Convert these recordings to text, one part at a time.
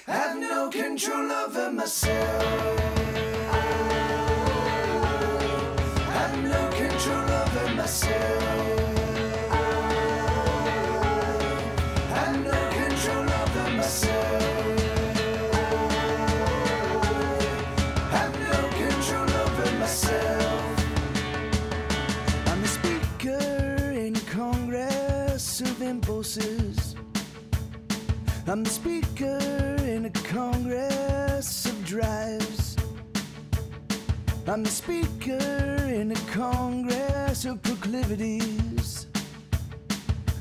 I have no control over myself. I have no control over myself. I have no control over myself. I have no control over myself. I'm the speaker in Congress of impulses. I'm the speaker in a Congress of drives. I'm the speaker in a Congress of proclivities.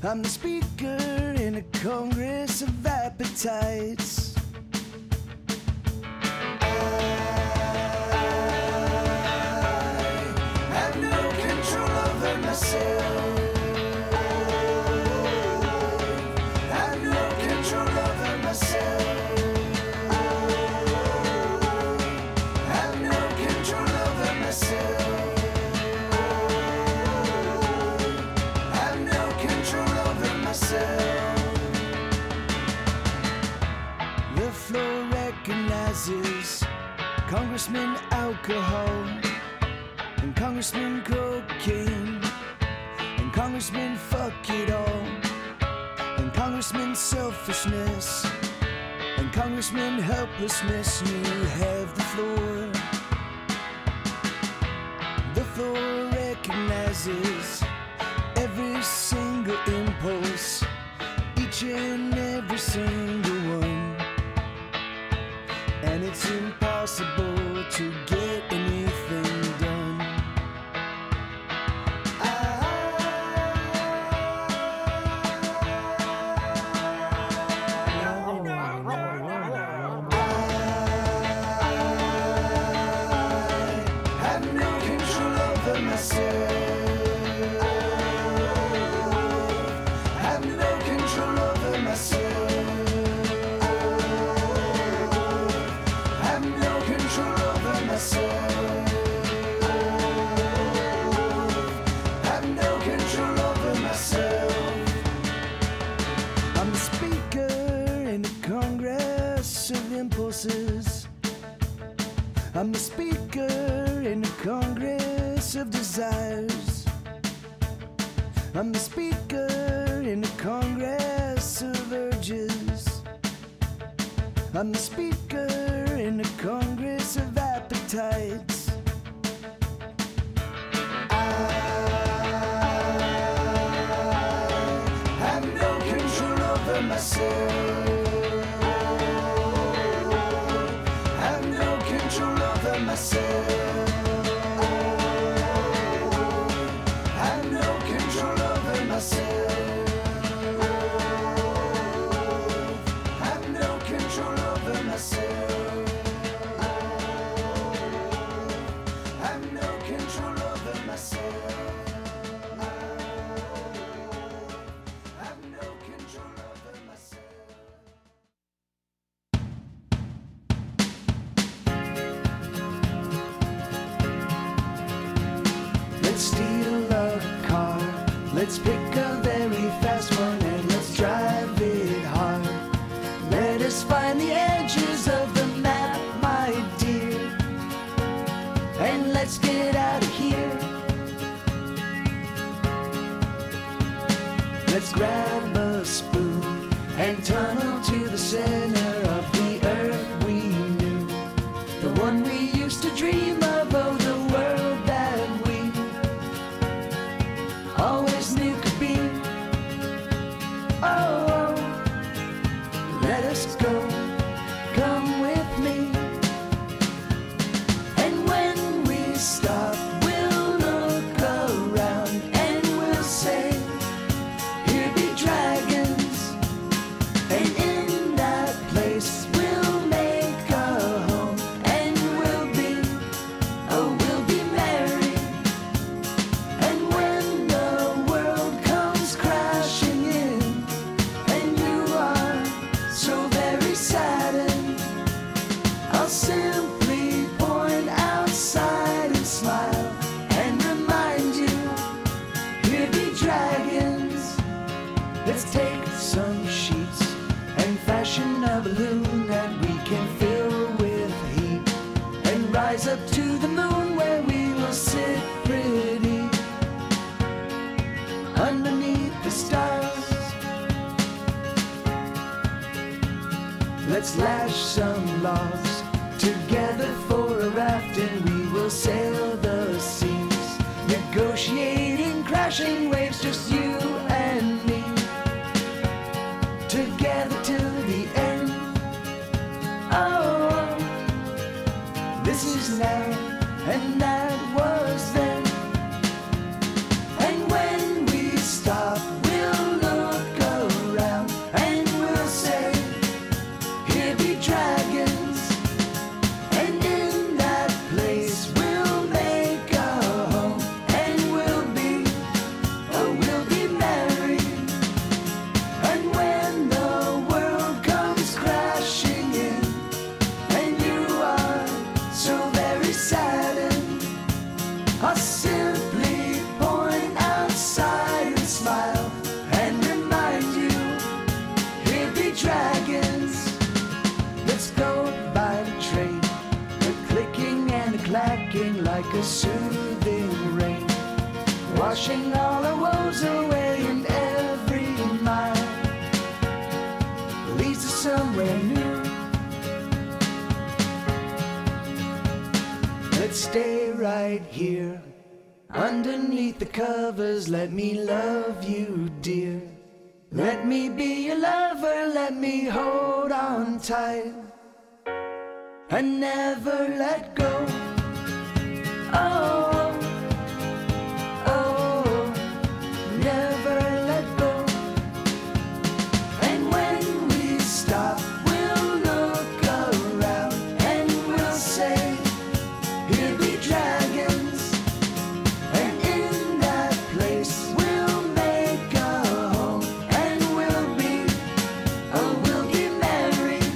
I'm the speaker in a Congress of appetites. I have no control over myself. The floor recognizes Congressman Alcohol and Congressman Cocaine and Congressman Fuck It All and Congressman Selfishness and Congressman Helplessness. You have the floor. The floor recognizes every single impulse, each and every single one, and it's impossible to get anything done. I have no control over myself. I'm the speaker in the Congress of impulses. I'm the speaker in the Congress of desires. I'm the speaker in the Congress of urges. I'm the speaker in the Congress of appetites. I have no control over myself. I have no control over myself. I have no control over myself. I have no control over myself. I have no control over myself. I have no control over myself. Let's steal a car. Let's pick a very fast one and let's drive it hard. Let us find the edges of the map, my dear, and let's get out of here. Let's grab a spoon and tunnel to the center of the earth we knew, the one we used to dream of, oh, the world that we always knew could be. Oh, let us go, come with me. And when we stop, we'll look around and we'll say, here be dragons. And in that place crashing waves, just you and me, together till the end. Oh, this is now, and that was then. And when we stop, we'll look around and we'll say, here be dragons. And in that place we'll make a home, and we'll be married. And when the world comes crashing in, and you are so very saddened, I'll simply point outside and smile and remind you, here be dragons. Let's go by the train, the clicking and the clacking like a soothing rain, washing all our woes away, and every mile leads us somewhere new. Let's stay right here, underneath the covers. Let me love you, dear. Let me be your lover, let me hold on tight and never let go. Oh, oh, never let go. And when we stop, we'll look around and we'll say, here be dragons. And in that place we'll make a home, and we'll be married.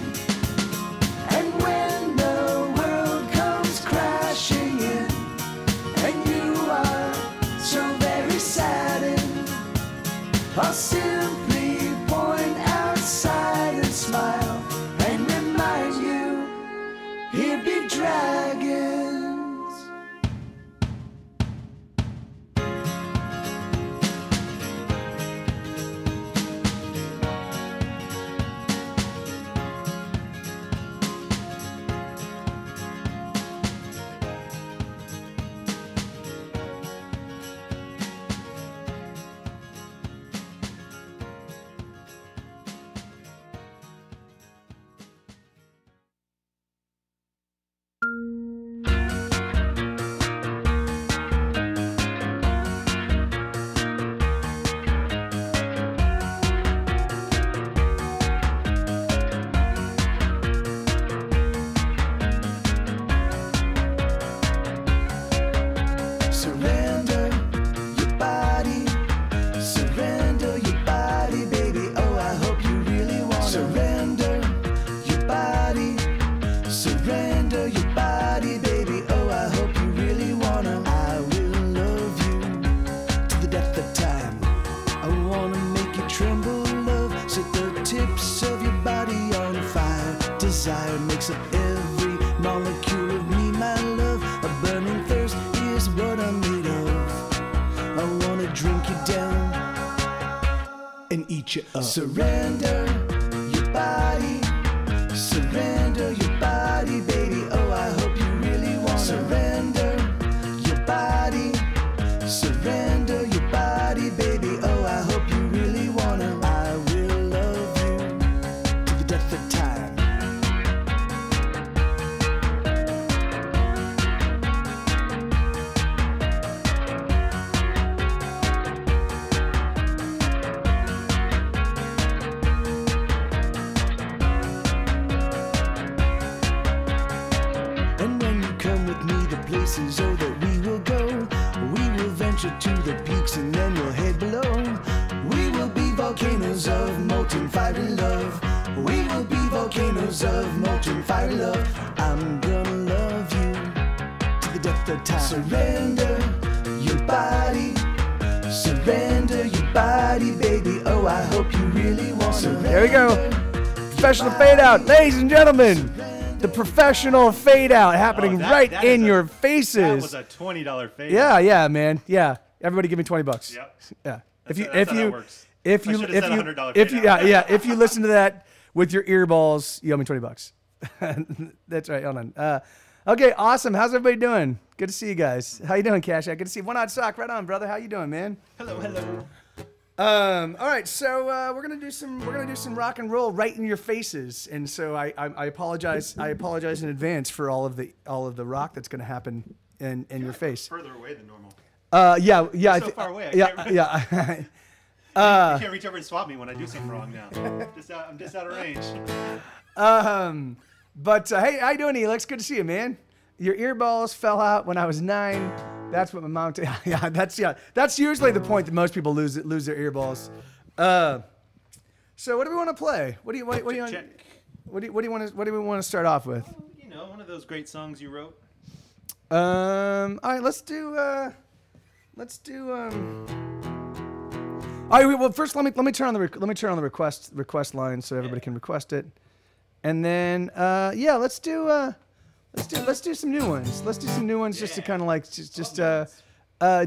And when the world comes crashing in, and you are so very saddened, I'll simply point outside and smile and remind you, here be dragons. Surrender your body, baby. Oh, I hope you really want to. Surrender your body, baby. Oh, I hope you really wanna. I will love you to the depth of time. I wanna make you tremble, love. Set the tips of your body on fire. Desire makes up every molecule of me, my love. A burning thirst is what I'm made of. I wanna drink you down and eat you up. Surrender your body, baby. Oh, I hope you really wanna. Surrender your body, baby. Oh, I hope you really wanna. I will love you to the death of time. And when you come with me, the places, oh, that we will go, we will venture to the peaks and then we'll head below. We will be volcanoes of molten fiery love. We will be volcanoes of molten fiery love. I'm gonna love you to the depth of time. Surrender your body, baby. Oh, I hope you really want to. There we go. Professional fade out. Ladies and gentlemen, the professional fade out happening right in your faces. That was a $20 fade Yeah, out. yeah, man. Yeah. Everybody give me $20. Yep. Yeah. That's how that works. If I you should've said $100 if fade you out. if you listen to that with your earballs, you owe me $20. That's right. Hold on. Okay, awesome. How's everybody doing? Good to see you guys. How you doing, Cash? Good to see you. One Odd Sock. Right on, brother. How you doing, man? Hello, hello. All right, so we're gonna do some rock and roll right in your faces, and so I apologize in advance for all of the rock that's gonna happen in your face. Further away than normal. Yeah. You're so far away. Yeah. You can't reach over and swap me when I do something wrong now. I'm just out of range. But hey, how you doing, Elix? Good to see you, man. Your earballs fell out when I was 9. That's what my mom. That's usually the point that most people lose their earballs. So what do we want to play? What do you want to start off with? You know, one of those great songs you wrote. All right, let's do. All right. Well, first let me turn on the request line so everybody can request it, and then yeah, let's do some new ones. Let's do some new ones just to kind of like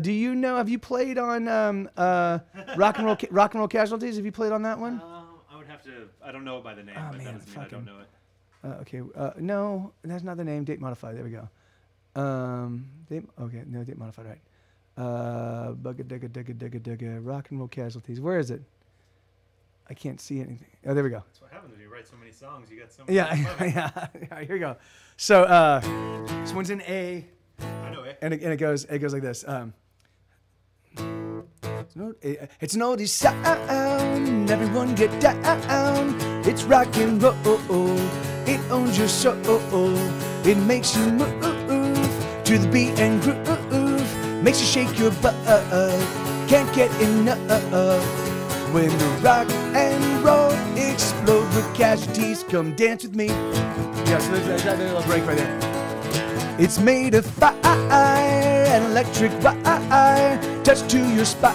do you know? Have you played on Rock and Roll Casualties? Have you played on that one? I would have to. I don't know it by the name, but that doesn't mean I don't know it. Okay. No, that's not the name. Date modified. There we go. Date modified. Right. Bugga digga digga digga digga. Rock and Roll Casualties. Where is it? I can't see anything. Oh, there we go. That's what happens when you write so many songs. You got so many. Yeah. Here we go. So this one's in A. I know it. And it goes like this. It's an oldie sound. Everyone get down. It's rock and roll. It owns your soul. It makes you move to the beat and groove. Makes you shake your butt. Can't get enough. When the rock and roll explode with casualties, come dance with me. Yeah, so there's a little break right there. It's made of fire and electric wire, touch to your spine.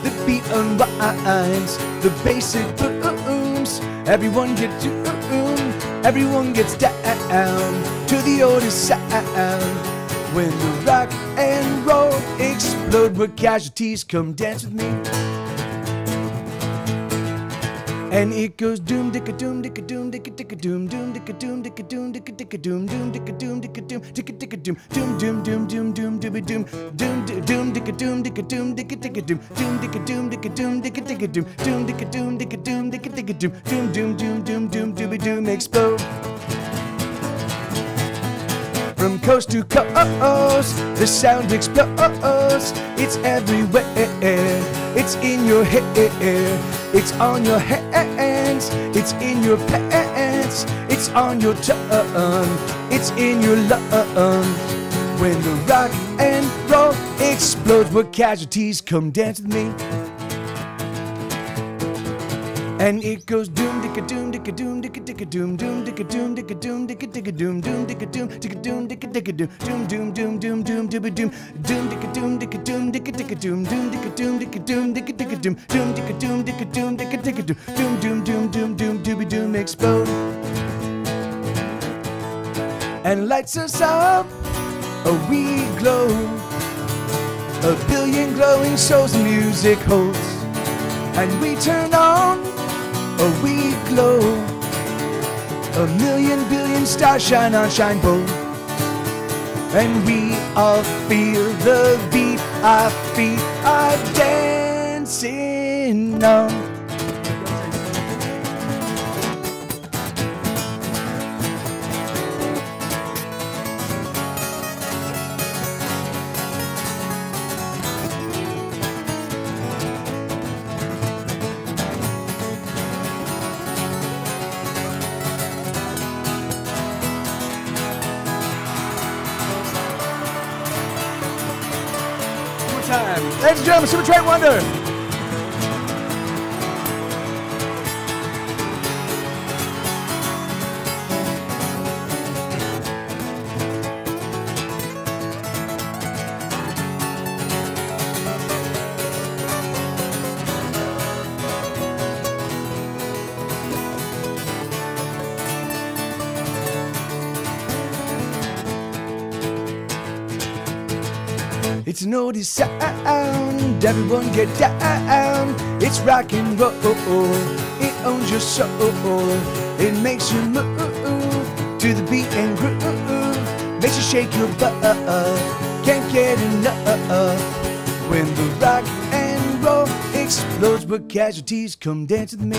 The beat unwinds, the bass it booms. Everyone gets down to the oldest sound. When the rock and roll explode with casualties, come dance with me. And it goes doom dicka doom dicka doom dicka dicka doom doom dicka doom dicka doom dicka dicka doom doom dicka doom dicka doom dicka dicka doom doom doom doom doom doom dooby doom doom doom dicka doom dicka doom dicka dicka doom doom dicka doom dicka doom dicka dicka doom doom dicka doom dicka doom dicka dicka doom doom doom doom doom dooby doom explode. From coast to coast, the sound explodes. It's everywhere. It's in your hair. It's on your hands. It's in your pants. It's on your tongue. It's in your lungs. When the rock and roll explodes with casualties, come dance with me. And it goes doom dicka doom dicka doom dicka dicka doom doom dicka doom dicka doom dicka dicka doom doom dicka doom dicka doom dicka dicka doom doom doom doom doom dooby doom doom dicka doom dicka doom dicka dicka doom doom dicka doom dicka doom dicka dicka doom doom dicka doom dicka doom dicka dicka doom doom doom doom doom dooby doom explode. And lights us up, we glow. A billion glowing souls the music holds. And we turn on, we glow. A million billion stars shine on shine bold. And we all feel the beat, our feet are dancing on. Ladies and gentlemen, Super-Trey Wonder. It's an oldie sound, everyone get down. It's rock and roll, it owns your soul. It makes you move to the beat and groove. makes you shake your butt. Can't get enough when the rock and roll explodes, but casualties come dance with me.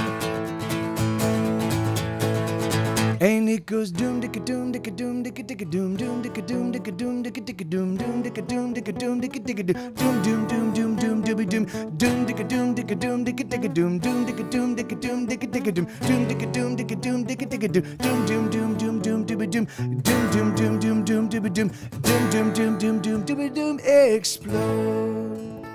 And it goes doom dicka doom dicka doom dicka dicka doom doom dicka doom dicka doom dicka dicka doom doom dicka doom dicka doom dicka dicka doom doom doom doom doom dooby doom doom dicka doom dicka doom dicka dicka doom doom dicka doom dicka doom dicka dicka doom doom dicka doom dicka doom dicka dicka doom doom doom doom doom doom dooby doom doom doom doom doom doom dooby doom doom doom doom doom doom dooby doom explode.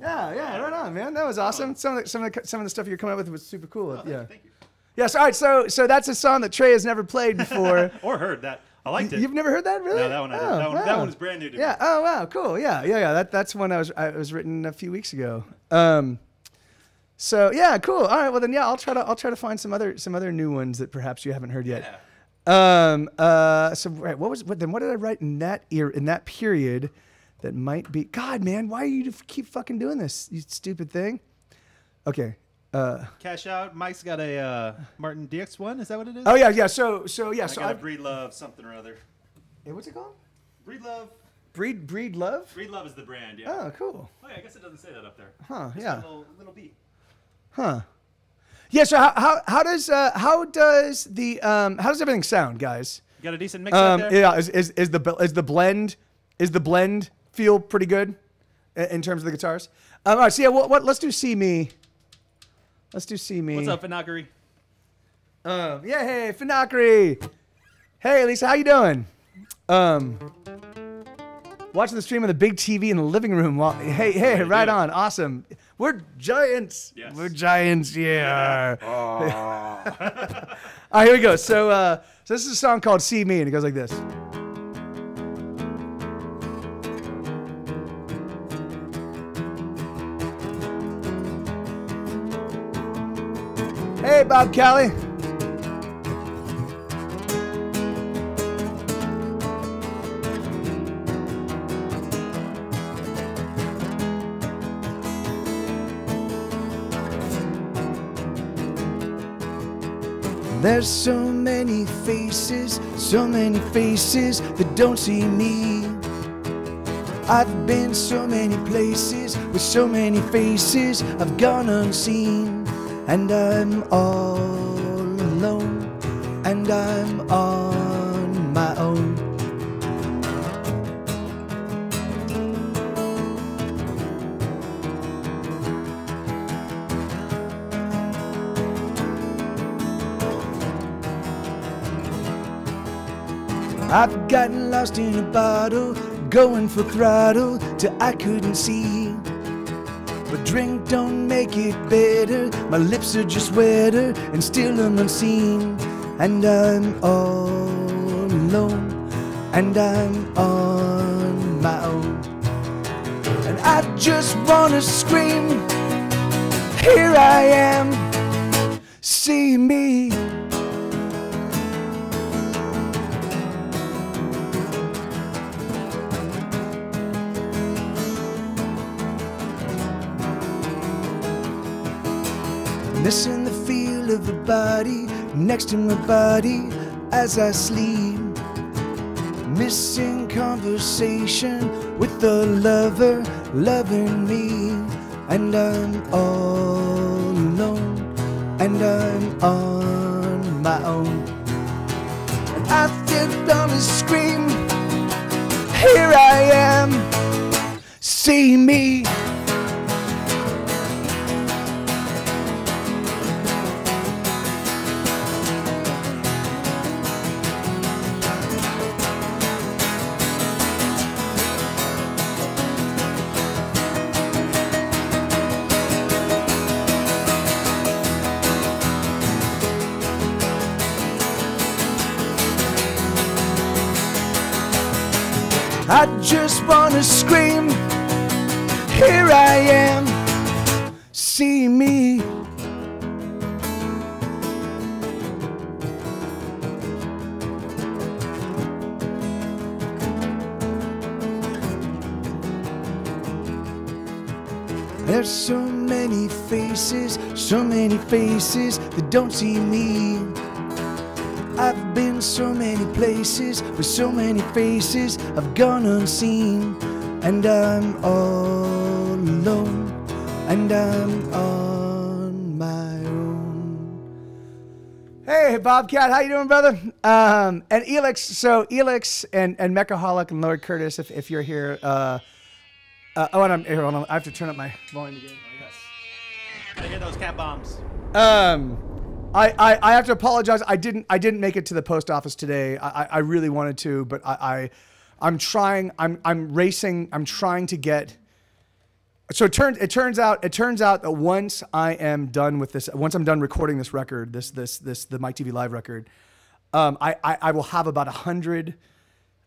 Yeah, right on, man. That was awesome. Some of the stuff you're coming up with was super cool. Yeah. Thank you. Yes, all right, so that's a song that Trey has never played before. Or heard that. I liked it. You've never heard that, really? No, that one I didn't. That one was brand new to me. Yeah. Oh wow, cool. Yeah. That's one I was written a few weeks ago. So yeah, cool. All right. Well then, yeah, I'll try to find some other new ones that perhaps you haven't heard yet. Yeah. So right, what did I write in that period that might be? God, man, why do you keep fucking doing this? You stupid thing. Okay. Cash out. Mike's got a Martin DX one. Is that what it is? Oh yeah. So I got a Breed Love something or other. Hey, what's it called? Breed Love. Breed Love. Breed Love is the brand. Yeah. Oh, cool. Oh yeah, I guess it doesn't say that up there. Huh? Just Yeah. a little beat. Huh. Yeah. So how does everything sound, guys? You got a decent mix out there. Yeah. Is the blend feel pretty good in terms of the guitars? All right. So yeah. Let's do See Me. Let's do See Me. What's up, Finockery? Yeah, hey, Finockery. Hey, Lisa, how you doing? Watching the stream on the big TV in the living room. Hey, right on, awesome. We're giants. Yes. We're giants, yeah. All right, here we go. So this is a song called See Me, and it goes like this. Hey, Bob Kelly. There's so many faces that don't see me. I've been so many places with so many faces I've gone unseen. And I'm all alone, and I'm on my own. I've gotten lost in a bottle, going for throttle till I couldn't see. But drink don't make it better. My lips are just wetter and still I'm unseen. And I'm all alone, and I'm on my own. And I just wanna scream, here I am, see me. Missing the feel of the body next to my body as I sleep. Missing conversation with the lover loving me. And I'm all alone, and I'm on my own. And I just wanna scream, here I am, see me. I just wanna scream, here I am, see me. There's so many faces that don't see me. I've I've been so many places with so many faces. I've gone unseen, and I'm all alone, and I'm on my own. Hey, Bobcat, how you doing, brother? And Elix, so Elix and Mechaholic and Lord Curtis, if you're here. And hold on, I have to turn up my volume again. Oh, yes. Gotta hear those cat bombs. I have to apologize. I didn't make it to the post office today. I really wanted to, but I'm trying. I'm racing. I'm trying to get. So it turns out that once I am done with this, once I'm done recording this record, the Mike TV Live record, I will have about 100.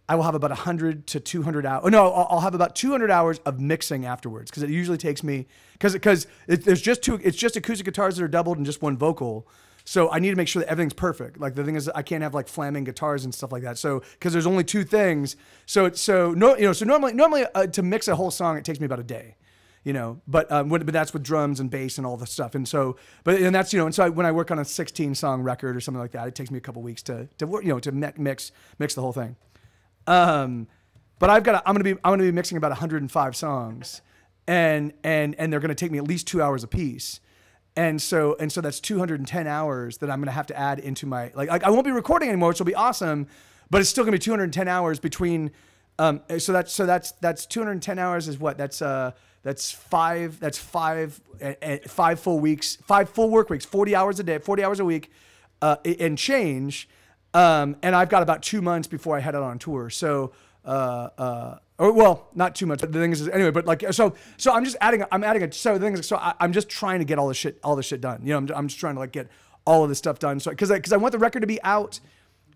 I will have about 100 to 200 hours. No, I'll have about 200 hours of mixing afterwards, because it usually takes me because there's just two. It's just acoustic guitars that are doubled and just one vocal. So I need to make sure that everything's perfect. Like the thing is, I can't have like flamming guitars and stuff like that. So because there's only two things. So normally to mix a whole song, it takes me about a day. But that's with drums and bass and all the stuff. And so, and so when I work on a 16-song record or something like that, it takes me a couple weeks to mix the whole thing. But I'm gonna be mixing about 105 songs, and they're gonna take me at least 2 hours a piece, and so that's 210 hours that I'm gonna have to add into my like I won't be recording anymore, which will be awesome, but it's still gonna be 210 hours between. So that's 210 hours is what? That's five full weeks, 5 full work weeks, 40 hours a day, 40 hours a week, and change. And I've got about 2 months before I head out on tour. So, not too much, but the thing is anyway, but like, so I'm just adding, so the thing is, so I'm just trying to get all this shit done. I'm just trying to like get all of this stuff done. So, cause I want the record to be out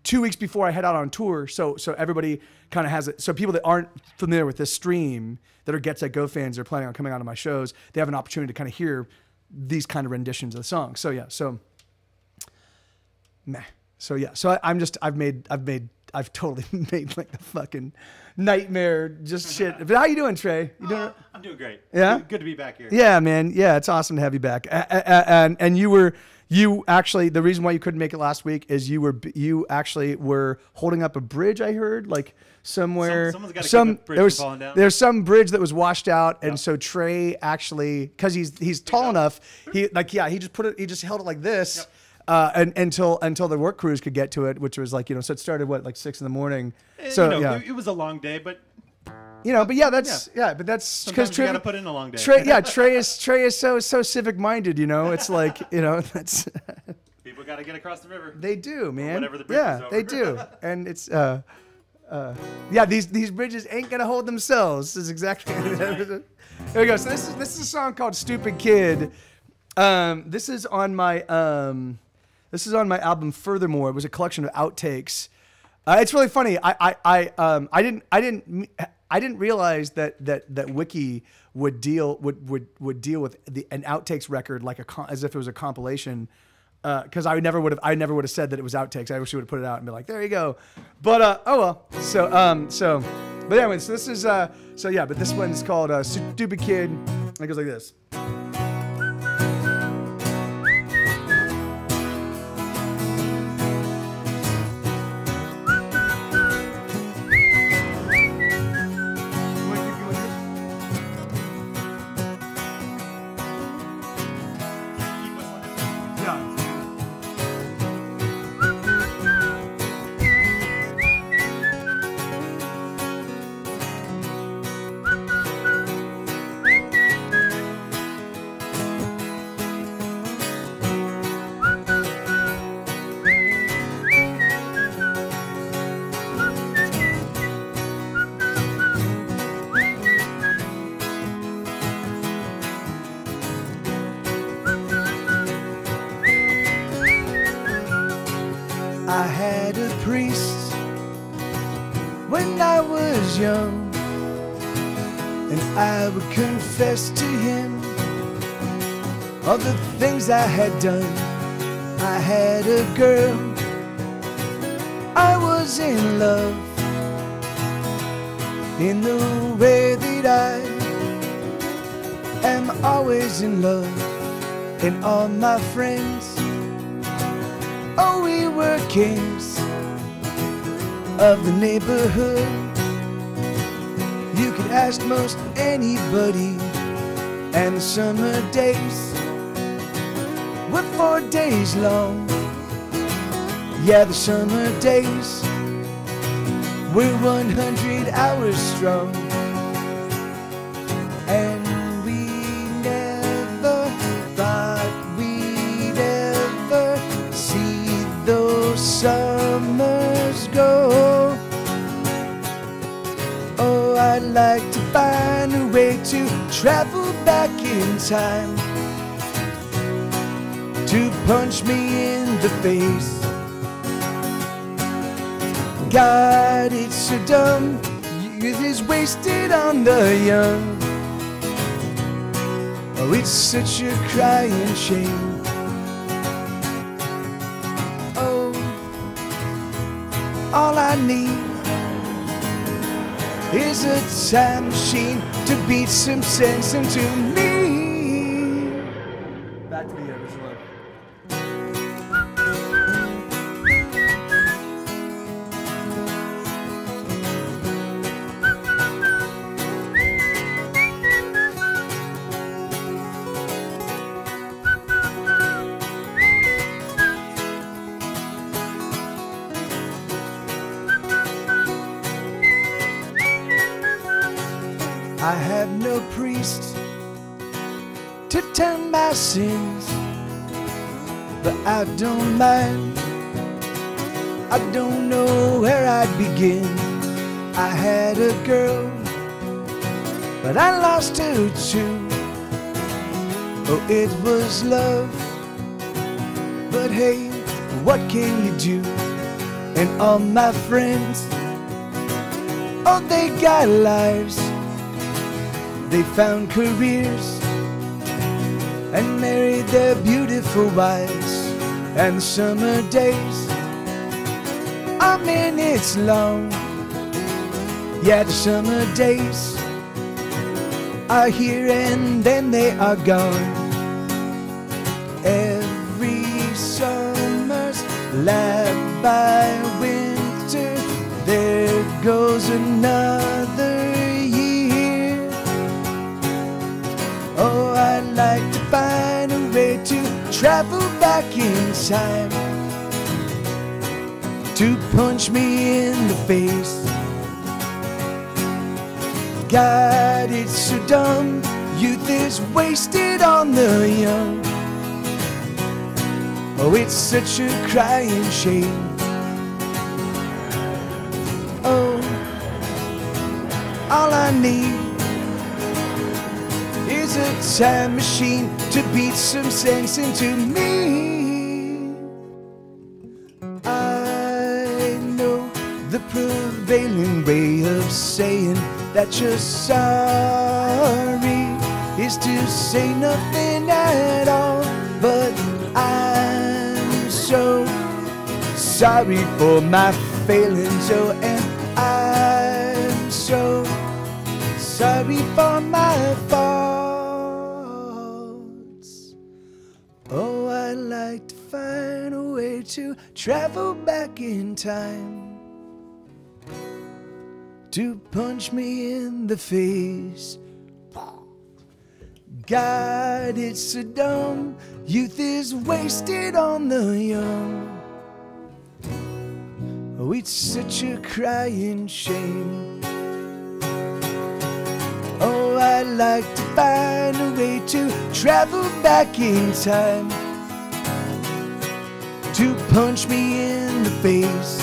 2 weeks before I head out on tour. So everybody kind of has it. So people that aren't familiar with this stream, that are Get Set Go fans, that are planning on coming out to my shows, they have an opportunity to kind of hear these kind of renditions of the song. So yeah, meh. So yeah, so I've totally made like the fucking nightmare just shit. But how you doing, Trey? You doing? I'm doing great. Yeah, good to be back here. Yeah, man. Yeah, it's awesome to have you back. And you actually, the reason why you couldn't make it last week is you actually were holding up a bridge. I heard like somewhere. Someone's got to keep a bridge from falling down. There's some bridge that was washed out, and so Trey actually, because he's tall enough, he just held it like this. Yep. And until the work crews could get to it, which was like, so it started like 6 a.m. So it was a long day, but but that's because Trey got to put in a long day. Trey is so civic minded, it's like, that's people got to get across the river. They do, man. Whatever the bridge is over. They do. And it's these bridges ain't gonna hold themselves. This is exactly Here we go. So this is a song called Stupid Kid. This is on my album Furthermore. It was a collection of outtakes. It's really funny. I didn't realize that Wiki would deal with an outtakes record like as if it was a compilation. Because I never would have said that it was outtakes. I wish you would have put it out and be like, there you go. But oh well. But anyway, so this is but this one's called Stupid Kid. And it goes like this. I had a priest when I was young, and I would confess to him all the things I had done. I had a girl, I was in love, in the way that I am always in love. And all my friends, oh, we were kings, of the neighborhood. You could ask most anybody, and the summer days were 4 days long. Yeah, the summer days were 100 hours strong. And we never thought we'd ever see those summers go. Oh, I'd like to find a way to travel back in time, to punch me in the face. God, it's so dumb, youth is wasted on the young. Oh, it's such a crying shame. Oh, all I need is a time machine to beat some sense into me. Back to the others one. I have no priest to tell my sins, but I don't mind. I don't know where I'd begin. I had a girl, but I lost her too. Oh, it was love, but hey, what can you do? And all my friends, oh, they got lives. They found careers and married their beautiful wives. And the summer days are minutes long. Yeah, the summer days are here and then they are gone. Every summer's led by winter. There goes another. Oh, I'd like to find a way to travel back in time, to punch me in the face. God, it's so dumb, youth is wasted on the young. Oh, it's such a crying shame. Oh, all I need is a time machine to beat some sense into me. I know the prevailing way of saying that you're sorry is to say nothing at all, but I'm so sorry for my failings, oh, and I'm so sorry for my faults. Oh, I'd like to find a way to travel back in time, to punch me in the face. God, it's so dumb, youth is wasted on the young. Oh, it's such a crying shame. Oh, I'd like to find a way to travel back in time, to punch me in the face.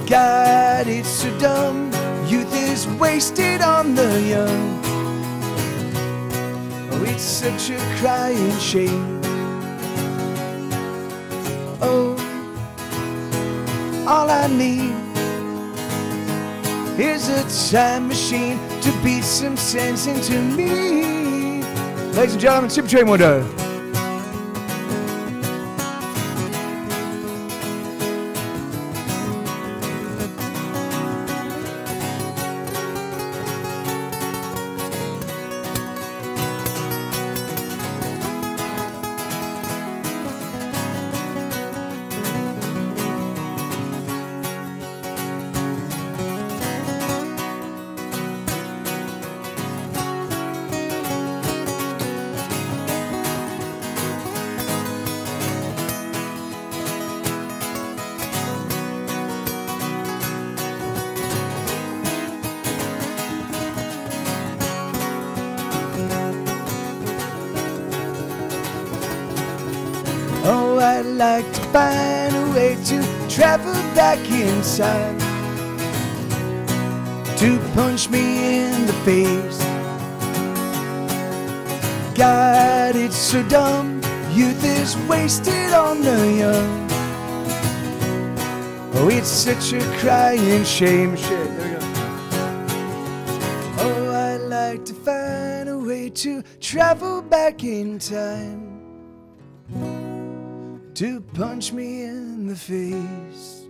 God, it's so dumb, youth is wasted on the young. Oh, it's such a crying shame. Oh, all I need is a time machine to beat some sense into me. Ladies and gentlemen, Super-Trey Wonder. I'd like to find a way to travel back in time, to punch me in the face. God, it's so dumb. Youth is wasted on the young. Oh, it's such a crying shame. Shit, there we go. Oh, I'd like to find a way to travel back in time, to punch me in the face.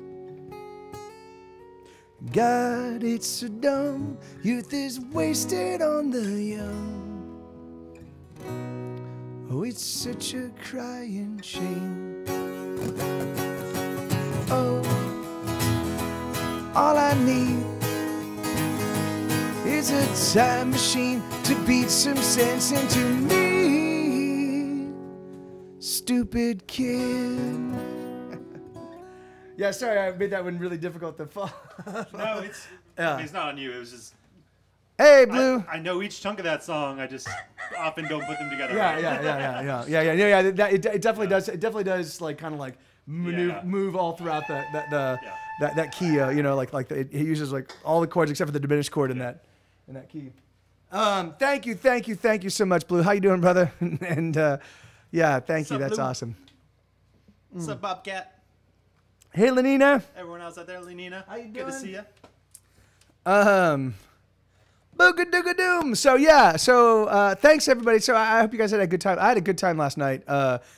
God, it's so dumb. Youth is wasted on the young. Oh, it's such a crying shame. Oh, all I need is a time machine to beat some sense into me. Stupid kid. Yeah, sorry, I made that one really difficult to follow. No, it's not on you. It was just. Hey, Blue. I know each chunk of that song. I just often don't put them together. Yeah. It definitely does. It definitely does, like, kind of like move all throughout that key. You know, like it uses like all the chords except for the diminished chord in that key. Thank you so much, Blue. How you doing, brother? And yeah, thank you. That's Blue? awesome. What's up, Bobcat? Hey, Lenina. Everyone else out there, Lenina. How you Good to doing? see you. Booga-dooga-doom. So yeah, thanks everybody. So I hope you guys had a good time. I had a good time last night,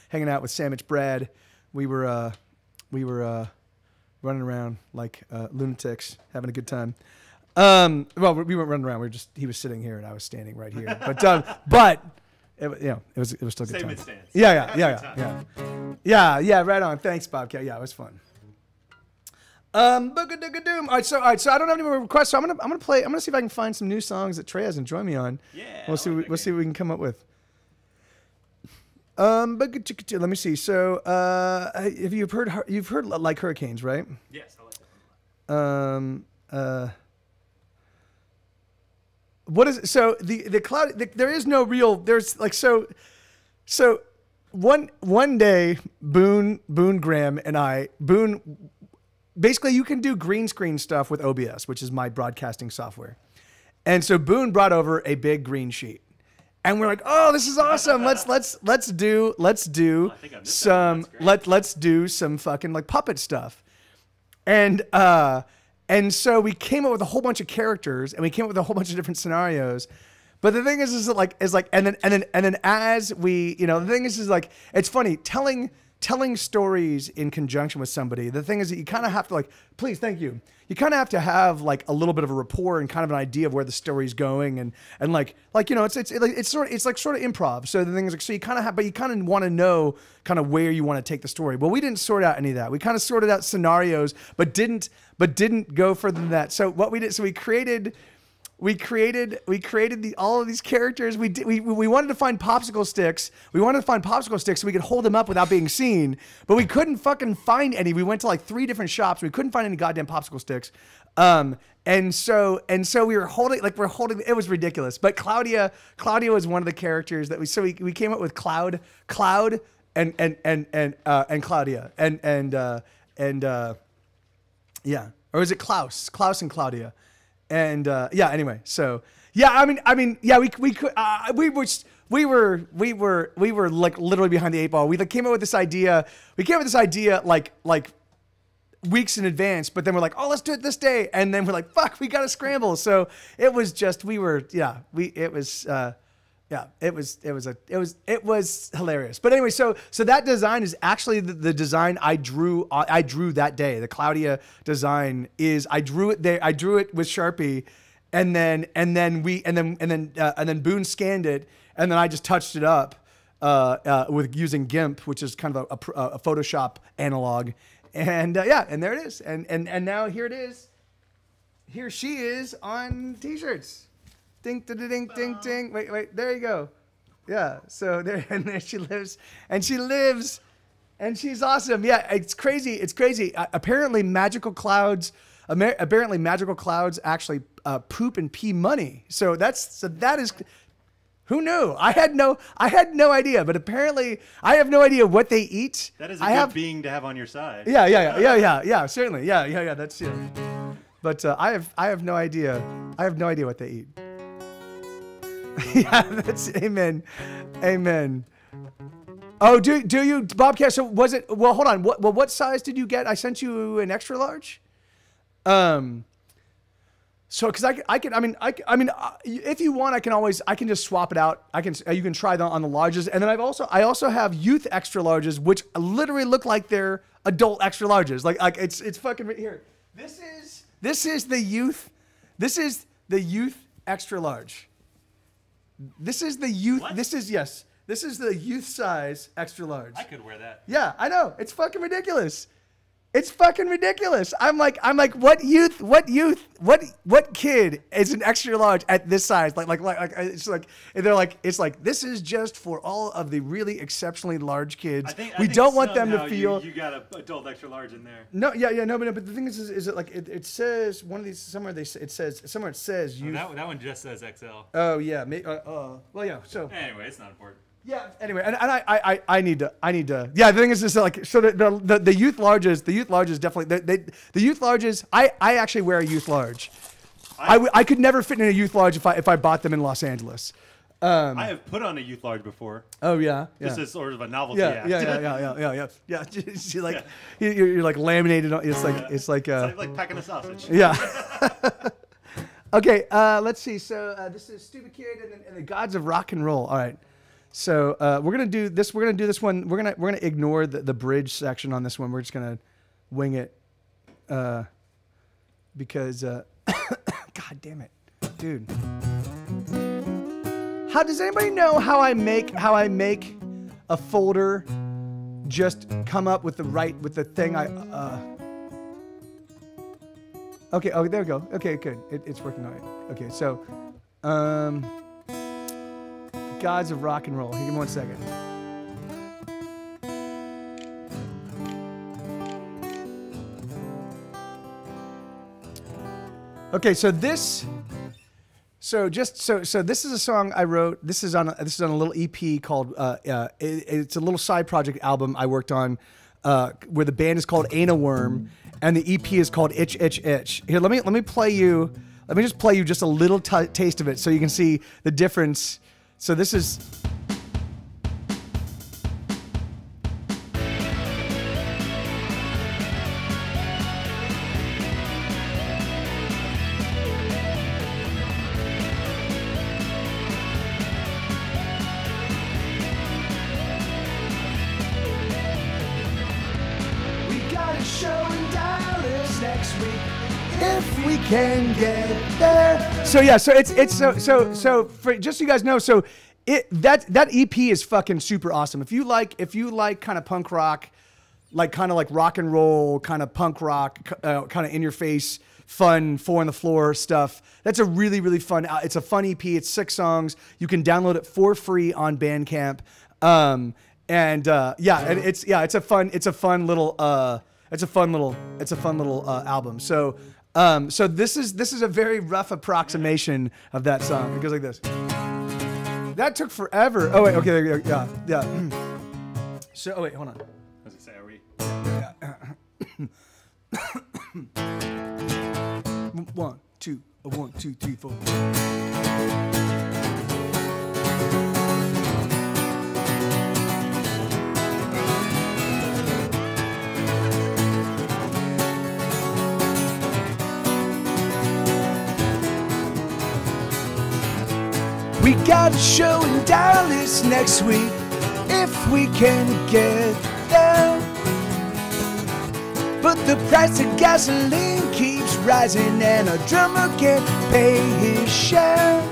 hanging out with Sandwich Brad. We were running around like lunatics, having a good time. Well, we weren't running around. He was sitting here and I was standing right here. But it was still a good Same time. stance. Yeah. Right on. Thanks, Bobcat. Yeah, it was fun. Booga-dooga-doom. All right, so I don't have any more requests, so I'm gonna see if I can find some new songs that Trey hasn't joined me on. Yeah. We'll see what we can come up with. Let me see. So, have you've heard Like Hurricanes, right? Yes, I like that. What is so the cloud? There is no real. There's like so. One day, Boone Graham and I basically, you can do green screen stuff with OBS, which is my broadcasting software. And so Boone brought over a big green sheet, and we're like, "Oh, this is awesome! Let's do some fucking like puppet stuff." And so we came up with a whole bunch of characters, and we came up with a whole bunch of different scenarios. But the thing is as we, the thing is like, it's funny telling stories in conjunction with somebody. The thing is that you kind of have to like, please, thank you. You kind of have to have like a little bit of a rapport and kind of an idea of where the story's going, and it's sort of improv. So the thing is like, so you kind of want to know kind of where you want to take the story. Well, we didn't sort out any of that. We kind of sorted out scenarios, but didn't go further than that. So what we did, so we created all of these characters. We wanted to find popsicle sticks. We wanted to find popsicle sticks so we could hold them up without being seen, but we couldn't fucking find any. We went to like 3 different shops. We couldn't find any goddamn popsicle sticks. And so we're holding. It was ridiculous. But Claudia was one of the characters that we came up with Cloud, and Claudia, yeah, or is it Klaus and Claudia? And anyway, so yeah, we were like literally behind the 8 ball. We like came up with this idea. Like weeks in advance, but then we're like, oh, let's do it this day, and then we're like, fuck, we gotta scramble. So it was just it was hilarious. But anyway, so that design is actually the design I drew that day. The Claudia design is I drew it there. I drew it with Sharpie, and then Boone scanned it, and then I just touched it up with using GIMP, which is kind of a Photoshop analog. And and there it is. And now here it is. Here she is on t-shirts. Ding, ding, ding, ding, ding. Wait. There you go. Yeah. So there she lives, and she's awesome. Yeah. It's crazy. Apparently, magical clouds actually poop and pee money. So that is. Who knew? I had no idea. But apparently, I have no idea what they eat. That is a good being to have on your side. Yeah. Certainly, yeah. That's it. But I have no idea. I have no idea what they eat. Yeah, that's amen. Oh, do you, Bobcat? So was it? Well, hold on. What size did you get? I sent you an extra large. So, because I mean, if you want, I can just swap it out. You can try that on the larges, and then I also have youth extra larges, which literally look like they're adult extra larges. Like it's fucking right here. This is the youth extra large. This is the youth. What? This is the youth size extra large. I could wear that. Yeah, I know. It's fucking ridiculous. It's fucking ridiculous. I'm like, what kid is an extra large at this size? Like, it's like, they're like, it's like, this is just for all of the really exceptionally large kids. We don't want them to feel. You got an adult extra large in there. No, but the thing is it like, it says, one of these, somewhere it says youth. That one just says XL. Oh, yeah. Well, yeah, so. Anyway, it's not important. Yeah. Anyway, and I need to. Yeah. The thing is like, so the youth larges definitely. The youth larges. I actually wear a youth large. I could never fit in a youth large if I bought them in Los Angeles. I have put on a youth large before. Oh yeah. This is sort of a novelty act. Yeah. You're like laminated. It's like packing a sausage. Yeah. Okay. Let's see. So this is Stupid Kid and the Gods of Rock and Roll. All right. So we're gonna do this. We're gonna do this one. We're gonna ignore the bridge section on this one. We're just gonna wing it, because God damn it, dude. Does anybody know how I make a folder just come up with the thing Okay. Oh, there we go. Okay, good. It's working all right. Okay, so Gods of Rock and Roll. Give me 1 second. Okay, so this is a song I wrote. This is on a little EP called it's a little side project album I worked on where the band is called Ain't a Worm and the EP is called Itch Itch Itch. Here, let me play you. Let me just play you just a little taste of it so you can see the difference. So this is. We got a show in Dallas next week. If we can get there. So yeah, so it's so for just so you guys know, so that EP is fucking super awesome. If you like kind of punk rock, like kind of like rock and roll, kind of punk rock, kind of in your face, fun, four on the floor stuff. That's a really, really fun. It's a fun EP. It's 6 songs. You can download it for free on Bandcamp. And it's a fun little album. So this is a very rough approximation of that song. It goes like this. That took forever. Oh wait, okay, there you go. Yeah. So wait, hold on. I was gonna say, are we? One, two, 1, 2, 3, 4. We got a show in Dallas next week, if we can get there. But the price of gasoline keeps rising and a drummer can't pay his share.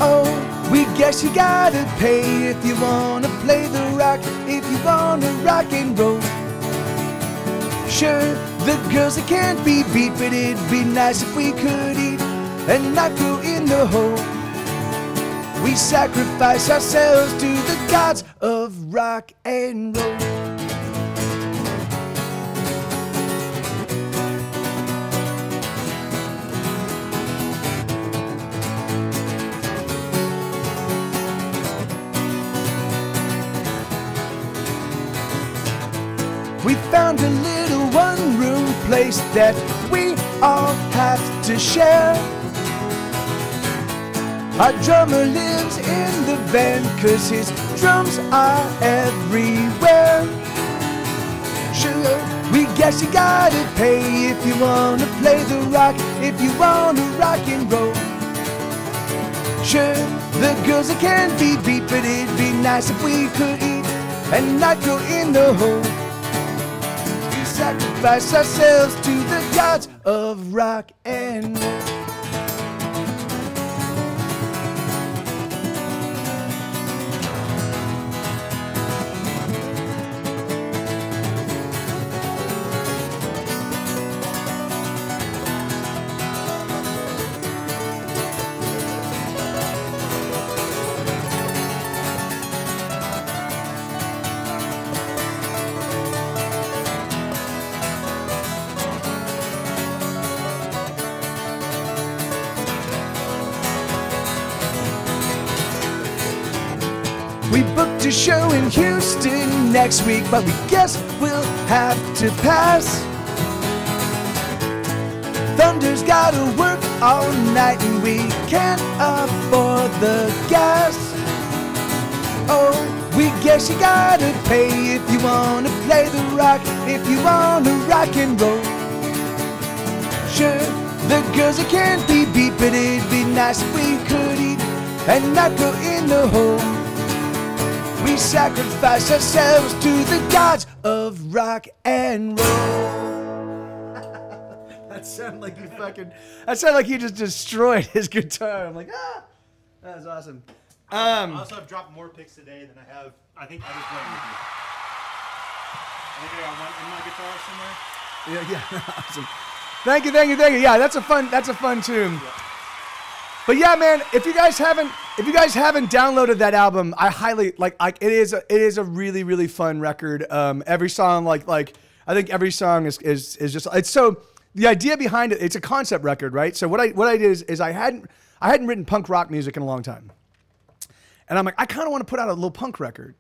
Oh, we guess you gotta pay if you wanna play the rock, if you wanna rock and roll. Sure, the girls they can't be beat, but it'd be nice if we could eat and not go in the hole. We sacrifice ourselves to the gods of rock and roll. found a little one-room place that we all have to share. Our drummer lives in the van 'cause his drums are everywhere. Sure, we guess you gotta pay if you wanna play the rock, if you wanna rock and roll. Sure, the girls that can't be beat, but it'd be nice if we could eat and not go in the hole. We sacrifice ourselves to the gods of rock and roll. We booked a show in Houston next week, but we guess we'll have to pass. Thunder's gotta work all night and we can't afford the gas. Oh, we guess you gotta pay if you wanna play the rock, if you wanna rock and roll. Sure, the girls that can't be beat, but it'd be nice if we could eat and not go in the hole. We sacrifice ourselves to the gods of rock and roll. That sounded like you fucking. That sounded like you just destroyed his guitar. I'm like, ah, that was awesome. I also have dropped more picks today than I have. I think I just played with you. I think I got one in my guitar somewhere. Yeah, awesome. Thank you. Yeah, that's a fun tune. Yeah. But yeah, man, if you guys haven't downloaded that album, I highly it is a really, really fun record. Every song like I think every song is just, it's so, the idea behind it, it's a concept record, right? So what I did is I hadn't written punk rock music in a long time. And I'm like, I kind of want to put out a little punk record.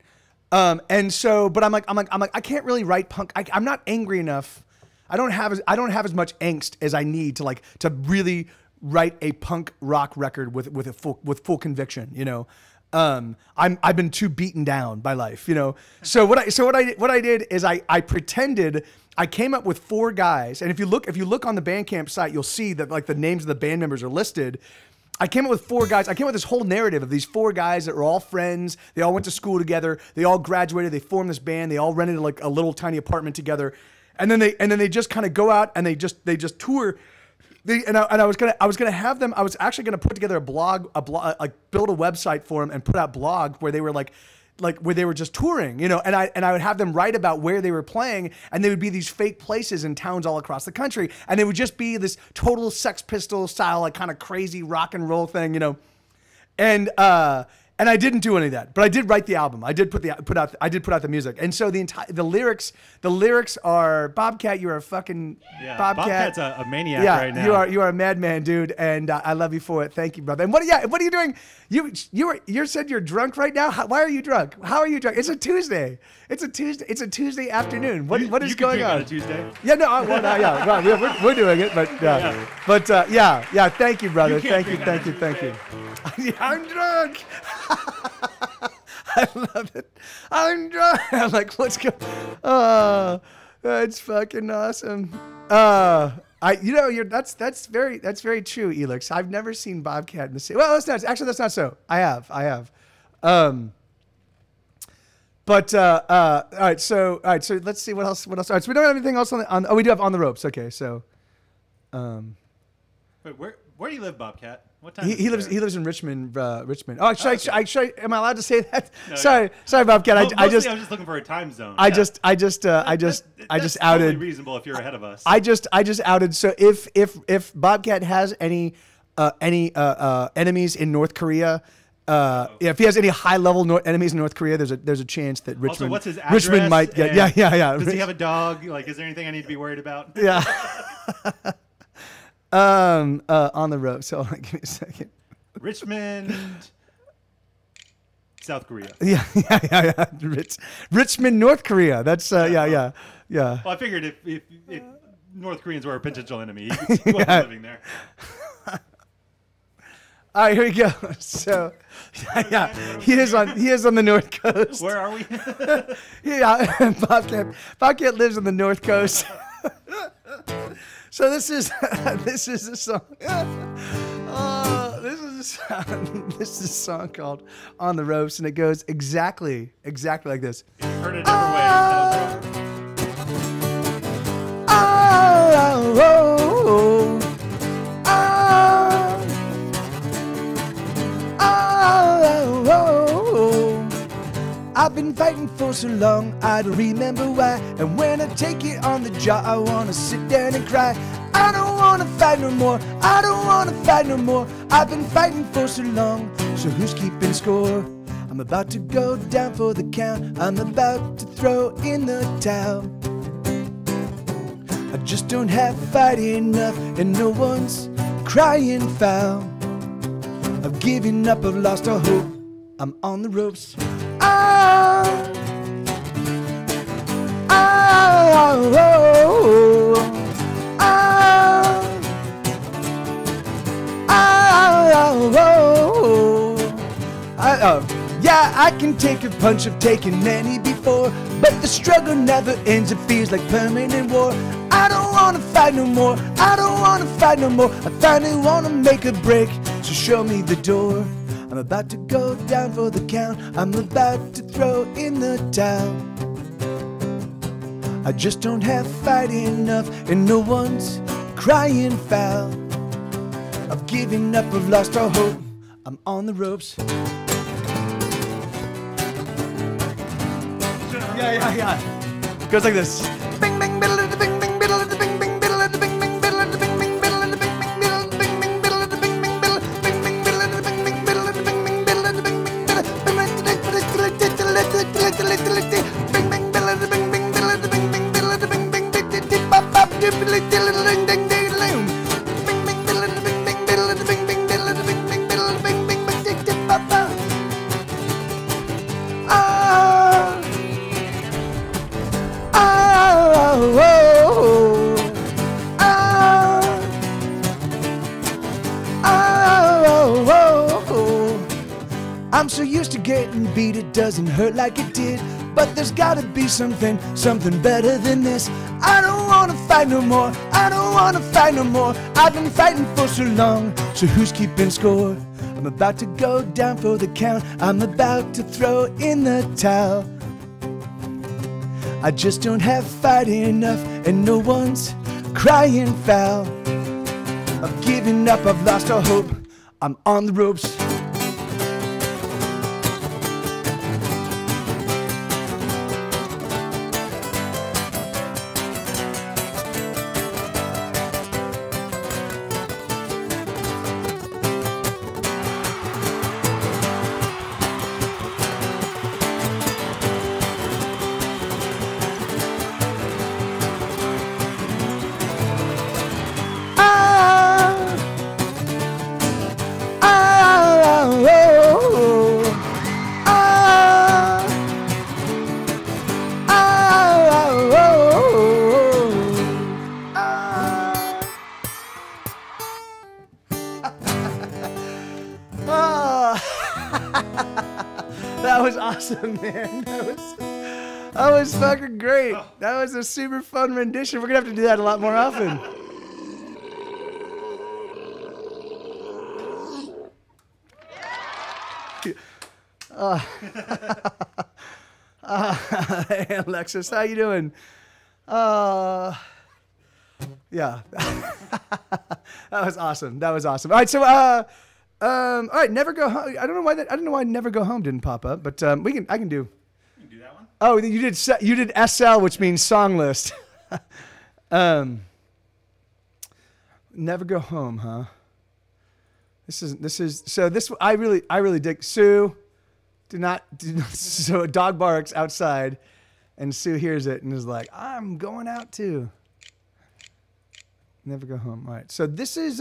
And so, but I'm like, I can't really write punk. I'm not angry enough. I don't have as much angst as I need to really write a punk rock record with full conviction, you know. I've been too beaten down by life, you know. So what I did is I pretended. I came up with 4 guys, and if you look on the Bandcamp site, you'll see that like the names of the band members are listed. I came up with 4 guys. I came up with this whole narrative of these 4 guys that were all friends. They all went to school together. They all graduated. They formed this band. They all rented like a little tiny apartment together, and then they just kind of go out and they just tour. I was gonna have them. I was actually gonna put together a blog, like build a website for them and put out blog where they were like where they were just touring, you know. And I would have them write about where they were playing, and they would be these fake places in towns all across the country, and it would just be this total Sex Pistols style, like kind of crazy rock and roll thing, you know. And I didn't do any of that, but I did write the album. I did put out the music, and so the lyrics are Bobcat, you're a fucking Bobcat. Bobcat's a maniac right now. You are a madman, dude, and I love you for it. Thank you, brother. And what are you doing? You said you're drunk right now. Why are you drunk? How are you drunk? It's a Tuesday. It's a Tuesday afternoon. What is going on? On a Tuesday? Yeah, no, we're doing it, but yeah. Thank you, brother. Thank you. I'm drunk. I love it. I'm drunk. I'm like, let's go. Oh, that's fucking awesome. That's very true, Elix. I've never seen Bobcat in the city. Well, that's not so. I have. All right. So let's see what else. All right. So we don't have anything else on. We do have On the Ropes. Okay. So, Wait, where do you live, Bobcat? What time? He lives in Richmond. Richmond. Oh, am I allowed to say that? No, sorry, Bobcat. I was just looking for a time zone. I just outed. Totally reasonable if you're ahead of us. I just outed. So if Bobcat has any enemies in North Korea, if he has any high level enemies in North Korea, there's a chance that Richmond. Also, what's his address? Richmond might get. Yeah. Does he have a dog? Like, is there anything I need to be worried about? Yeah. On the road. So hold on, give me a second. Richmond. South Korea. Yeah. Richmond, North Korea. That's yeah. Well, I figured if North Koreans were a potential enemy, he wasn't living there. All right, here we go. So, he is on the North Coast. Where are we? Yeah, Bobcat lives on the North Coast. So this is a song. This is a song called "On the Ropes," and it goes exactly like this. Heard it every way. That was wrong. I've been fighting for so long, I don't remember why. And when I take it on the jaw, I wanna sit down and cry. I don't wanna fight no more, I don't wanna fight no more. I've been fighting for so long, so who's keeping score? I'm about to go down for the count, I'm about to throw in the towel. I just don't have fight enough, and no one's crying foul. I've given up, I've lost all hope, I'm on the ropes. Yeah, I can take a punch, I've taken many before, but the struggle never ends, it feels like permanent war. I don't wanna fight no more, I don't wanna fight no more. I finally wanna make a break, so show me the door. I'm about to go down for the count, I'm about to throw in the towel. I just don't have fight enough, and no one's crying foul. I've given up, I've lost all hope, I'm on the ropes. Yeah. Goes like this. Bing, bing, biddle, bing, bing, biddle, bing, bing, biddle, bing, bing, biddle, bing, bing, biddle, bing, bing, biddle, bing, bing, biddle, bing, bing, biddle, bing, bing, biddle, bing, bing, biddle, bing, bing, biddle, bing, bing, biddle, bing, bing, biddle, bing, bing, biddle, bing, bing, biddle, bing, bing, biddle, bing, bing, biddle, pop, pop, diddle, diddle, ding, ding, ding, bing, bing, biddle, bing, bing, biddle, bing, bing, biddle, bing, bing, biddle, bing, bing, biddle, pop, pop. I'm so used to getting beat, it doesn't hurt like it did. But there's gotta be something better than this. I don't wanna fight no more, I don't wanna fight no more. I've been fighting for so long, so who's keeping score? I'm about to go down for the count, I'm about to throw in the towel. I just don't have fight enough, and no one's crying foul. I've given up, I've lost all hope, I'm on the ropes. That was awesome, man. That was fucking great. That was a super fun rendition. We're gonna have to do that a lot more often. Hey, Alexis, how you doing? Yeah. That was awesome. All right, so all right, never go home. I don't know why never go home didn't pop up, but I can do. You can do that one? Oh, you did SL, which means song list. Never go home, huh? I really dig. Sue, do not so a dog barks outside, and Sue hears it and is like, I'm going out too. Never go home. All right. So this is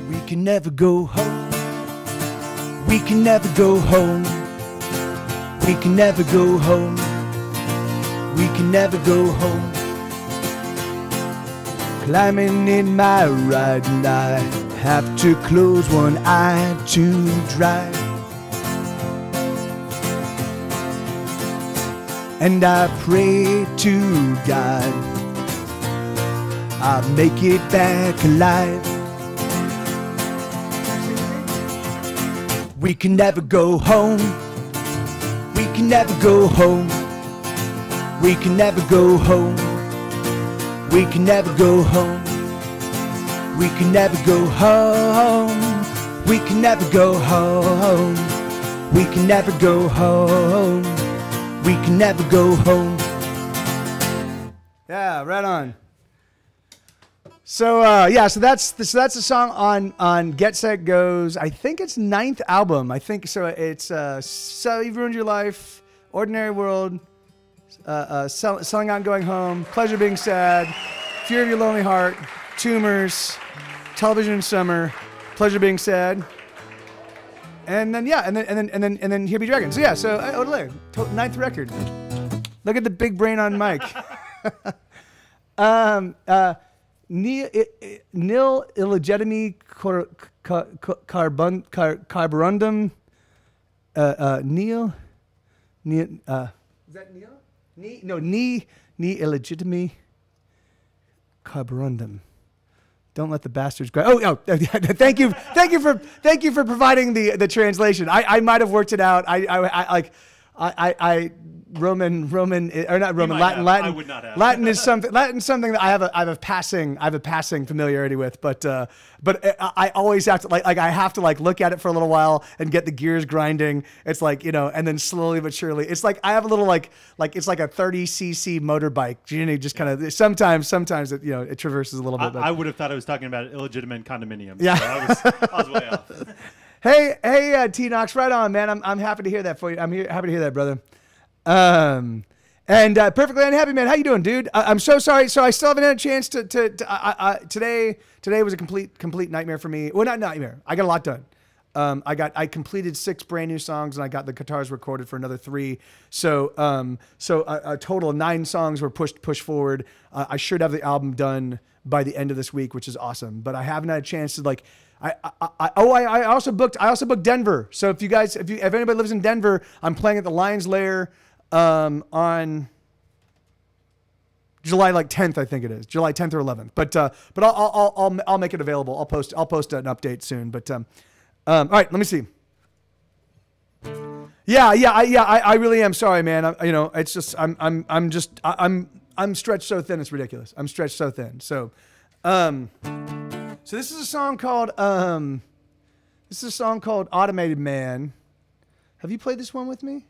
can never go home. We can never go home. We can never go home. We can never go home. Climbing in my ride and I have to close one eye to drive. And I pray to God I'll make it back alive. We can never go home. We can never go home. We can never go home. We can never go home. We can never go home. We can never go home. We can never go home. We can never go home. Yeah, right on. So so that's the song on Get Set Go's. I think it's 9th album. I think so. It's So You've Ruined Your Life, Ordinary World, Selling Out and Going Home, Pleasure Being Sad, Fear of Your Lonely Heart, Tumors, Television in Summer, Pleasure Being Sad, and then and then Here Be Dragons. So so Odelay, 9th record. Look at the big brain on Mike. Nil illegitimi carborundum. Neil. Is that Neil? Ni illegitimi carborundum. Don't let the bastards go. Oh, thank you for providing the translation. I might have worked it out. Roman or not Roman, Latin. I would not have. Latin something that I have a passing familiarity with, but I always have to I have to look at it for a little while and get the gears grinding. It's and then slowly but surely, it's like I have a little it's like a 30cc motorbike. Just kind of sometimes it traverses a little bit. I would have thought I was talking about illegitimate condominiums. Yeah, so I was way off. Hey, T-Nox, right on, man. I'm happy to hear that for you. Happy to hear that, brother. And Perfectly Unhappy, man. How you doing, dude? I'm so sorry. So I still haven't had a chance to today was a complete nightmare for me. Well, not nightmare. I got a lot done. I completed 6 brand new songs and I got the guitars recorded for another 3. So a total of 9 songs were pushed forward. I should have the album done by the end of this week, which is awesome, but I haven't had a chance to I also booked Denver. So if anybody lives in Denver, I'm playing at the Lions Lair on July 10th, I think it is. July 10th or 11th. But I'll make it available. I'll post an update soon. But all right, let me see. I really am sorry, man. It's just I'm stretched so thin, it's ridiculous. I'm stretched so thin. So this is a song called Automated Man. Have you played this one with me?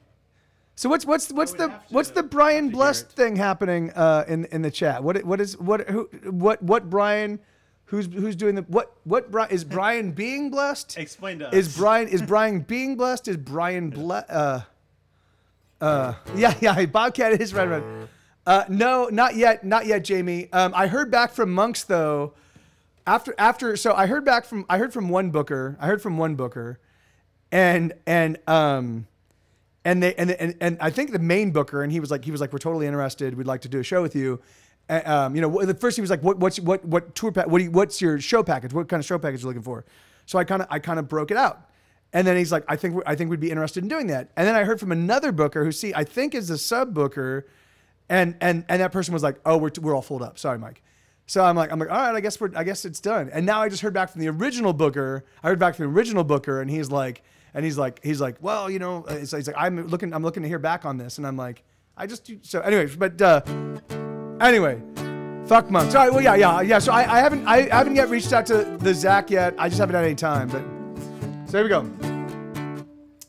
So what's the Brian Blessed thing happening in the chat? What Brian? Who's doing the what? Is Brian being blessed? Explain to us. Is Brian being blessed? Is Brian yeah. Bobcat is right. No, not yet, Jamie. I heard back from Monks though. So I heard from one booker. And I think the main booker, and he was like, we're totally interested. We'd like to do a show with you. At first he was like, what tour pack? What's your show package? What kind of show package are you looking for? So I kind of broke it out. And then he's like, I think we'd be interested in doing that. And then I heard from another booker who I think is the sub booker, and that person was like, oh, we're all full up. Sorry, Mike. So I'm like, all right, I guess it's done. And now I just heard back from the original booker. And he's like, well, he's like, I'm looking to hear back on this. And I'm like, anyway, fuck Monks. All right, well, yeah. So I haven't yet reached out to the Zach yet. I just haven't had any time. But so here we go.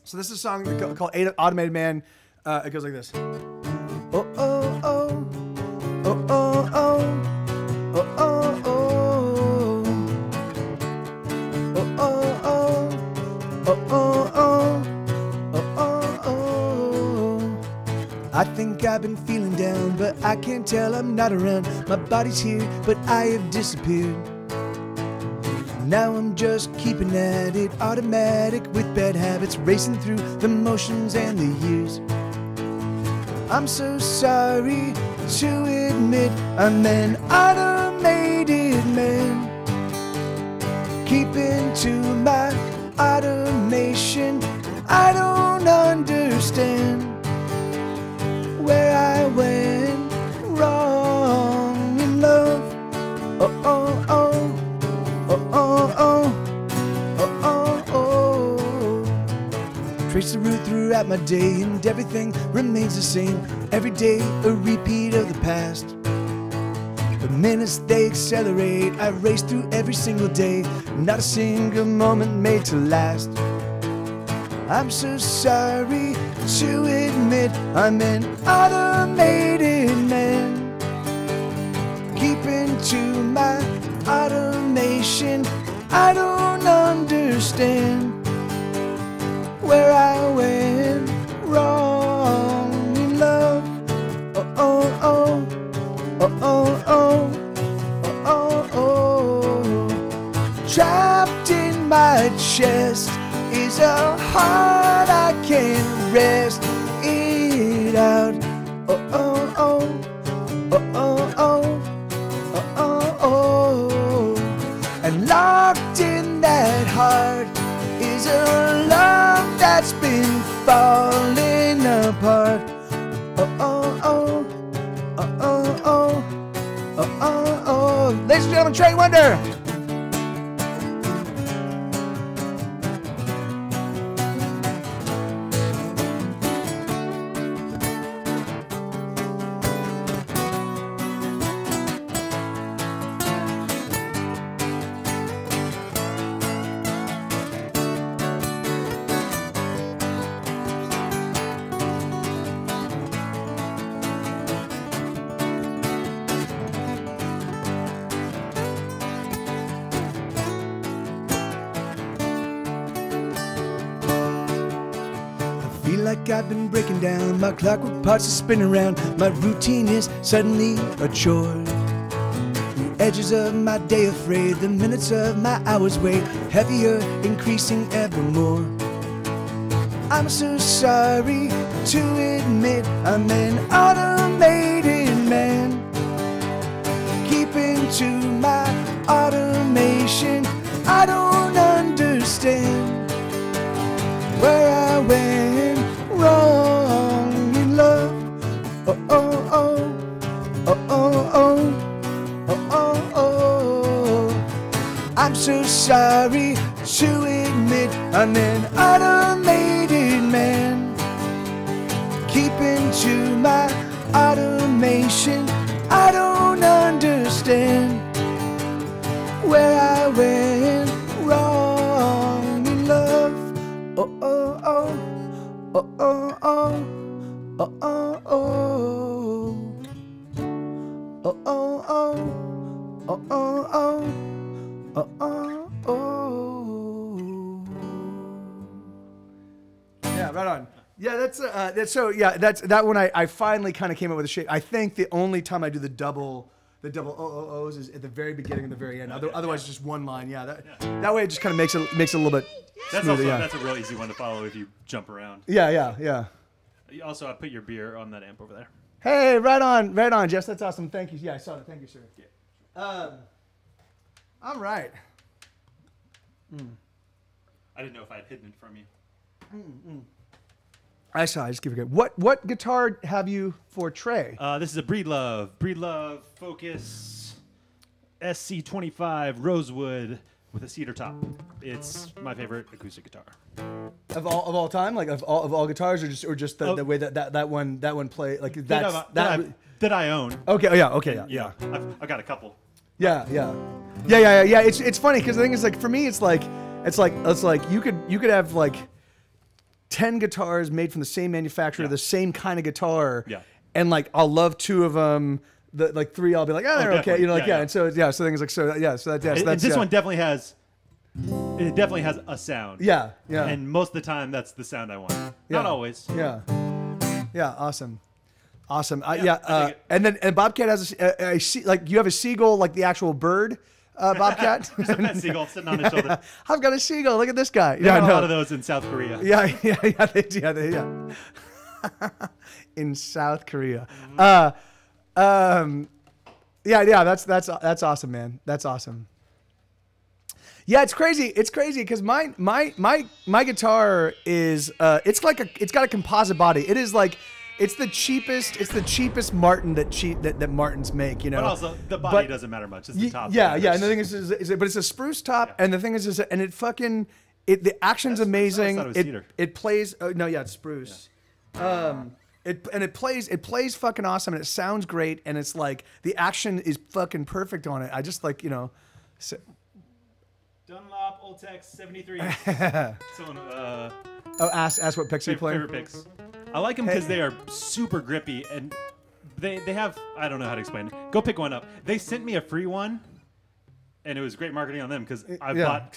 So this is a song called Automated Man. It goes like this. Oh, oh, oh, oh, oh, oh. Oh, oh, oh. Oh, oh, oh. Oh, oh, oh. Oh, oh, oh. I think I've been feeling down, but I can't tell I'm not around. My body's here, but I have disappeared. Now I'm just keeping at it, automatic with bad habits, racing through the motions and the years. I'm so sorry to admit I'm an automated man, keeping to my automation. I don't understand where I went wrong in love. Oh, oh, oh, oh, oh, oh, oh, oh. Trace the route throughout my day and everything remains the same. Every day a repeat of the past. The minutes they accelerate, I race through every single day, not a single moment made to last. I'm so sorry to admit I'm an automated man, keeping to my automation. I don't understand where I went wrong in love. Oh, oh, oh, oh, oh, oh, oh, oh, oh. Trapped in my chest is a heart I can't rest it out. Oh, oh, oh, oh, oh, oh, oh, oh. And locked in that heart is a love that's been falling apart. Oh, oh, oh, oh, oh, oh, oh, oh, oh. Ladies and gentlemen, Trey Wonder. Like I've been breaking down, my clockwork parts are spinning around. My routine is suddenly a chore. The edges of my day are frayed, the minutes of my hours weigh heavier, increasing evermore. I'm so sorry to admit I'm an automated man, keeping to my automation. I don't understand where I went wrong in love. Oh, oh, oh, oh, oh, oh, oh, oh, oh. I'm so sorry to admit I'm an automated man, keeping to my automation. I don't understand where I went wrong in love. Oh, oh, oh. Oh, oh, oh, oh, oh, oh, oh, oh, oh, oh, oh, oh, oh, oh. Yeah, right on. Yeah, that's so. Yeah, that's that one. I finally kind of came up with a shape. I think the only time I do the double O's is at the very beginning and the very end. Otherwise, it's just one line. Yeah, that way it just kind of makes it a little bit. That's smoother, yeah. That's a real easy one to follow if you jump around. Yeah. Also, I put your beer on that amp over there. Hey, right on, Jess. That's awesome. Thank you. Yeah, I saw that. Thank you, sir. Yeah. All right. I didn't know if I had hidden it from you. I saw. I just give it a go. What guitar have you for Trey? This is a Breedlove Focus SC25 Rosewood with a cedar top. It's my favorite acoustic guitar Of all time, like of all guitars, or just the way that one play, like that I own. Okay. Oh, yeah. Okay. Yeah. I've got a couple. Yeah. It's funny because the thing is, like, for me, it's like you could have like 10 guitars made from the same manufacturer, the same kind of guitar. Yeah. And like I'll love 2 of them. Like 3, I'll be like, they're okay. You know, like And so so things like so that's this one definitely has. It definitely has a sound. Yeah. And most of the time, that's the sound I want. Not always. Yeah. Awesome. And then Bobcat has like you have a seagull, like the actual bird, bobcat. Just a pet seagull sitting on his shoulder. I've got a seagull. Look at this guy. They have a lot of those in South Korea. Yeah. In South Korea. That's awesome, man. That's awesome. Yeah, it's crazy. It's crazy because my guitar is it's got a composite body. It is like it's the cheapest Martin that Martins make, you know. But also the body doesn't matter much. It's the top. Yeah. And the thing is but it's a spruce top, and the thing is and it fucking the action's amazing. I thought it was cedar. It plays. No, yeah, it's spruce. Yeah. It plays fucking awesome, and it sounds great, and it's like the action is fucking perfect on it. I just like, you know. Dunlop Ultex 73. Someone, Ask what picks you play. Favorite picks. I like them because they are super grippy, and they have, I don't know how to explain it. Go pick one up. They sent me a free one, and it was great marketing on them because I bought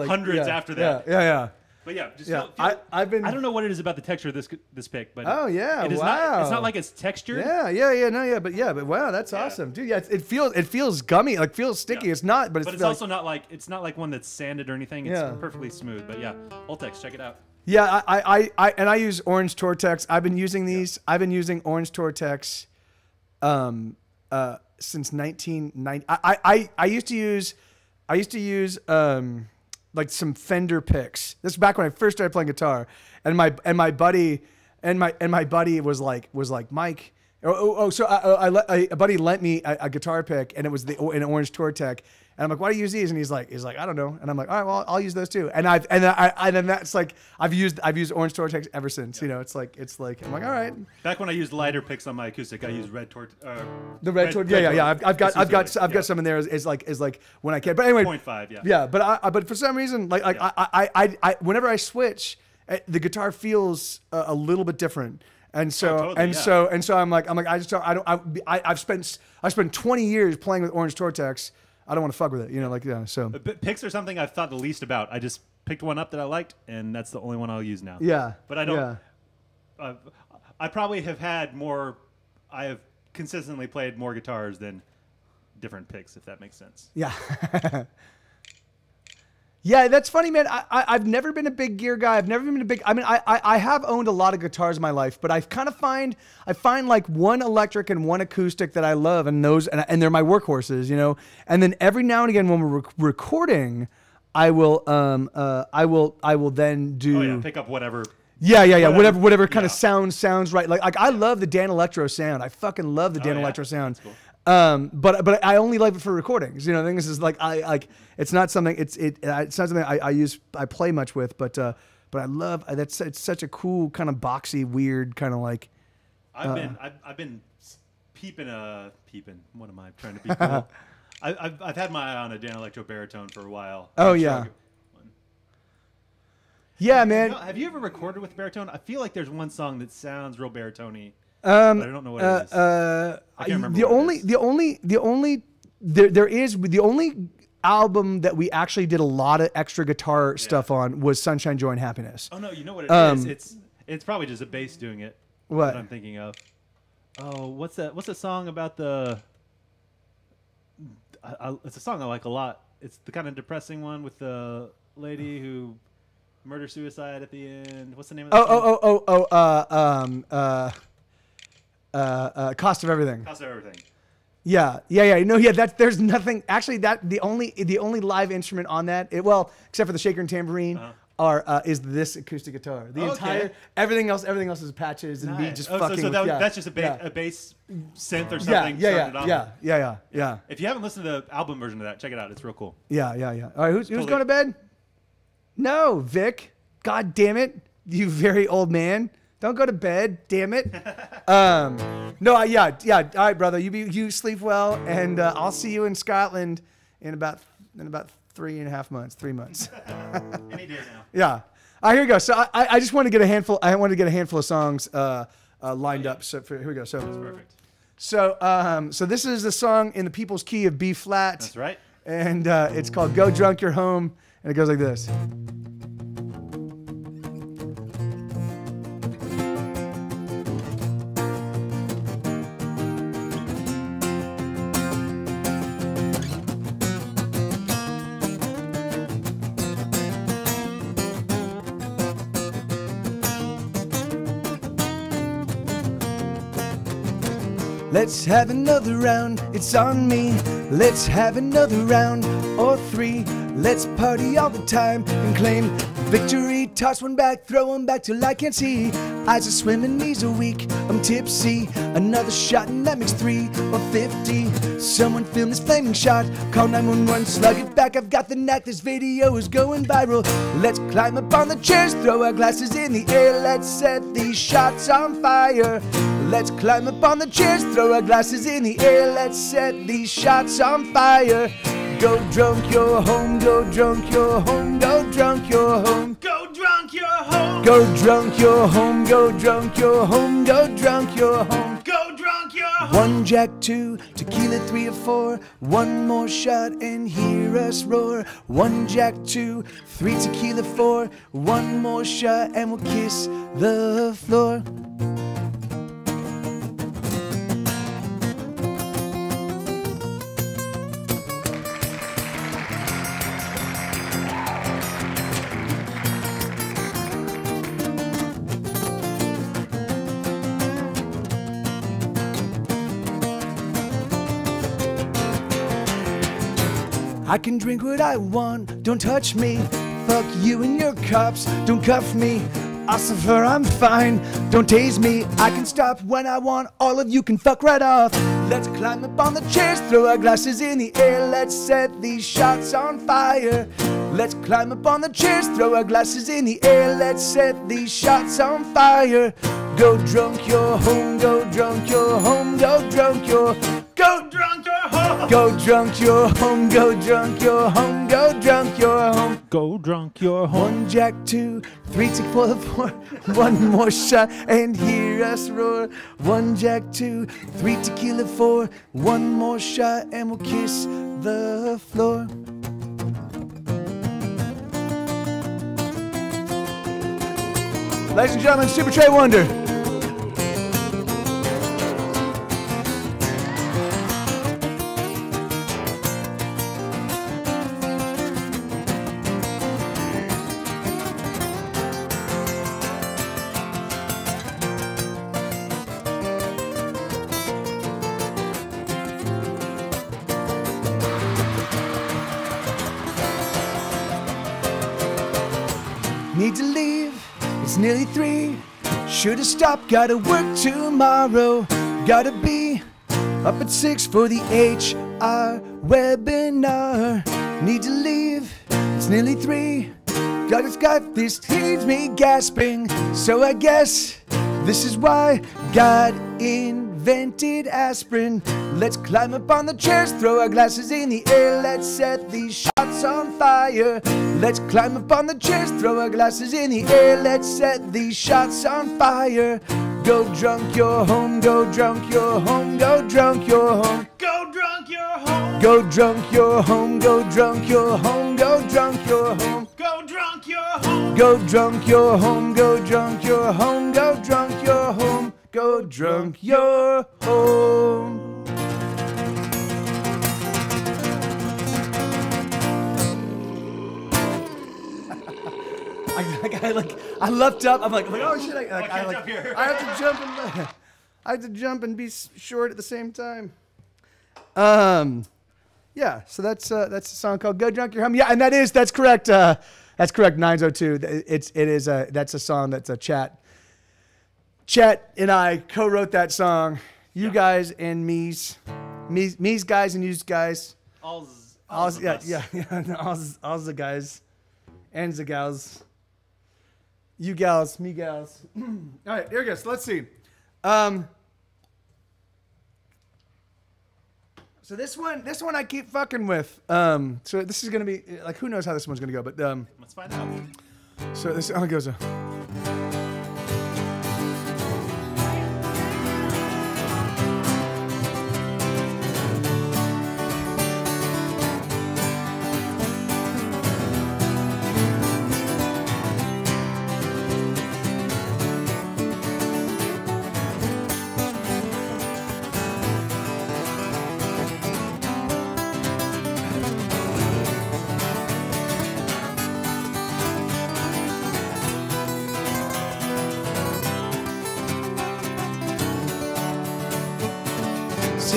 hundreds after that. Yeah. But yeah, just I don't know what it is about the texture of this pick, but it is wow. It's not like it's textured. But wow, that's awesome, dude. Yeah, it feels gummy, like feels sticky. Yeah. It's not, but it's also not like one that's sanded or anything. It's perfectly smooth. But yeah, Ultex, check it out. Yeah, I use Orange Tortex. I've been using these. I've been using Orange Tortex since 1990. I used to use like some Fender picks. This is back when I first started playing guitar, and my buddy was like Mike. So a buddy lent me a guitar pick, and it was an Orange Tortec. And I'm like, why do you use these? And he's like, I don't know. And I'm like, all right, well, I'll use those too. And then that's like, I've used Orange Tortex ever since. You know, it's like I'm like, all right. Back when I used lighter picks on my acoustic, I used red Tort. The red Tort. Yeah. I've got some in there is like when I can. But anyway. 0.5. Yeah. Yeah, but for some reason, I whenever I switch, the guitar feels a little bit different. And so I'm like I've spent 20 years playing with Orange Tortex. I don't want to fuck with it, you know, like, yeah, so. Picks are something I've thought the least about. I just picked one up that I liked, and that's the only one I'll use now. Yeah. But I don't, I probably have had more, I have consistently played more guitars than different picks, if that makes sense. Yeah. Yeah, that's funny, man. I've never been a big gear guy. I've never been a big. I mean, I have owned a lot of guitars in my life, but I find like one electric and one acoustic that I love, and those and they're my workhorses, you know. And then every now and again when we're recording, I will then do. Oh yeah, pick up whatever. Yeah. Whatever kind of sounds right. Like I love the Dan Electro sound. I fucking love the Dan Electro sound. Cool. But I only like it for recordings. You know, the thing is like it's not something it's not something I play much with. But I love it's such a cool kind of boxy, weird kind of like. I've been peeping. What am I trying to be cool? I've had my eye on a Dan Electro baritone for a while. Oh yeah. Yeah, man. Have you ever recorded with baritone? I feel like there's one song that sounds real baritone-y. But I don't know what it is. I can't remember. The only album that we actually did a lot of extra guitar stuff on was Sunshine, Joy, and Happiness. Oh no, you know what it is? It's probably just a bass doing it. What? That I'm thinking of. Oh, what's that? What's the song about the? It's a song I like a lot. It's the kind of depressing one with the lady who murder suicide at the end. What's the name of that song? Cost of Everything. Cost of Everything. Yeah. No, there's nothing. Actually, the only live instrument on that, except for the shaker and tambourine, is this acoustic guitar. The entire everything else is patches and me just fucking. So that's just a bass synth or something. Yeah. If you haven't listened to the album version of that, check it out. It's real cool. Yeah. All right, who's going to bed? No, Vic. God damn it, you very old man. Don't go to bed, damn it. No, yeah. All right, brother. You sleep well, and I'll see you in Scotland in about 3.5 months. 3 months. Any day now. Yeah. All right, here we go. So I just want to get a handful. I wanted to get a handful of songs lined up. So here we go. So that's perfect. So this is the song in the people's key of B flat. That's right. And it's called "Go Drunk You're Home," and it goes like this. Let's have another round, it's on me. Let's have another round or 3. Let's party all the time and claim victory. Toss one back, throw one back till I can't see. Eyes are swimming, knees are weak, I'm tipsy. Another shot and that makes 3 or 50. Someone film this flaming shot, call 911, slug it back. I've got the knack, this video is going viral. Let's climb up on the chairs, throw our glasses in the air. Let's set these shots on fire. Let's climb up on the chairs, throw our glasses in the air. Let's set these shots on fire. Go drunk, you're home. Go drunk, you're home. Go drunk, you're home. Go drunk, you're home. Go drunk, you're home. Go drunk, you're home. Go drunk, you're home. Go drunk, you're home. 1 Jack, 2 tequila, 3 or 4. One more shot and hear us roar. 1 Jack, 2, 3 tequila, 4. One more shot and we'll kiss the floor. I can drink what I want, don't touch me. Fuck you and your cops, don't cuff me. I suffer, I'm fine, don't tase me. I can stop when I want, all of you can fuck right off. Let's climb up on the chairs, throw our glasses in the air. Let's set these shots on fire. Let's climb up on the chairs, throw our glasses in the air. Let's set these shots on fire. Go drunk, you're home. Go drunk, you're home. Go drunk, you're go drunk, you're home. Go drunk, you're home. Go drunk, you're home. Go drunk, you're home. Go drunk, you're home. 1 Jack, 2, 3 tequila, 4. One more shot and hear us roar. 1 Jack, 2, 3 tequila, 4. One more shot and we'll kiss the floor. Ladies and gentlemen, Super-Trey Wonder. Need to leave, it's nearly 3. Should've stopped, gotta work tomorrow. Gotta be up at 6 for the HR webinar. Need to leave, it's nearly 3. Got this leaves me gasping. So I guess this is why God invented aspirin. Let's climb up on the chairs, throw our glasses in the air. Let's set these shots on fire. Let's climb up on the chairs, throw our glasses in the air. Let's set these shots on fire. Go drunk, you're home. Go drunk, you're home. Go drunk, you're home. Go drunk, you're home. Go drunk, you're home. Go drunk, you're home. Go drunk, you're home. Go drunk, you're home. Go drunk, you're home. Go drunk, you're home. Go drunk, you're home. Go drunk, you're home. I leapt up. I'm like, oh shit! I have to jump and I have to jump and be short at the same time. Yeah. So that's a song called "Go Drunk You're Home." Yeah, and that's correct. That's correct. 902. That's a song that's a Chat and I co-wrote that song. You guys and me's guys and you's guys. All's the guys and the gals. You gals, me gals. All right, here we go. So let's see. So this one I keep fucking with. So this is gonna be like, who knows how this one's gonna go, but let's find out. So this goes.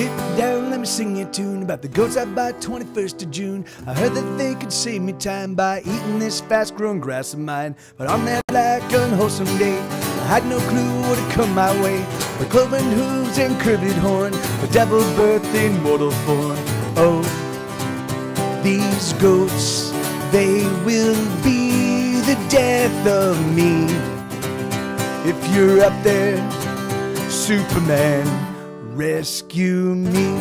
Sit down, let me sing you a tune about the goats I buy 21st of June. I heard that they could save me time by eating this fast-growing grass of mine. But on that black, unwholesome day, I had no clue what had come my way. But cloven hooves and curved horn, the devil birthed in mortal form. Oh, these goats, they will be the death of me. If you're up there, Superman, rescue me.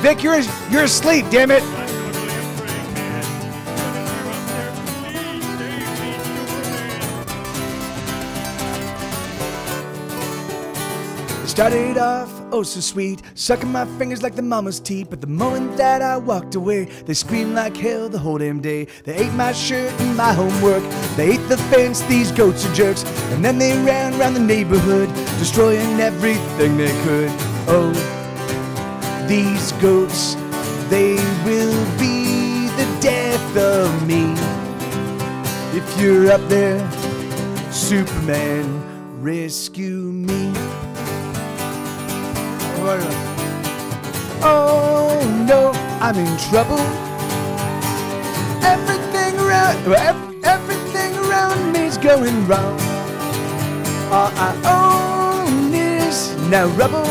Vic, you're asleep, damn it. Started off oh so sweet, sucking my fingers like the mama's teeth. But the moment that I walked away, they screamed like hell the whole damn day. They ate my shirt and my homework, they ate the fence, these goats are jerks. And then they ran around the neighborhood, destroying everything they could. Oh, these goats, they will be the death of me. If you're up there, Superman, rescue me. Oh no, I'm in trouble. Everything around me's going wrong. All I own is now rubble.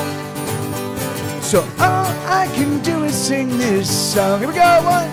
So all I can do is sing this song. Here we go, one.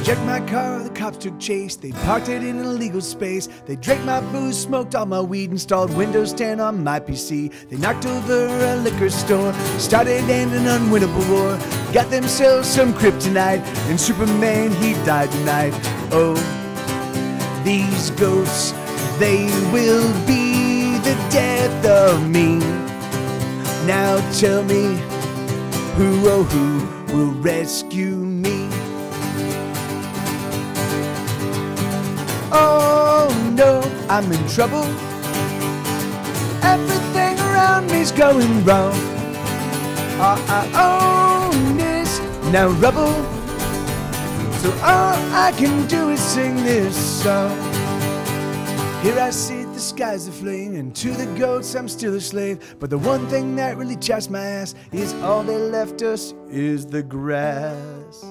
Checked my car, the cops took chase. They parked it in an illegal space. They drank my booze, smoked all my weed, installed Windows 10 on my PC. They knocked over a liquor store, started an unwinnable war. Got themselves some kryptonite, and Superman, he died tonight. Oh, these ghosts, they will be the death of me. Now tell me, who, oh who, will rescue me? Oh no, I'm in trouble. Everything around me's going wrong. All I own is now rubble. So all I can do is sing this song. Here I sit, the sky's aflame, and to the goats I'm still a slave. But the one thing that really chaps my ass is all they left us is the grass.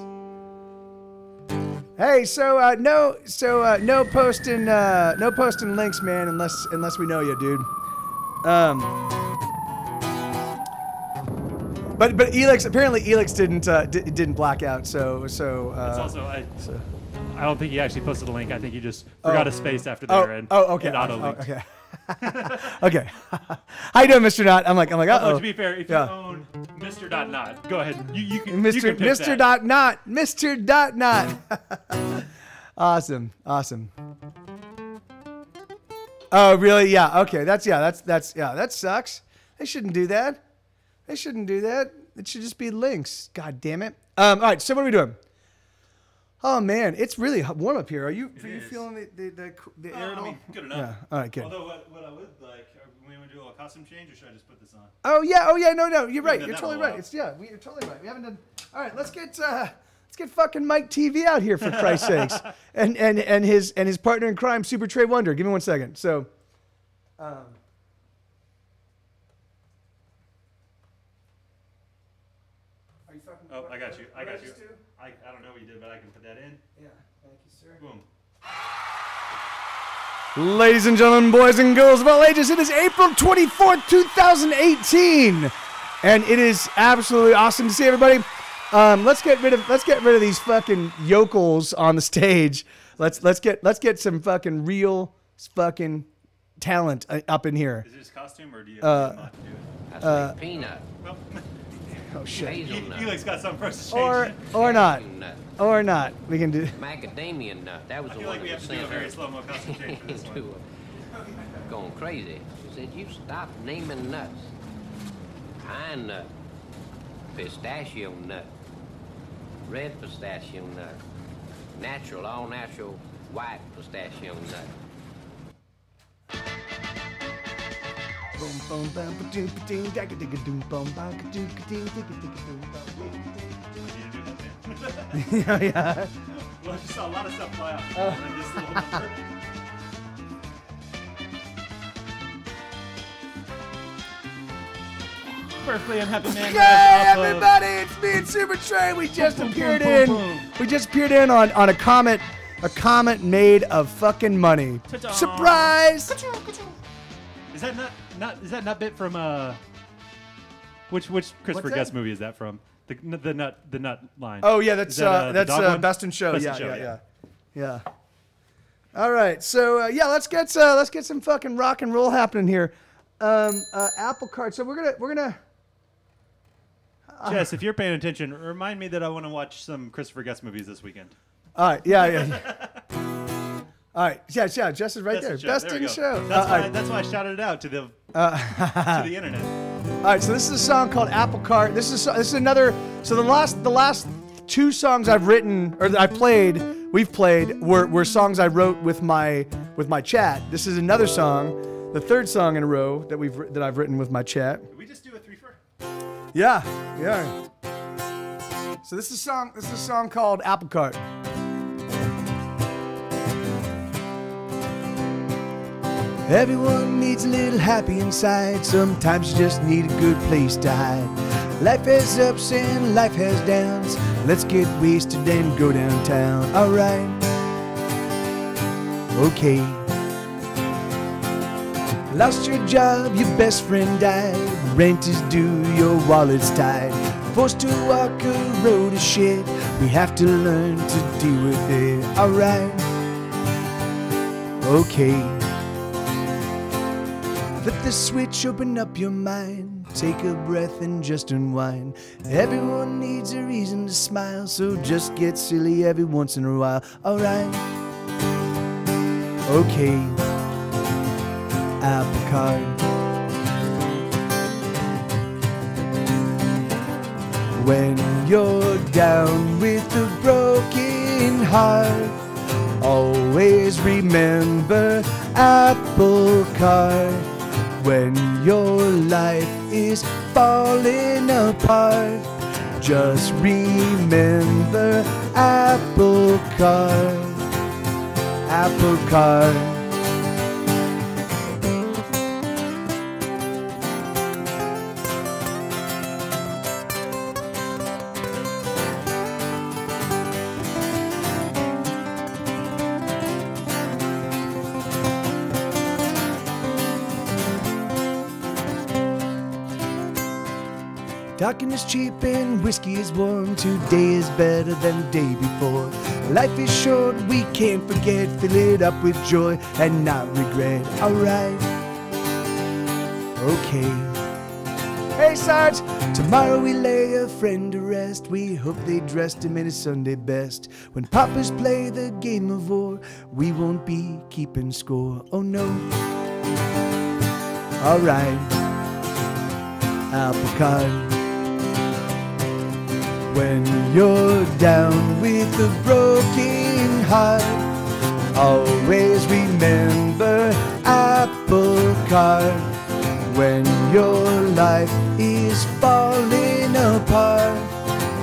Hey, no posting links, man, unless we know you, dude. But Elix didn't black out, so. It's also I don't think he actually posted a link. I think he just forgot a space after there and okay. It auto-linked. Okay. Okay. How you doing, Mr. Not? I'm like, to be fair, if you own Mr. Not, go ahead. You can pick Mr. that. Not. Mr. Not. Awesome. Oh, really? Yeah. Okay. That sucks. They shouldn't do that. It should just be links. God damn it. All right. So what are we doing? Oh man, it's really warm up here. Are you feeling the air at all? I mean, good enough. Yeah. All right, good. Although what I would like, we want to do a little costume change, or should I just put this on? Oh yeah. No. You're right. You're totally right. You're totally right. We haven't done. All right, let's get fucking Mike TV out here for Christ's sakes, and his partner in crime, Super-Trey Wonder. Give me 1 second. So. Are you fucking? Oh, I got you. I don't know what you did, but I can put that in. Yeah, thank you, sir. Boom. Ladies and gentlemen, boys and girls of all ages, it is April 24th, 2018, and it is absolutely awesome to see everybody. Let's get rid of these fucking yokels on the stage. Let's get some fucking real fucking talent up in here. Is it his costume, or do you have to do it? That's like peanut. Well, Oh shit. Hazelnut. Helix got something for us to change. Or not. Nut. Or not. We can do. Macadamia nut. That was I the feel one like we that have was to do a sent very her slow-mo costume change for this one. into going crazy. She said, "You stop naming nuts. Pine nut, pistachio nut, red pistachio nut, natural, all natural, white pistachio nut." Boom, boom, bam, ba-doom, ba-doom, dagga-digga-doom, boom, ba-ga-doom, ba-doom, digga-digga-doom, boom. Yeah. Well, I just saw a lot of stuff fly out. And then just a little number. Perfectly unhappy man. Hey everybody, it's me and Super-Trey. We just appeared in. We just appeared in on a comet made of fucking money. Ta-da. Surprise! Is that not bit from which Christopher that? Guest movie is that from? The nut line. Oh yeah, that's the dog one? Best in Show. Best in Yeah, Show, yeah. All right, so yeah, let's get some fucking rock and roll happening here. Apple Cart. So we're gonna. Jess, if you're paying attention, remind me that I want to watch some Christopher Guest movies this weekend. All right, yeah. All right, yeah. Jess is right there. Best in Show. That's why I shouted it out to the to the internet. All right, so this is a song called Apple Cart. This is another. So the last two songs I've written or that I played, we've played were songs I wrote with my chat. This is another song, the third song in a row that I've written with my chat. Did we just do a threefer? Yeah. So this is a song called Apple Cart. Everyone needs a little happy inside. Sometimes you just need a good place to hide. Life has ups and life has downs. Let's get wasted and go downtown. Alright. Okay. Lost your job, your best friend died. Rent is due, your wallet's tied. Forced to walk a road of shit. We have to learn to deal with it. Alright. Okay. Flip the switch, open up your mind. Take a breath and just unwind. Everyone needs a reason to smile, so just get silly every once in a while. Alright. Okay. Apple Cart. When you're down with a broken heart, always remember Apple Cart. When your life is falling apart, just remember Apple Cart. Apple Cart. Talking is cheap and whiskey is warm. Today is better than the day before. Life is short, we can't forget. Fill it up with joy and not regret. Alright. Okay. Hey Sarge! Tomorrow we lay a friend to rest. We hope they dressed him in his Sunday best. When Papas play the game of war, we won't be keeping score. Oh no. Alright. Apple Cart. When you're down with a broken heart, always remember Apple Cart. When your life is falling apart,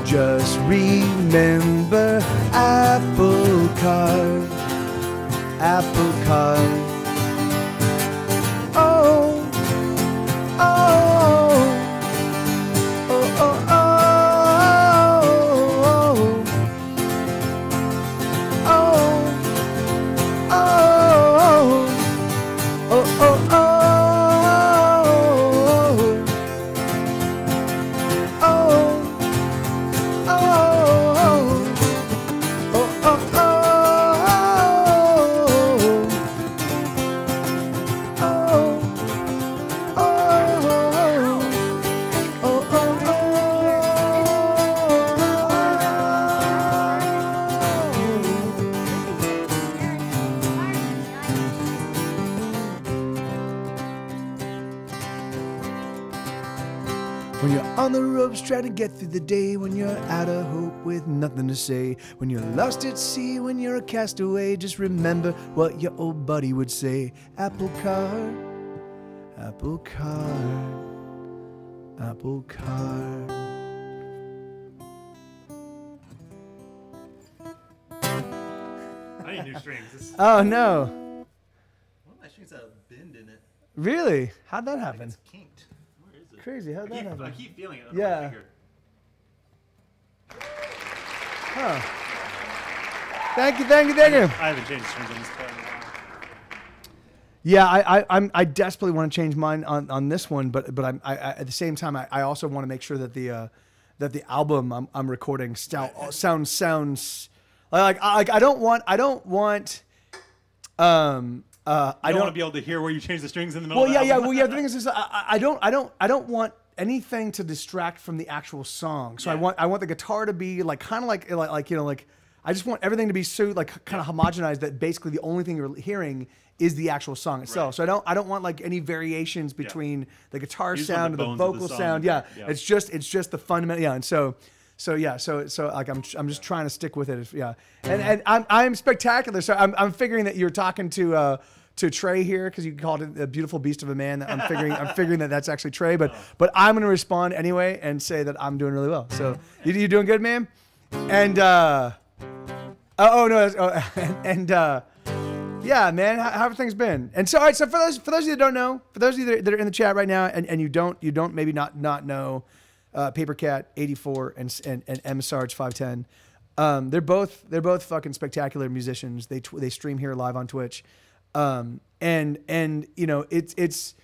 just remember Apple Cart. Apple Cart. Oh, oh, oh, oh, oh. hopes, trying to get through the day. When you're out of hope with nothing to say. When you're lost at sea, when you're a castaway. Just remember what your old buddy would say. Apple cart, apple cart, apple cart. I need new strings. Oh no. One of my strings had a bend in it. Really? How'd that happen? It's kinked. Where is it? Crazy. How'd that happen? I keep feeling it. On Yeah. my finger. Huh. Thank you. I haven't changed strings on this car in a while. Yeah, I desperately want to change mine on this one, but I at the same time I also want to make sure that the album I'm recording sounds like I don't want I don't want to be able to hear where you change the strings in the middle. Well, of the album. The thing is I don't want anything to distract from the actual song. So Yeah. I want the guitar to be like kind of like I just want everything to be so like kind of homogenized that basically the only thing you're hearing is the actual song itself. Right. So I don't want like any variations between the guitar You just want sound the and the bones of the vocal song. sound. Yeah. Yeah. It's just the fundamental. Yeah. And so like I'm just trying to stick with it. Yeah. And I'm spectacular. So I'm figuring that you're talking to Trey here because you called it a beautiful beast of a man. I'm figuring that that's actually Trey, but I'm going to respond anyway and say that I'm doing really well. So you doing good, man? And yeah, man, how have things been? And so, all right, so for those of you that don't know, for those of you that are in the chat right now, and you don't maybe not know Papercat 84 and M Sarge 510, they're both fucking spectacular musicians. They stream here live on Twitch, and you know it's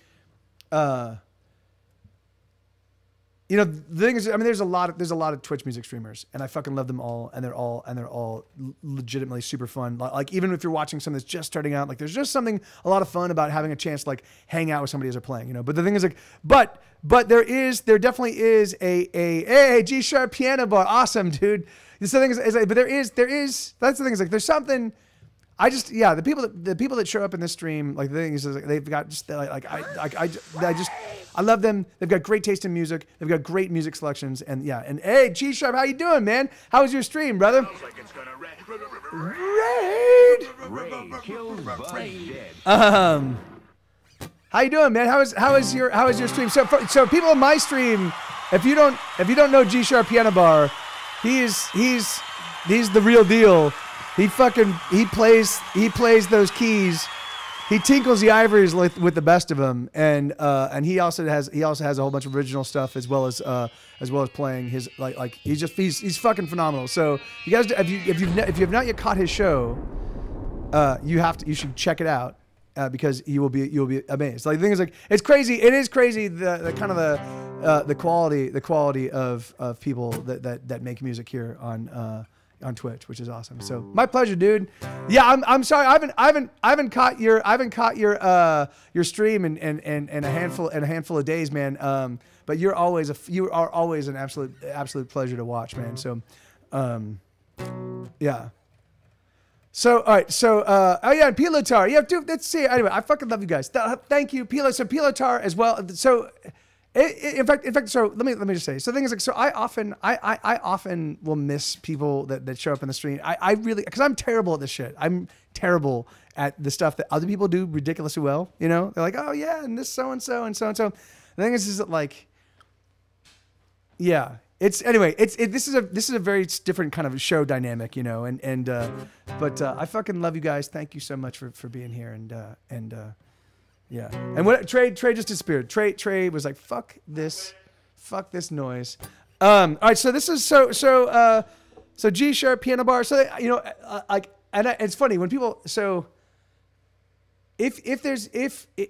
you know, the thing is, I mean, there's a lot of Twitch music streamers, and I fucking love them all, and they're all legitimately super fun. Like even if you're watching something that's just starting out, like there's just something a lot of fun about having a chance to like hang out with somebody as they're playing, you know. But the thing is like, but there definitely is a G sharp piano bar, awesome, dude. The thing is like, but there is that's the thing is like there's something. The people that show up in this stream, like the thing is like, they've got just I love them. They've got great taste in music. They've got great music selections, and hey, G Sharp, how you doing, man? How was your stream, brother? Raid. How you doing, man? How is your stream? So people in my stream, if you don't know G Sharp Piano Bar, he's the real deal. He plays those keys. He tinkles the ivories with the best of them, and he also has a whole bunch of original stuff as well as playing his like he's fucking phenomenal. So you guys, if you have not yet caught his show, you should check it out because you'll be amazed. Like the thing is like it's crazy. It is crazy the kind of the quality of people that make music here on Twitch, which is awesome. So my pleasure, dude. Yeah, I'm sorry. I haven't caught your stream in a handful of days, man. But you are always an absolute pleasure to watch, man. So, yeah. So all right. So and Pilotar. Yeah, dude. Let's see. Anyway, I fucking love you guys. Thank you, Pilo. So Pilotar as well. So. In fact, so let me just say. So the thing is, like, so I often will miss people that show up in the stream. I really, because I'm terrible at this shit. I'm terrible at the stuff that other people do ridiculously well. You know, they're like, oh yeah, and this so and so and so and so. The thing is that like, yeah, this is a very different kind of show dynamic, you know, but I fucking love you guys. Thank you so much for being here and. Yeah, and what Trey just disappeared. Trey was like, fuck this noise. All right, so this is so G sharp piano bar. So you know, it's funny when people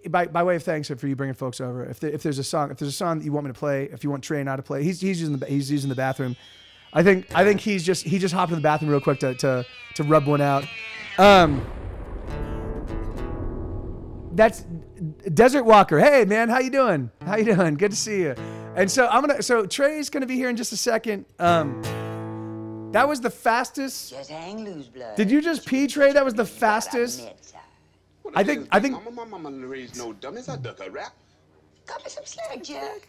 by way of thanks for you bringing folks over. If there's a song that you want me to play, if you want Trey and I to play, he's using the bathroom. I think he just hopped in the bathroom real quick to rub one out. That's Desert Walker. Hey man, how you doing? Good to see you. And so Trey's gonna be here in just a second. That was the fastest. Just hang loose, blood. Did you just pee, Trey? That was the fastest. I think. My mama raised no dummies. I duck a rap. Cut me some slack, Jack.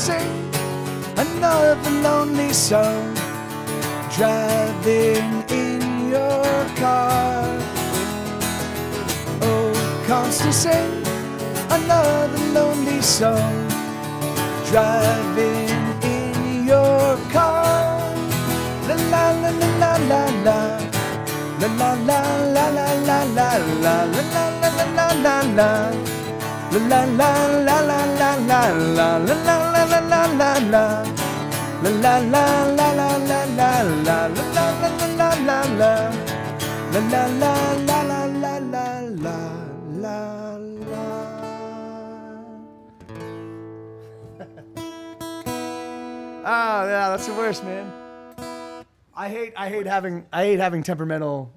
sing another lonely song, driving in your car. Oh, comes to sing another lonely song, driving in your car. La la la la la la la la la la la la la la la la la la la. La la la la la la la la la la la la la la la. La la la la la la la la la la la la la. La la la la la la la la la la. Ah, yeah, that's the worst, man. I hate having temperamental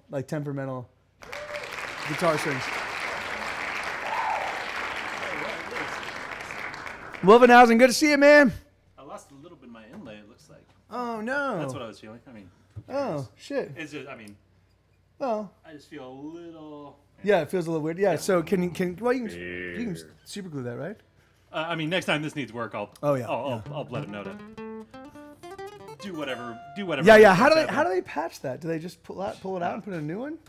guitar strings. Wolfenhausen, good to see you, man. I lost a little bit of my inlay, it looks like. Oh, no. That's what I was feeling. I mean, oh, shit. It's just, I mean, oh. I just feel a little... Yeah, it feels a little weird. Yeah, so can you can super glue that, right? I mean, next time this needs work, I'll I'll let him know to do whatever. Yeah. How do they patch that? Do they just pull it out and put a new one?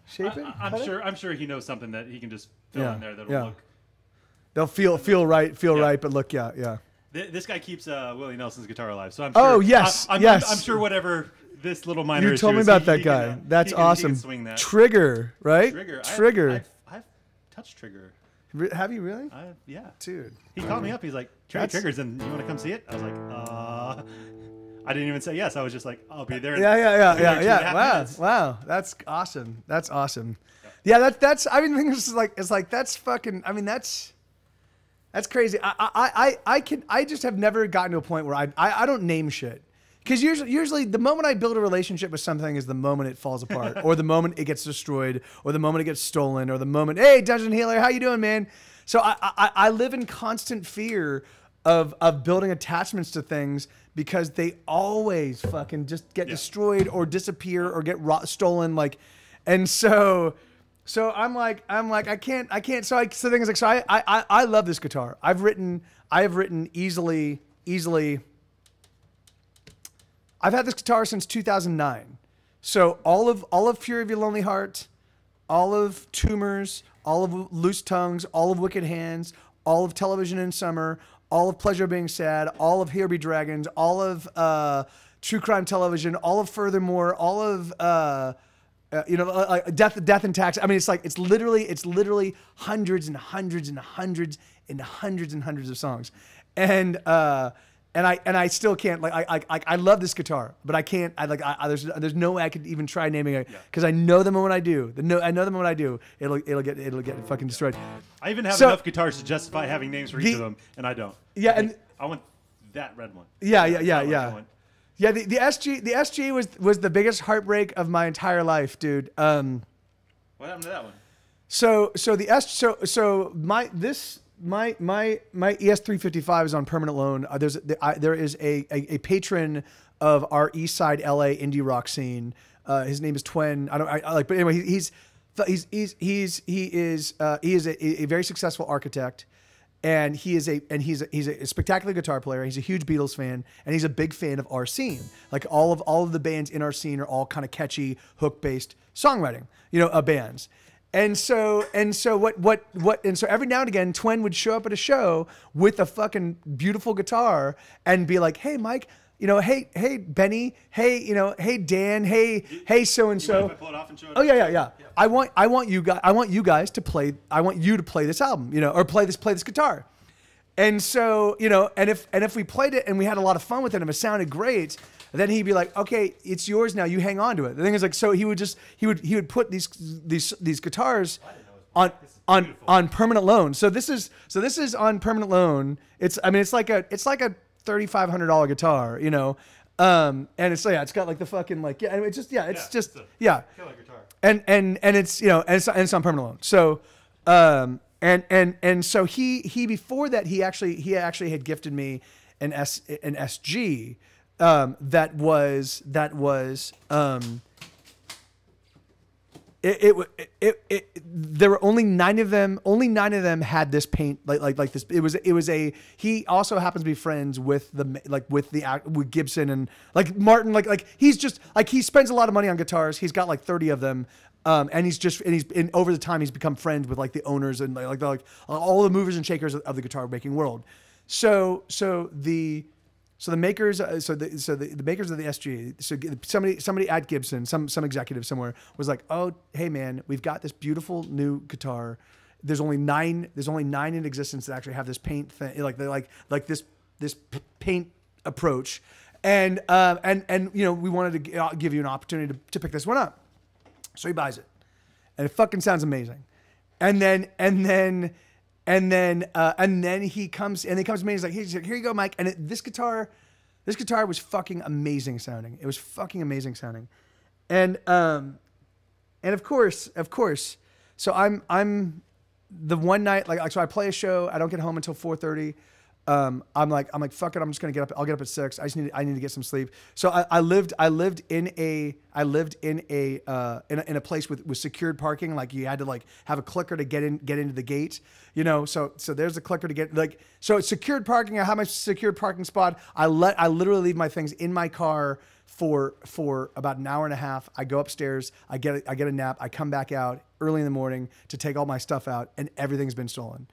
Shape it? I'm sure he knows something that he can just fill in there that'll look. They'll feel right, but look, yeah. This guy keeps Willie Nelson's guitar alive, so I'm Oh sure. yes. I'm sure whatever this little minor. You told me about that guy. That's awesome. Swing that. Trigger, right? Trigger. I've touched Trigger. Have you really? Yeah, dude. He called me up. He's like, Triggers, and you want to come see it? I was like, I didn't even say yes. I was just like, I'll be there. Yeah. Wow. That's awesome. Yeah, that's. I mean, it's like that's fucking. I mean, that's crazy. I just have never gotten to a point where I don't name shit. Because usually the moment I build a relationship with something is the moment it falls apart, or the moment it gets destroyed, or the moment it gets stolen, or the moment, hey, Dungeon Healer, how you doing, man? So I live in constant fear of building attachments to things because they always fucking just get destroyed or disappear or get stolen. And so I'm like I can't. So the thing is, like, so I love this guitar. I have written easily. I've had this guitar since 2009. So all of Fury of Your Lonely Heart, all of Tumors, all of Loose Tongues, all of Wicked Hands, all of Television in Summer, all of Pleasure Being Sad, all of Here Be Dragons, all of True Crime Television, all of Furthermore, all of Death and Tax. I mean, it's literally hundreds and hundreds and hundreds and hundreds and hundreds of songs, and I still can't, I love this guitar, but I can't. There's no way I could even try naming it because I know the moment I do. I know the moment I do, it'll get fucking destroyed. I even have enough guitars to justify having names for each of them, and I don't. Yeah, and I want that red one. Yeah. Yeah, the SG was the biggest heartbreak of my entire life, dude. What happened to that one? My ES355 is on permanent loan. There is a patron of our East Side LA indie rock scene. His name is Twen. But anyway, he is a very successful architect, and he's a spectacular guitar player. He's a huge Beatles fan, and he's a big fan of our scene. Like all of the bands in our scene are all kind of catchy hook based songwriting, bands. And so every now and again, Twen would show up at a show with a fucking beautiful guitar and be like, "Hey, Mike, hey Benny, hey Dan, hey so and so." Oh yeah. I want you guys to play. I want you to play this album, or play this guitar. And so, and if we played it and we had a lot of fun with it and it sounded great, then he'd be like, "Okay, it's yours now. You hang on to it." The thing is, like, so he would put these guitars on permanent loan. So this is on permanent loan. It's like a $3,500 guitar, and it's got like the fucking killer guitar. And it's on permanent loan. So and so he before that he actually had gifted me an SG. That was There were only 9 of them. Only 9 of them had this paint like this. It was a. He also happens to be friends with with Gibson and like Martin. Like he's just like he spends a lot of money on guitars. He's got like 30 of them. And over the time he's become friends with like the owners and like all the movers and shakers of the guitar making world. So the makers, the makers of the SG, so somebody at Gibson, some executive somewhere was like, oh, hey man, we've got this beautiful new guitar. There's only 9 in existence that actually have this paint thing, like this paint approach, and you know, we wanted to give you an opportunity to pick this one up. So he buys it, and it fucking sounds amazing. And then he comes to me and he's like, here you go, Mike. And this guitar was fucking amazing sounding. It was fucking amazing sounding. And of course, so I'm the one night, so I play a show. I don't get home until 4:30. I'm like, fuck it. I'm just gonna get up. I'll get up at 6. I need to get some sleep. So I lived in a place with secured parking. Like you had to like have a clicker to get into the gate, you know? So there's a clicker to get so it's secured parking. I have my secured parking spot. I literally leave my things in my car for about an hour and a half. I go upstairs, I get a nap. I come back out early in the morning to take all my stuff out, and everything's been stolen.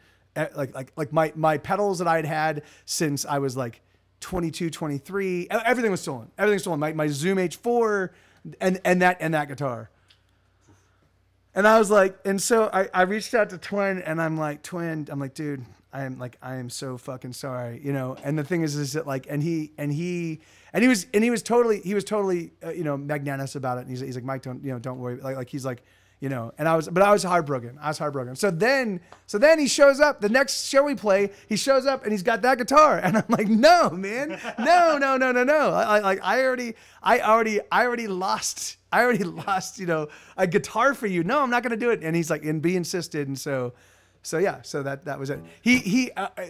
Like my pedals that I had since I was like 22, 23, everything was stolen. Everything's stolen. My Zoom H4 and that guitar. And I was like, and so I reached out to Twin, and I'm like, dude, I am so fucking sorry, you know. And the thing is that like, and he was totally you know, magnanimous about it. And he's like, Mike, don't worry. Like he's like, you know, and I was heartbroken. So then he shows up. The next show we play, he shows up and he's got that guitar, and I'm like, no, man, no. I already lost, you know, a guitar for you. No, I'm not gonna do it. And he's like, and B insisted, and so yeah, so that was it.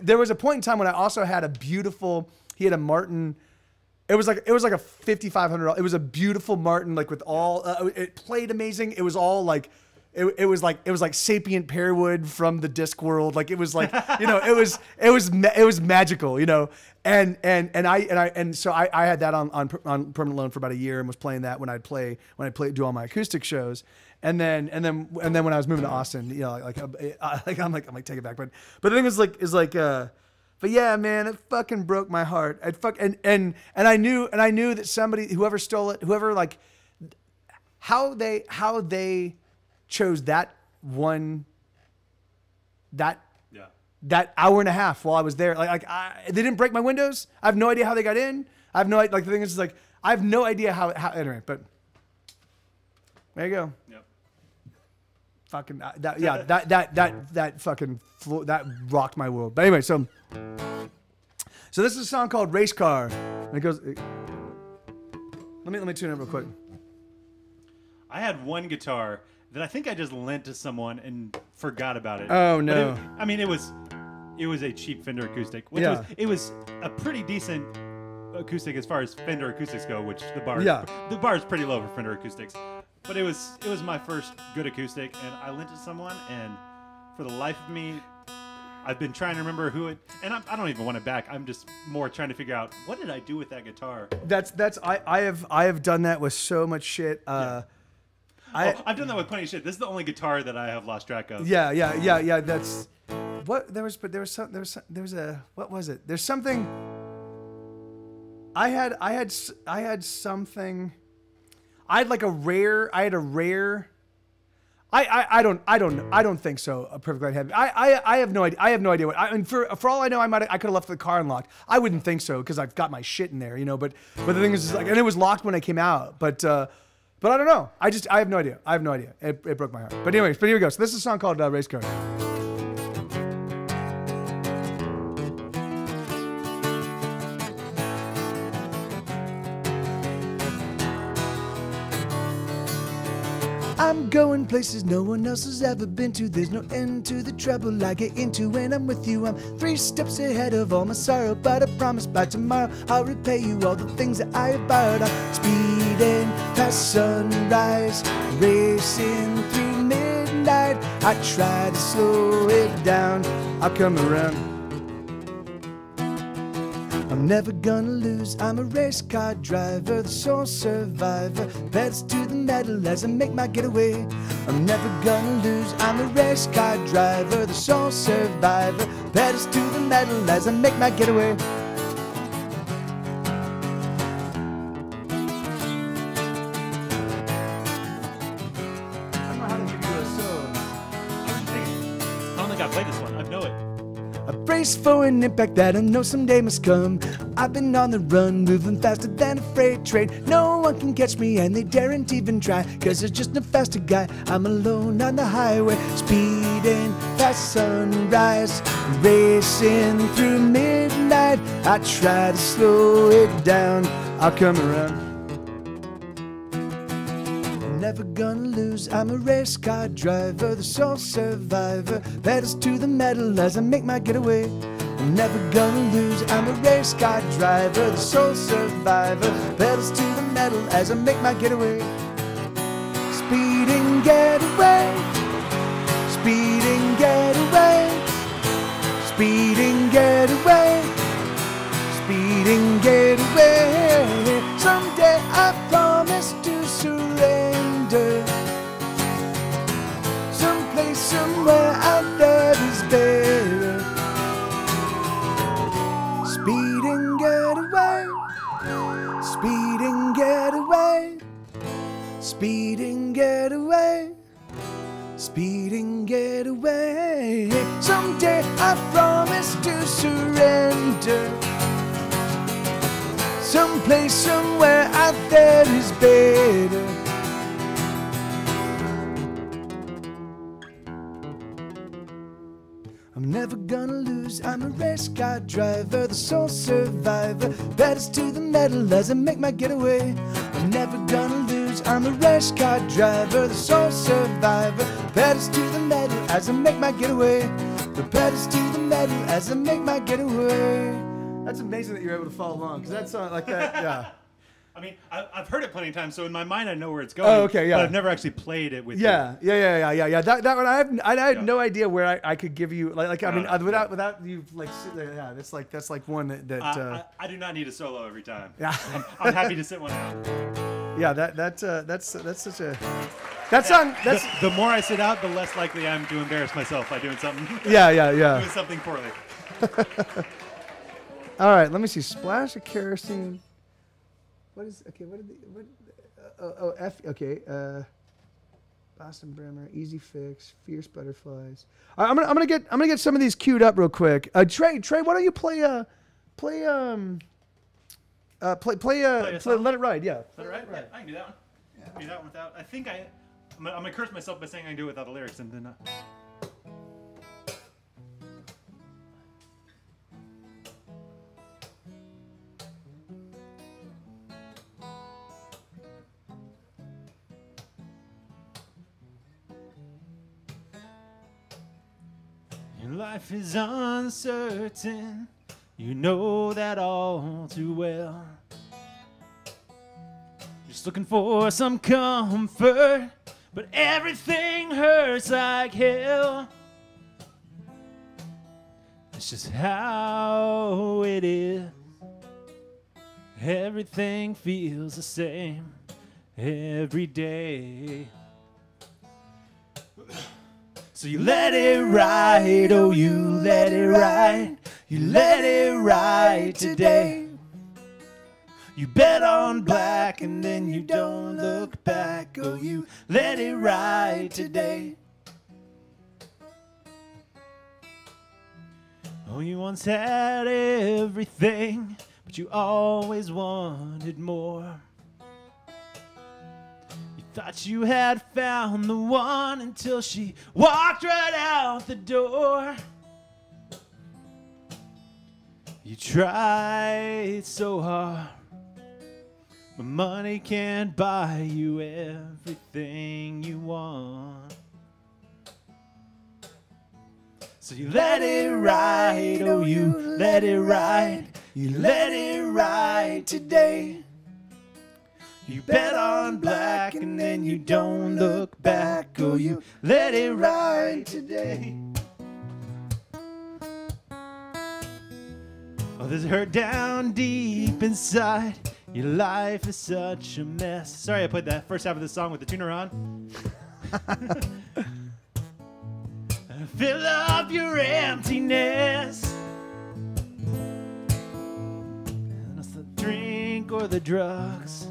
There was a point in time when I also had he had a Martin. It was like a $5,500. It was a beautiful Martin, like with all. It played amazing. It was all like, it was like sapient pearwood from the Discworld. Like it was like, you know, it was magical, you know. And so I had that on permanent loan for about a year, and was playing that when I'd do all my acoustic shows. And then when I was moving to Austin, you know, I'm like take it back. But the thing is like. But yeah, man, it fucking broke my heart. And I knew that somebody, whoever stole it, like how they chose that hour and a half while I was there. They didn't break my windows. I have no idea how they got in. I have no idea. Like the thing is like, I have no idea how anyway, but there you go. Yep. Fucking that rocked my world. But anyway, so this is a song called Race Car. And it goes. Let me tune it real quick. I had one guitar that I think I just lent to someone and forgot about it. Oh no! It was a cheap Fender acoustic. It was a pretty decent acoustic as far as Fender acoustics go, which the bar is pretty low for Fender acoustics. But it was my first good acoustic, and I lent it to someone, and for the life of me, I've been trying to remember who it, and I don't even want it back. I'm just more trying to figure out, what did I do with that guitar? I have done that with so much shit. I've done that with plenty of shit. This is the only guitar that I have lost track of. Yeah. That's what there was what was it? There's something. I had something. I had a rare. I don't think so. A perfect light heavy. I have no idea. I have no idea what. For all I know, I could have left the car unlocked. I wouldn't think so because I've got my shit in there, you know. But the thing is like, and it was locked when I came out. But I don't know. I have no idea. It broke my heart. But anyways, here we go. So this is a song called Race Car. I'm going places no one else has ever been to. There's no end to the trouble I get into when I'm with you. I'm 3 steps ahead of all my sorrow, but I promise by tomorrow I'll repay you all the things that I have borrowed. I'm speeding past sunrise, racing through I try to slow it down, I'll come around. I'm never gonna lose, I'm a race car driver, the sole survivor, pedals to the metal as I make my getaway. I'm never gonna lose, I'm a race car driver, the sole survivor, pedals to the metal as I make my getaway. I brace for an impact that I know someday must come. I've been on the run, moving faster than a freight train. No one can catch me and they daren't even try, 'cause there's just no faster guy. I'm alone on the highway, speeding past sunrise, racing through midnight. I try to slow it down, I'll come around. Never gonna lose, I'm a race car driver, the sole survivor, pedals to the metal as I make my getaway. I'm never gonna lose, I'm a race car driver, the sole survivor, pedals to the metal as I make my getaway. Speeding getaway, speeding getaway, speeding getaway, speeding getaway. Someday I promise to surrender. Someplace, somewhere out there is better. Speeding getaway, speeding getaway, speeding getaway, speeding getaway. Someday I promise to surrender. Someplace, somewhere out there is better. I'm never gonna lose, I'm a race car driver, the sole survivor, pedals to the metal as I make my getaway. I'm never gonna lose, I'm a race car driver, the sole survivor, pedals to the metal as I make my getaway. The pedals to the metal as I make my getaway. That's amazing that you're able to follow along, because that's like that, yeah. I mean, I've heard it plenty of times, so in my mind I know where it's going. Oh, okay, yeah. But I've never actually played it with you. Yeah. That one I had no idea where I could give you I mean without you like yeah, that's like one that I do not need a solo every time. Yeah. I'm happy to sit one out. Yeah, that's such a the more I sit out, the less likely I am to embarrass myself by doing something. Yeah. Doing something poorly. All right, let me see. Splash of kerosene. What is okay? Boston Bremer, Easy Fix, Fierce Butterflies. All right, I'm gonna get some of these queued up real quick. Trey, why don't you play Let It Ride? Yeah. Let It Ride? Yeah, I can do that one. Yeah. I can do that one without. I think I'm gonna curse myself by saying I can do it without the lyrics and then. Life is uncertain, you know that all too well. Just looking for some comfort, but everything hurts like hell. It's just how it is. Everything feels the same every day. So you let it ride, oh you let it ride, you let it ride today. You bet on black and then you don't look back, oh you let it ride today. Oh, you once had everything, but you always wanted more. Thought you had found the one until she walked right out the door. You tried so hard, but money can't buy you everything you want. So you let it ride, oh you let it ride, you let it ride today. You bet on black and then you don't look back. Oh, you let it ride today. Oh, there's hurt down deep inside. Your life is such a mess. Sorry I played that first half of the song with the tuner on. Fill up your emptiness. And it's the drink or the drugs,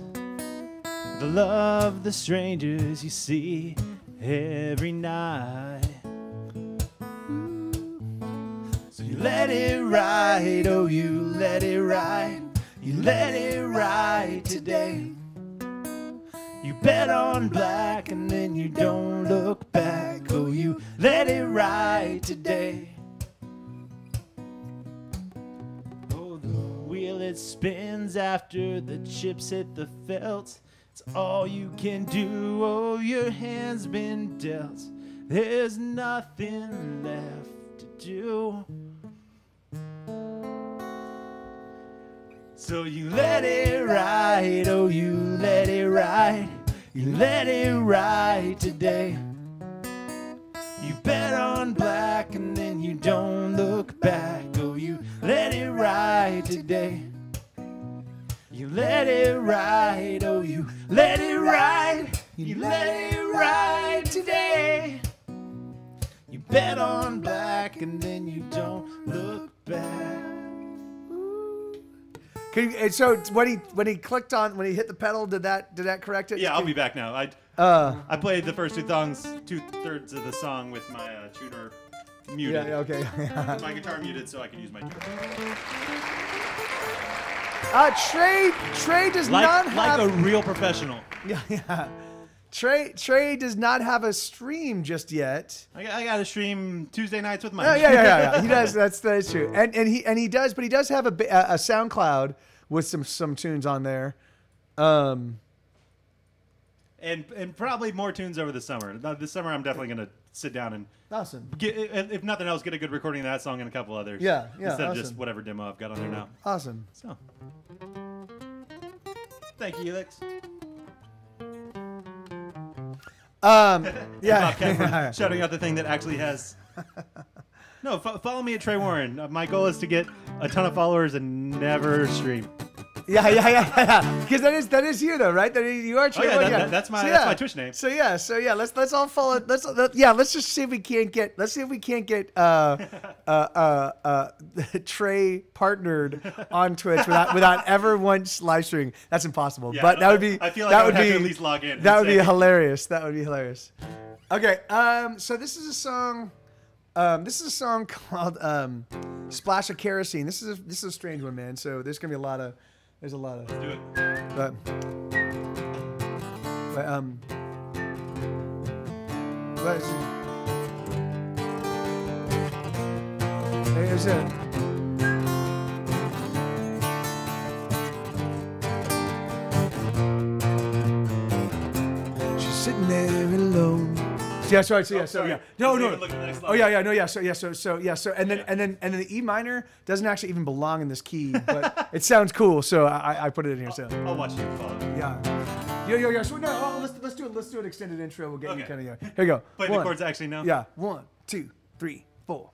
the love, the strangers you see every night. So you let it ride, oh you let it ride. You let it ride today. You bet on black and then you don't look back. Oh, you let it ride today. Oh, the wheel it spins after the chips hit the felt. It's all you can do. Oh, your hand's been dealt. There's nothing left to do. So you let it ride, oh you let it ride. You let it ride today. You bet on black and then you don't look back. Oh, you let it ride today. You let it ride, oh you let it ride. You let it ride today. You bet on black and then you don't look back. So when he clicked on, when he hit the pedal, did that correct it? Yeah, I'll be back now. I played the first two-thirds of the song with my tuner muted. Yeah, okay. My guitar muted so I can use my tuner. Trey does not have... Like a real professional. Yeah. Trey does not have a stream just yet. I got to stream Tuesday nights with Mike. Yeah. He does. That's true. And he does, but he does have a SoundCloud with some tunes on there. And probably more tunes over the summer. This summer I'm definitely going to sit down and awesome. If nothing else, get a good recording of that song and a couple others. Yeah. Instead awesome. of just whatever demo I've got on there now. Awesome. So, thank you, Elix. Yeah. Shouting out the thing that actually has. No, follow me at Trey Warren. My goal is to get a ton of followers and never stream. Yeah. Because that is you though, right? You are Trey Warren. That's my Twitch name. So yeah. Let's all follow. Let's just see if we can't get. Trey partnered on Twitch without ever once live streaming. That's impossible. Yeah, but that would be. I feel like I would have to at least log in. That would be hilarious. That would be hilarious. Okay. So this is a song. This is a song called "Splash of Kerosene." This is a strange one, man. So there's gonna be a lot of. There's a lot of. Let's do it. But there's it. She's sitting there alone. Yeah, sorry. No. Oh yeah. No, yeah. So and then the E minor doesn't actually even belong in this key, but it sounds cool, so I put it in here. So I'll watch you follow. Yeah. Yo. So no, let's do an extended intro. We'll get you kind of. Here you go. Play the chords actually now. Yeah. 1, 2, 3, 4.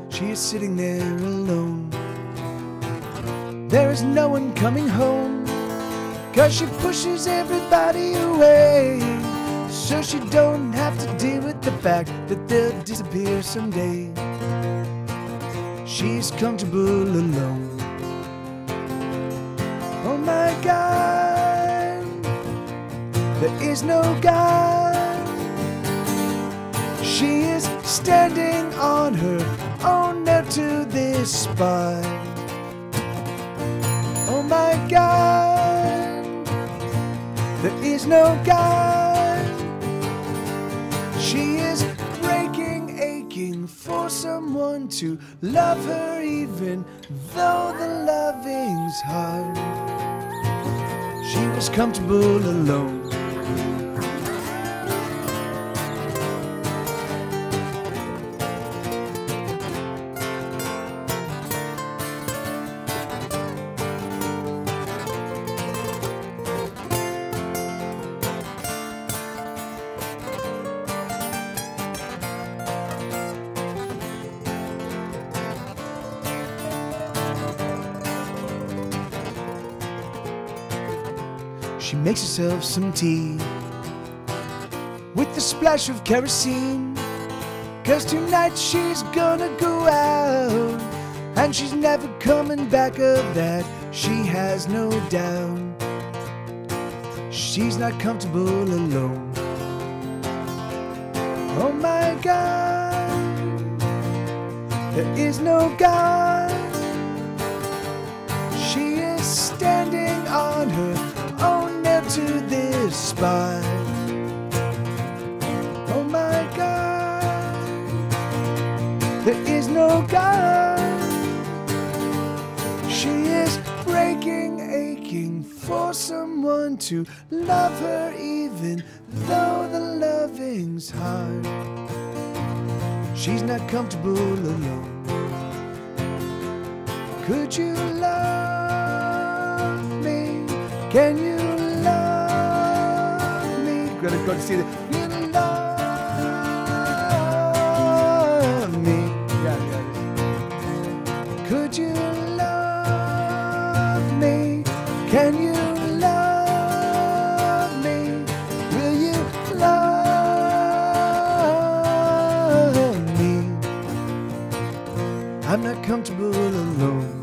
She's sitting there alone. There is no one coming home, 'cause she pushes everybody away, so she don't have to deal with the fact that they'll disappear someday. She's comfortable alone. Oh my God, there is no God. She is standing on her own now to this spot. Oh my God, There is no God. She is breaking, aching for someone to love her, even though the loving's hard. She was comfortable alone. She makes herself some tea with a splash of kerosene, 'cause tonight she's gonna go out, and she's never coming back, of that she has no doubt. She's not comfortable alone. Oh my God, there is no God. She is standing on her own, nailed to this spot. Oh my God, there is no God. She is breaking, aching for someone to love her, even though the loving's hard. She's not comfortable alone. Could you love me? Can you love me? Gotta go to see the. You love me. Yeah. Could you love me? Can you love me? Will you love me? I'm not comfortable alone.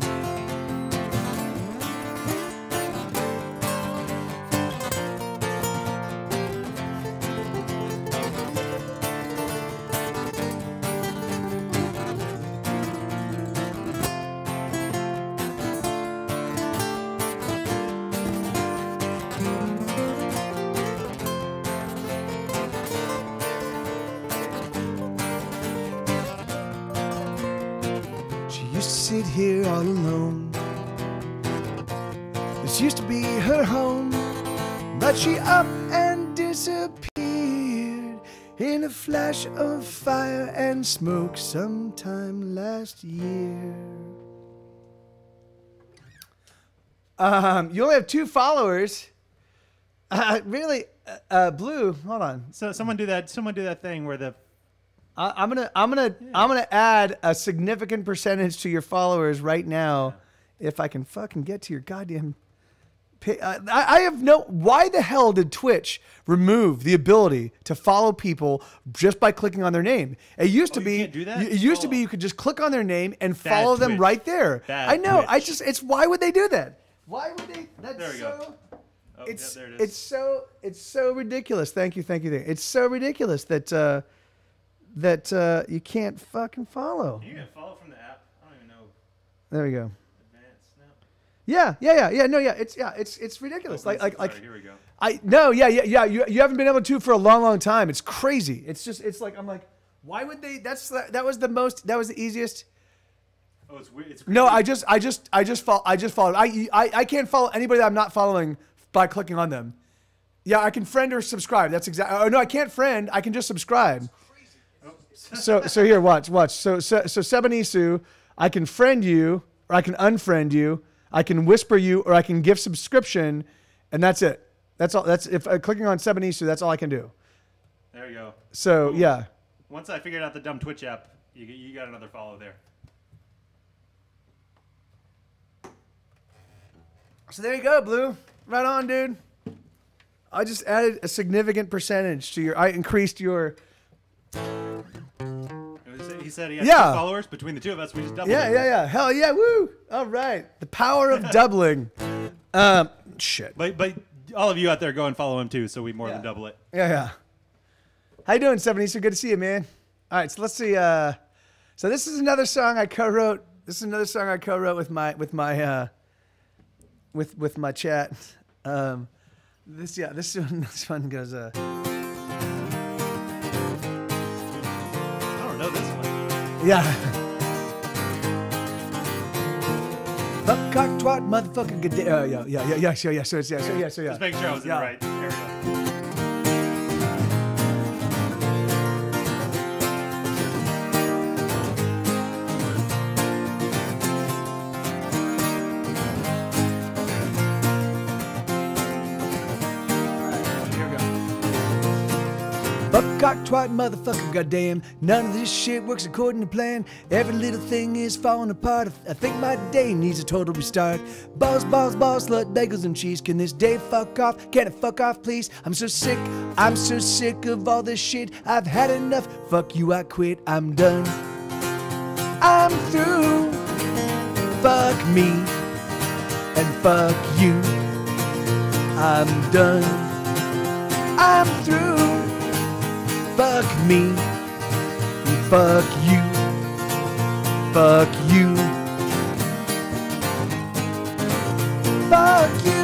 Used to sit here all alone. This used to be her home, but she up and disappeared in a flash of fire and smoke sometime last year. You only have 2 followers. Really, Blue. Hold on. So someone do that thing where the. I'm gonna add a significant percentage to your followers right now, if I can fucking get to your goddamn. I have no. Why the hell did Twitch remove the ability to follow people just by clicking on their name? It used to be. You can't do that? It used to be you could just click on their name and follow them Twitch. right there. Bad I know. Twitch. It's why would they do that? Why would they? That's There we so. go. Oh, It's yeah, there it is. it's so ridiculous. Thank you. It's so ridiculous that you can't fucking follow. You can follow from the app. I don't even know. There we go. Advanced now. Yeah. It's ridiculous. Oh, Like sorry, here we go. You haven't been able to for a long time. It's crazy. It's like I'm like, why would they? That was the easiest. Oh, it's weird. It's No, crazy. I just followed. I can't follow anybody that I'm not following by clicking on them. Yeah, I can friend or subscribe. That's exactly. Oh no, I can't friend. I can just subscribe. So here, watch. So Sebanisu, I can friend you, or I can unfriend you, I can whisper you, or I can give subscription, and that's it. That's all. That's if clicking on Sebanisu, that's all I can do. There you go. So Cool. yeah. Once I figured out the dumb Twitch app, you got another follow there. So there you go, Blue. Right on, dude. I just added a significant percentage to your. I increased your. He said he had 2 Yeah. followers. Between the 2 of us, we just doubled Yeah, it. yeah. Hell yeah, woo. All right. The power of doubling. Shit. But all of you out there go and follow him too, so we more than double it. Yeah. How you doing, 70? So good to see you, man. All right, so let's see. So this is another song I co-wrote. This is another song I co-wrote with my chat. This one goes. I don't know this one. Yeah. Fuck, cock, twat, motherfucker, good day. Yeah. So yeah. Just making sure I was in the right area. Fuck, cock, twat, motherfucker, goddamn. None of this shit works according to plan. Every little thing is falling apart. I think my day needs a total restart. Balls, slut, bagels and cheese. Can this day fuck off? Can it fuck off, please? I'm so sick of all this shit. I've had enough. Fuck you, I quit. I'm done. I'm through. Fuck me and fuck you. I'm done. I'm through. Fuck me, fuck you, fuck you, fuck you,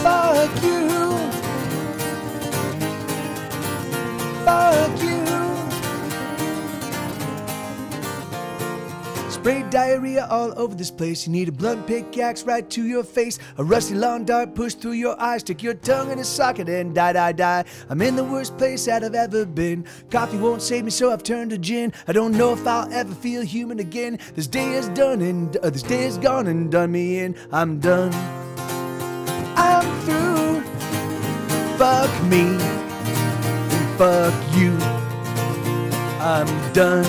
fuck you, fuck you. Spray diarrhea all over this place. You need a blunt pickaxe right to your face. A rusty lawn dart pushed through your eyes. Stick your tongue in a socket and die. I'm in the worst place that I've ever been. Coffee won't save me, so I've turned to gin. I don't know if I'll ever feel human again. This day is done and this day is gone and done me in. I'm done. I'm through. Fuck me and fuck you. I'm done.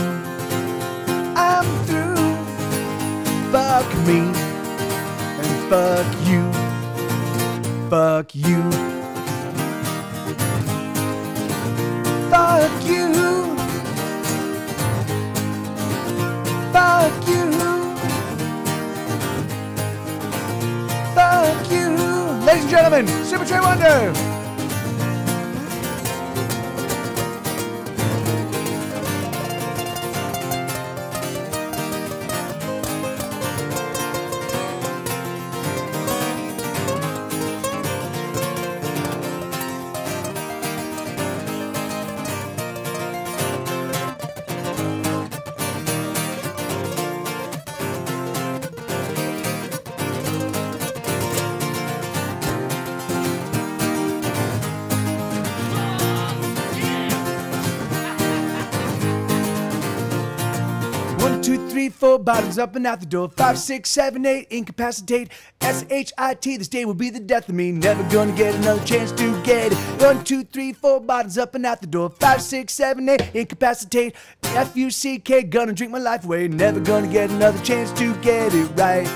I'm through. Fuck me and fuck you. Fuck you. Fuck you. Fuck you. Fuck you. Ladies and gentlemen, Super-Trey Wonder. One, two, three, four, bottoms up and out the door. 5, 6, 7, 8, incapacitate. S-H-I-T, this day will be the death of me. Never gonna get another chance to get it. 1, 2, 3, 4, bottoms up and out the door. 5, 6, 7, 8, incapacitate. F-U-C-K, gonna drink my life away. Never gonna get another chance to get it right.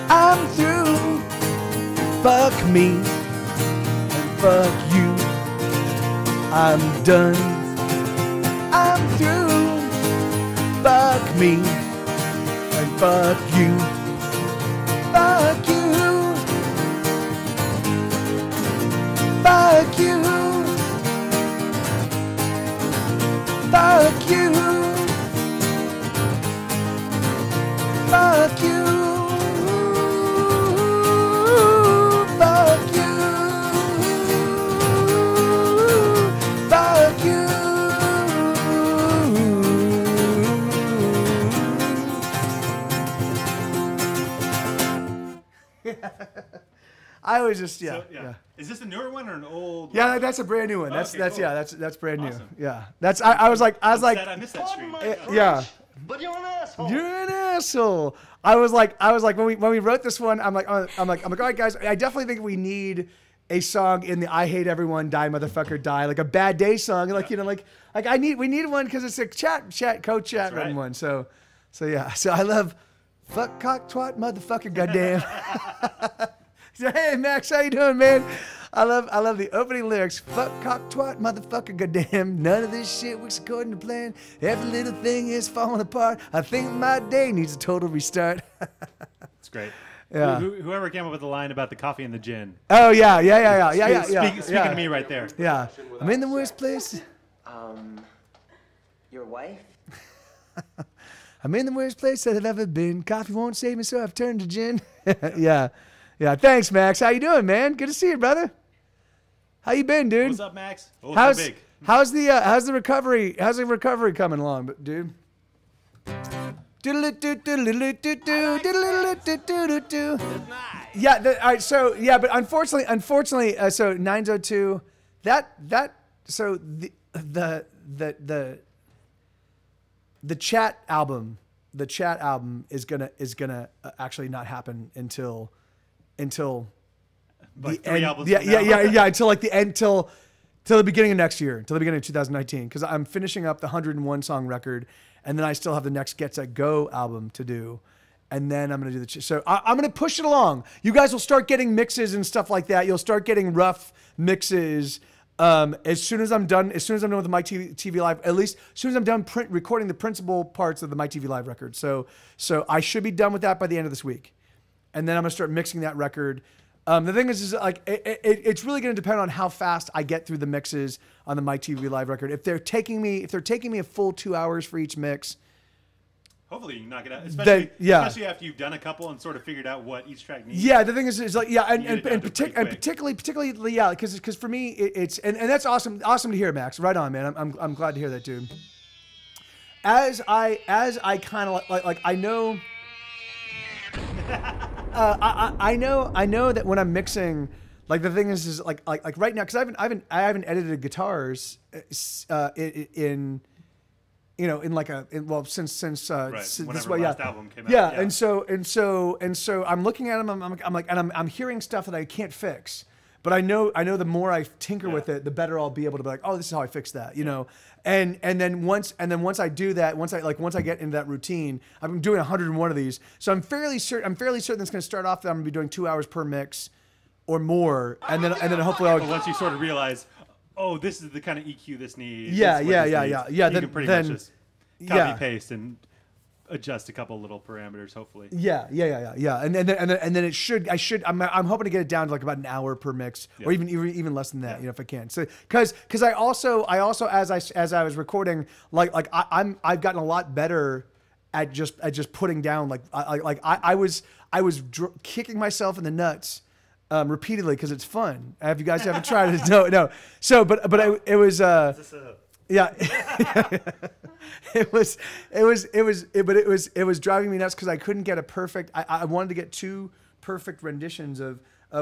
I'm through. Fuck me and fuck you. I'm done. I'm through. Fuck me and fuck you. Fuck you. Fuck you. Fuck you. Fuck you. Fuck you. Fuck you. I was just So, yeah. Is this a newer one or an old? Yeah, that's a brand new one. That's Okay, cool. yeah, that's brand new. Awesome. Yeah, that's I was like I missed that stream. yeah. But you're an asshole. You're an asshole. I was like when we wrote this one, I'm like, all right, guys. I definitely think we need a song in the "I Hate Everyone, Die Motherfucker Die," like a Bad Day song, like we need one because it's a co-chat right. one. So yeah. So I love fuck, cock, twat, motherfucker, goddamn. So, hey Max, how you doing, man? I love the opening lyrics. Fuck, cock, twat, motherfucker, goddamn. None of this shit works according to plan. Every little thing is falling apart. I think my day needs a total restart. It's great. Yeah. Whoever came up with the line about the coffee and the gin. Oh yeah. Speaking to me right there. Yeah. I'm in the worst place. Your wife? I'm in the worst place that I've ever been. Coffee won't save me, so I've turned to gin. Yeah. Yeah. Thanks, Max. How you doing, man? Good to see you, brother. How you been, dude? What's up, Max? Oh, how's so big. how's the recovery? How's the recovery coming along, dude? Yeah. All right. So yeah, but unfortunately, so 902. So the chat album is gonna actually not happen until Like the 3 end. albums Yeah, from now? yeah, until like the end, till the beginning of next year, until the beginning of 2019, because I'm finishing up the 101 song record, and then I still have the next Get Set Go album to do. And then I'm going to do so I'm going to push it along. You guys will start getting mixes and stuff like that. You'll start getting rough mixes as soon as I'm done. As soon as I'm done with the My TV Live, at least as soon as I'm done recording the principal parts of the My TV Live record. So I should be done with that by the end of this week, and then I'm going to start mixing that record. The thing is like it's really going to depend on how fast I get through the mixes on the My TV Live record. If they're taking me a full 2 hours for each mix. Hopefully you can knock it out, especially after you've done a couple and sort of figured out what each track needs. Yeah, the thing is like and particularly yeah, because for me it's and that's awesome to hear, Max. Right on, man. I'm glad to hear that, dude. As I kind of like I know. I know that when I'm mixing, like the thing is like right now, because I haven't edited guitars in like since Whenever this the way, last album came out. yeah, and so I'm looking at them, I'm hearing stuff that I can't fix, but I know the more I tinker with it, the better I'll be able to be like, oh, this is how I fix that, you know. And then once I do that, once I get into that routine, I've been doing 101 of these, so I'm fairly certain it's going to start off that I'm going to be doing 2 hours per mix or more, and then hopefully But once you sort of realize, oh, this is the kind of EQ this needs. Yeah. You can pretty much just copy paste and adjust a couple little parameters, hopefully. Yeah. And then I'm hoping to get it down to like about an hour per mix, or even less than that, if I can. So because I also as I was recording, I've gotten a lot better at just putting down I was kicking myself in the nuts repeatedly because it's fun. If you guys haven't tried it, no. So it was. Yeah, it was driving me nuts because I couldn't get a perfect. I wanted to get 2 perfect renditions of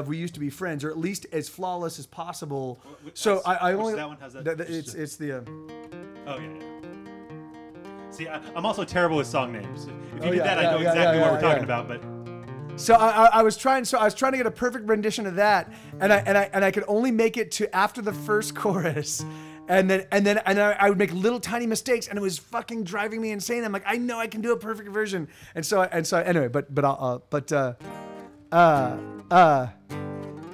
"We Used to Be Friends," or at least as flawless as possible. So I only that one has that. It's the. Oh yeah. See, I'm also terrible with song names. If you did that, I know exactly what we're talking about, but. So I was trying to get a perfect rendition of that, and I could only make it to after the first chorus, and then I would make little tiny mistakes, and it was fucking driving me insane. I'm like, I know I can do a perfect version, and so anyway,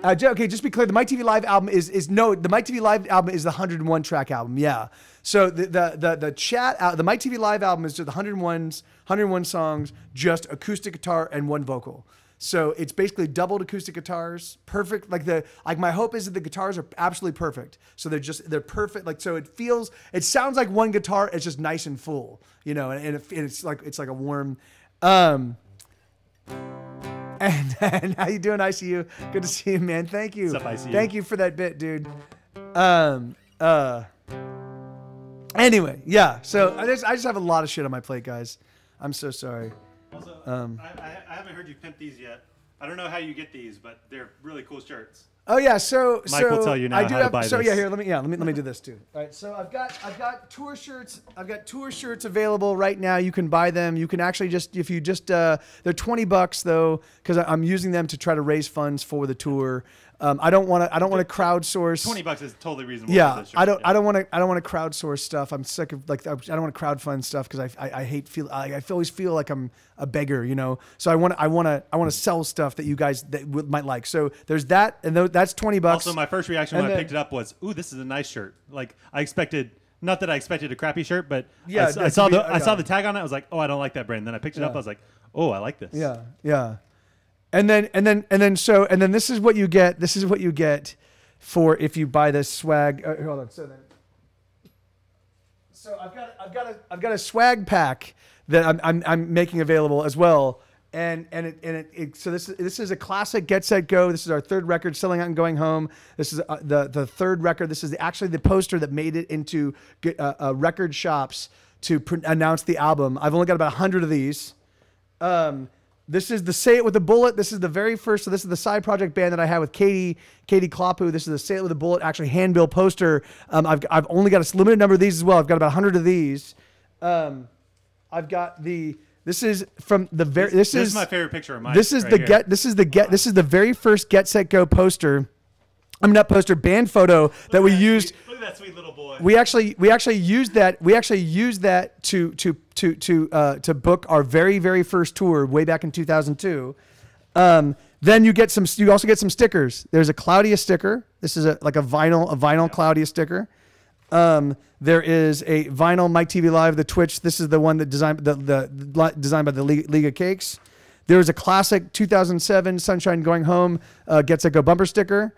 okay, just be clear. The My TV Live album the My TV Live album is the 101 track album. Yeah. So the chat out, the My TV Live album is just the 101 songs, just acoustic guitar and 1 vocal. So it's basically doubled acoustic guitars, perfect. Like my hope is that the guitars are absolutely perfect. So they're perfect. Like, so it sounds like 1 guitar. It's just nice and full, and it's like a warm. And how you doing, ICU? Good to see you, man. Thank you. What's up, ICU? Thank you for that bit, dude. Anyway, yeah. So I just have a lot of shit on my plate, guys. I'm so sorry. Also, I haven't heard you pimp these yet. I don't know how you get these, but they're really cool shirts. Oh yeah, so Mike will tell you now how to buy so this. yeah, here let me do this too. All right, so I've got tour shirts. I've got tour shirts available right now. You can buy them. You can actually they're $20 though, because I'm using them to try to raise funds for the tour. I don't want to crowdsource. $20 is totally reasonable. Yeah, for this shirt. I don't want to crowdsource stuff. I'm sick of I don't want to crowdfund stuff because I always feel like I'm a beggar, So I want to sell stuff that you guys might like. So there's that, and that's $20. Also, my first reaction when I picked it up was, "Ooh, this is a nice shirt." Like I expected. Not that I expected a crappy shirt, but yeah, I saw the tag on it. I was like, "Oh, I don't like that brand." Then I picked it up. I was like, "Oh, I like this." Yeah. And then this is what you get. This is what you get for if you buy this swag. Hold on. So I've got a swag pack that I'm making available as well. So this is a classic Get Set Go. This is our third record, Selling Out and Going Home. This is the third record. This is actually the poster that made it into record shops to announce the album. I've only got about 100 of these. This is the Say It With a Bullet. This is the very first. So this is the side project band that I had with Katie Klopu. This is the Say It With a Bullet, actually hand-built poster. I've only got a limited number of these as well. I've got about 100 of these. I've got the. This is from the very. This is my favorite picture of mine. This is This is the very first Get Set Go poster. Not poster, band photo that we used. Look at that sweet little boy. We actually used that. We actually used that to book our very first tour way back in 2002. Then you also get some stickers. There's a Claudia sticker. This is like a vinyl Claudia sticker. There is a vinyl Mike TV Live, the Twitch. This is the one that designed by the League of Cakes. There is a classic 2007 Sunshine Going Home Get Set Go bumper sticker.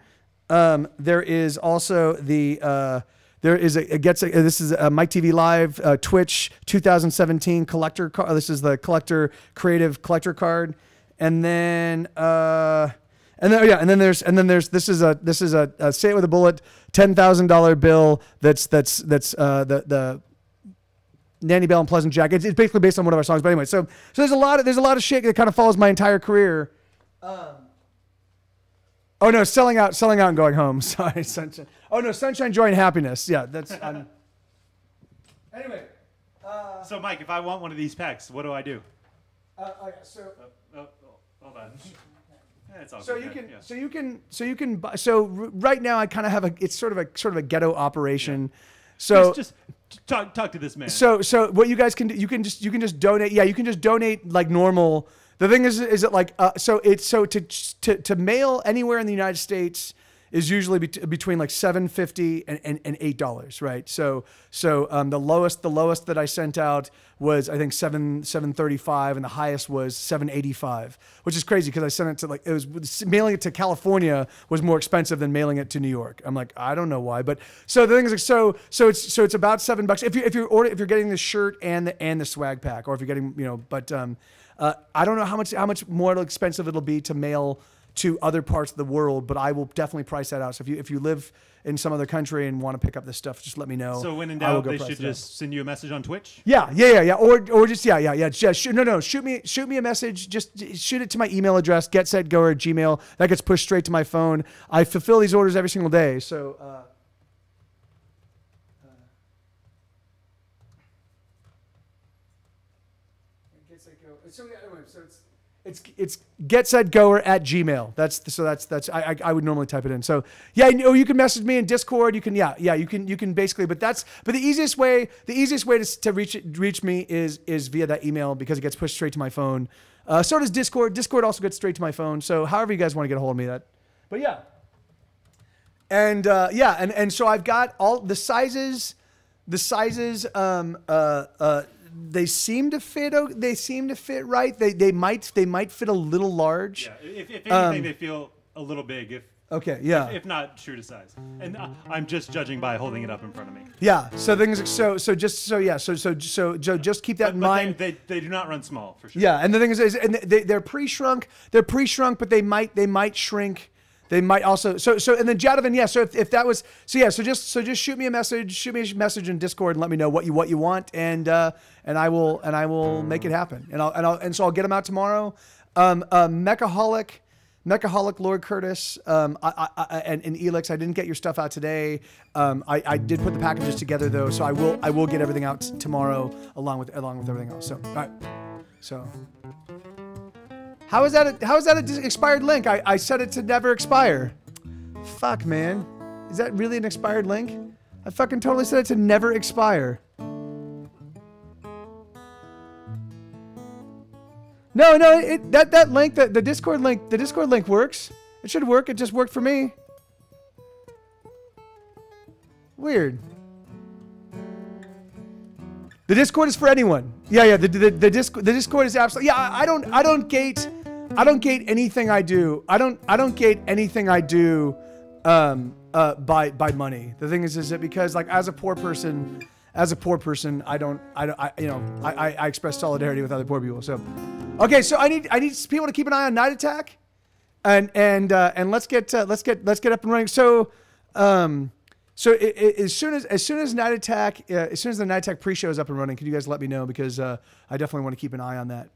There is also this is a Mike TV Live Twitch 2017 collector card. This is the creative collector card, and then there's this is a Say It With a Bullet $10,000 bill that's the Nanny Bell and Pleasant Jack. It's basically based on one of our songs, but anyway. So there's a lot of shit that kind of follows my entire career. Oh no, selling out and going home. Sorry, Sunshine. Oh no, Sunshine, Joy, and Happiness. Yeah, that's. Anyway. So Mike, if I want one of these packs, what do I do? Hold on. It's all good. So you can buy. So right now I kind of have it's sort of a ghetto operation. Yeah. So just talk to this man. So what you guys can do, you can just donate. Yeah, you can just donate like normal. The thing is it like to mail anywhere in the United States is usually between like $7.50 and $8, right? So the lowest that I sent out was I think $7.35, and the highest was $7.85, which is crazy because I sent it to mailing it to California was more expensive than mailing it to New York. I'm like, I don't know why, but so the thing is like so it's about $7 if you're getting the shirt and the swag pack, or if you're getting but I don't know how much more expensive it'll be to mail to other parts of the world, but I will definitely price that out. So if you live in some other country and want to pick up this stuff, just let me know. So when in doubt, they should just send you a message on Twitch? Yeah. Or just shoot me a message. Just shoot it to my email address, getsetgoer@gmail. That gets pushed straight to my phone. I fulfill these orders every single day. So It's getsetgoer@gmail. I would normally type it in. So yeah, you can message me in Discord. You can you can basically, but the easiest way to reach me is via that email because it gets pushed straight to my phone. So does Discord. Discord also gets straight to my phone. So however you guys want to get a hold of me, but yeah. And so I've got all the sizes. They seem to fit. They seem to fit right. They might fit a little large. Yeah. If anything, they feel a little big. If not true to size. And I'm just judging by holding it up in front of me. Yeah. So things. So just keep that in mind. They do not run small for sure. Yeah. And the thing is and they're pre-shrunk. They're pre-shrunk, but they might shrink. They might also and then Jadavan, yeah. So if that was so just shoot me a message in Discord and let me know what you want, and I will make it happen, and so I'll get them out tomorrow. Mechaholic, Lord Curtis, and Elix. I didn't get your stuff out today. I did put the packages together though, so I will get everything out tomorrow along with everything else. So all right, so. How is that an expired link? I set it to never expire. Fuck, man. Is that really an expired link? I fucking totally set it to never expire. No, that link, the Discord link works. It should work. It just worked for me. Weird. The Discord is for anyone. Yeah. The Discord is absolutely. Yeah, I don't gate anything I do. I don't gate anything I do by money. The thing is that because like as a poor person, as a poor person, I express solidarity with other poor people. So, okay, so I need people to keep an eye on Night Attack, and let's get up and running. So, as soon as Night Attack, as soon as the Night Attack pre-show is up and running, can you guys let me know, because I definitely want to keep an eye on that.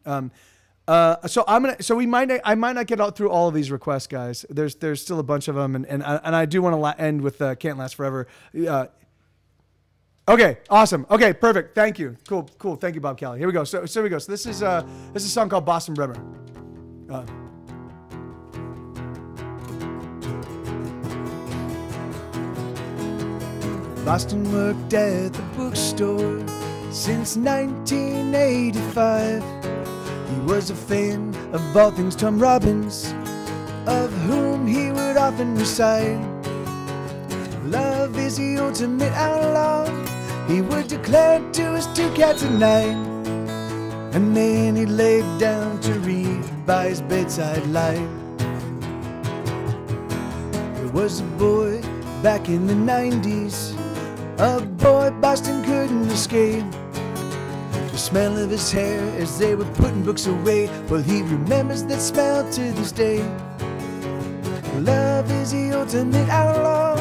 I might not get through all of these requests, guys. There's still a bunch of them, and I do want to end with Can't Last Forever. Okay, awesome. Okay, perfect. Thank you. Cool. Thank you, Bob Kelly. Here we go. So we go. So this is a song called Boston Bremer. Boston worked at the bookstore since 1985. He was a fan of all things Tom Robbins, of whom he would often recite. Love is the ultimate outlaw, he would declare to his two cats at night. And then he laid down to read by his bedside light. There was a boy back in the 90s, a boy Boston couldn't escape. The smell of his hair as they were putting books away, well, he remembers that smell to this day. Love is the ultimate outlaw,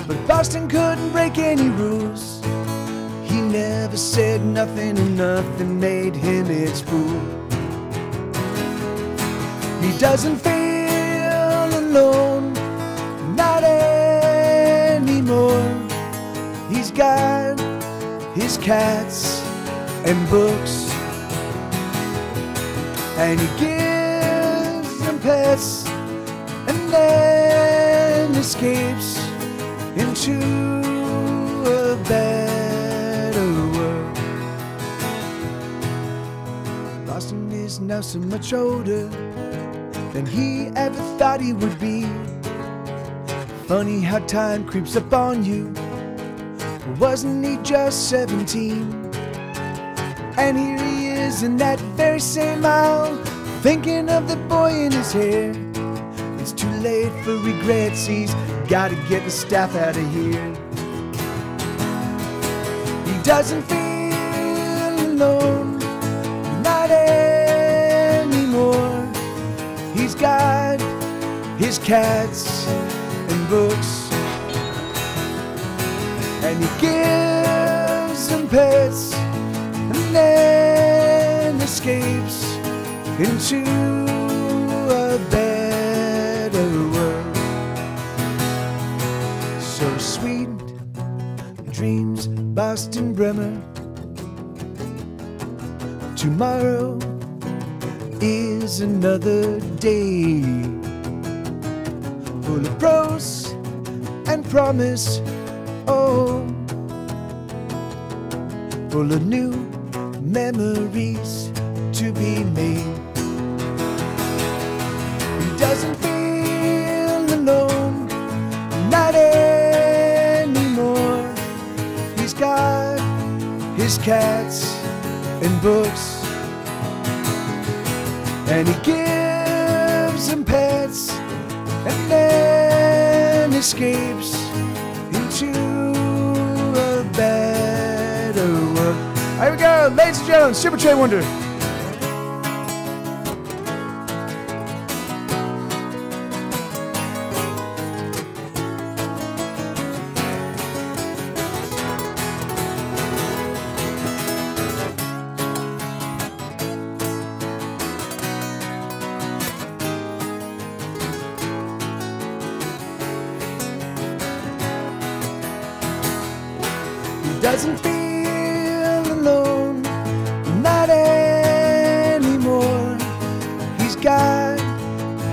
but Boston couldn't break any rules. He never said nothing, and nothing made him its fool. He doesn't feel alone, not anymore. He's got his cats and books, and he gives them pets, and then escapes into a better world. Boston is now so much older than he ever thought he would be. Funny how time creeps up on you. Wasn't he just 17? And here he is in that very same aisle, thinking of the boy in his hair. It's too late for regrets, he's gotta get the staff out of here. He doesn't feel alone, not anymore. He's got his cats and books, and he gives them pets, and then escapes into a better world. So sweet dreams, Boston Bremer. Tomorrow is another day, full of pros and promise, oh, full of new memories to be made. He doesn't feel alone, not anymore. He's got his cats and books, and he gives them pets, and then escapes into a better world. Here we go, ladies and gentlemen, Super-Trey Wonder. Doesn't feel alone, not anymore. He's got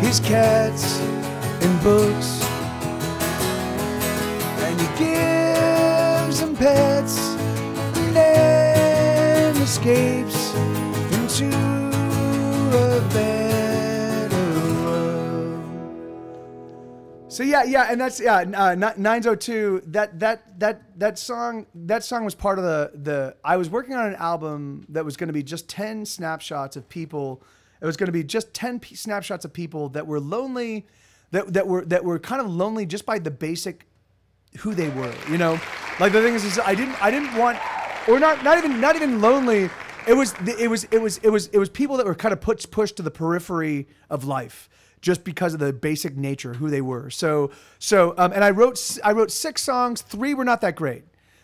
his cats and books, and he gives them pets, and then escapes into a better world. So yeah, and that's 902. That song was part of the. I was working on an album that was going to be just 10 snapshots of people. It was going to be just 10 snapshots of people that were lonely, that were kind of lonely just by the basic who they were, you know? Like the thing is I didn't want, or not even lonely. It was people that were kind of pushed to the periphery of life just because of the basic nature, who they were. And I wrote 6 songs. 3 were not that great.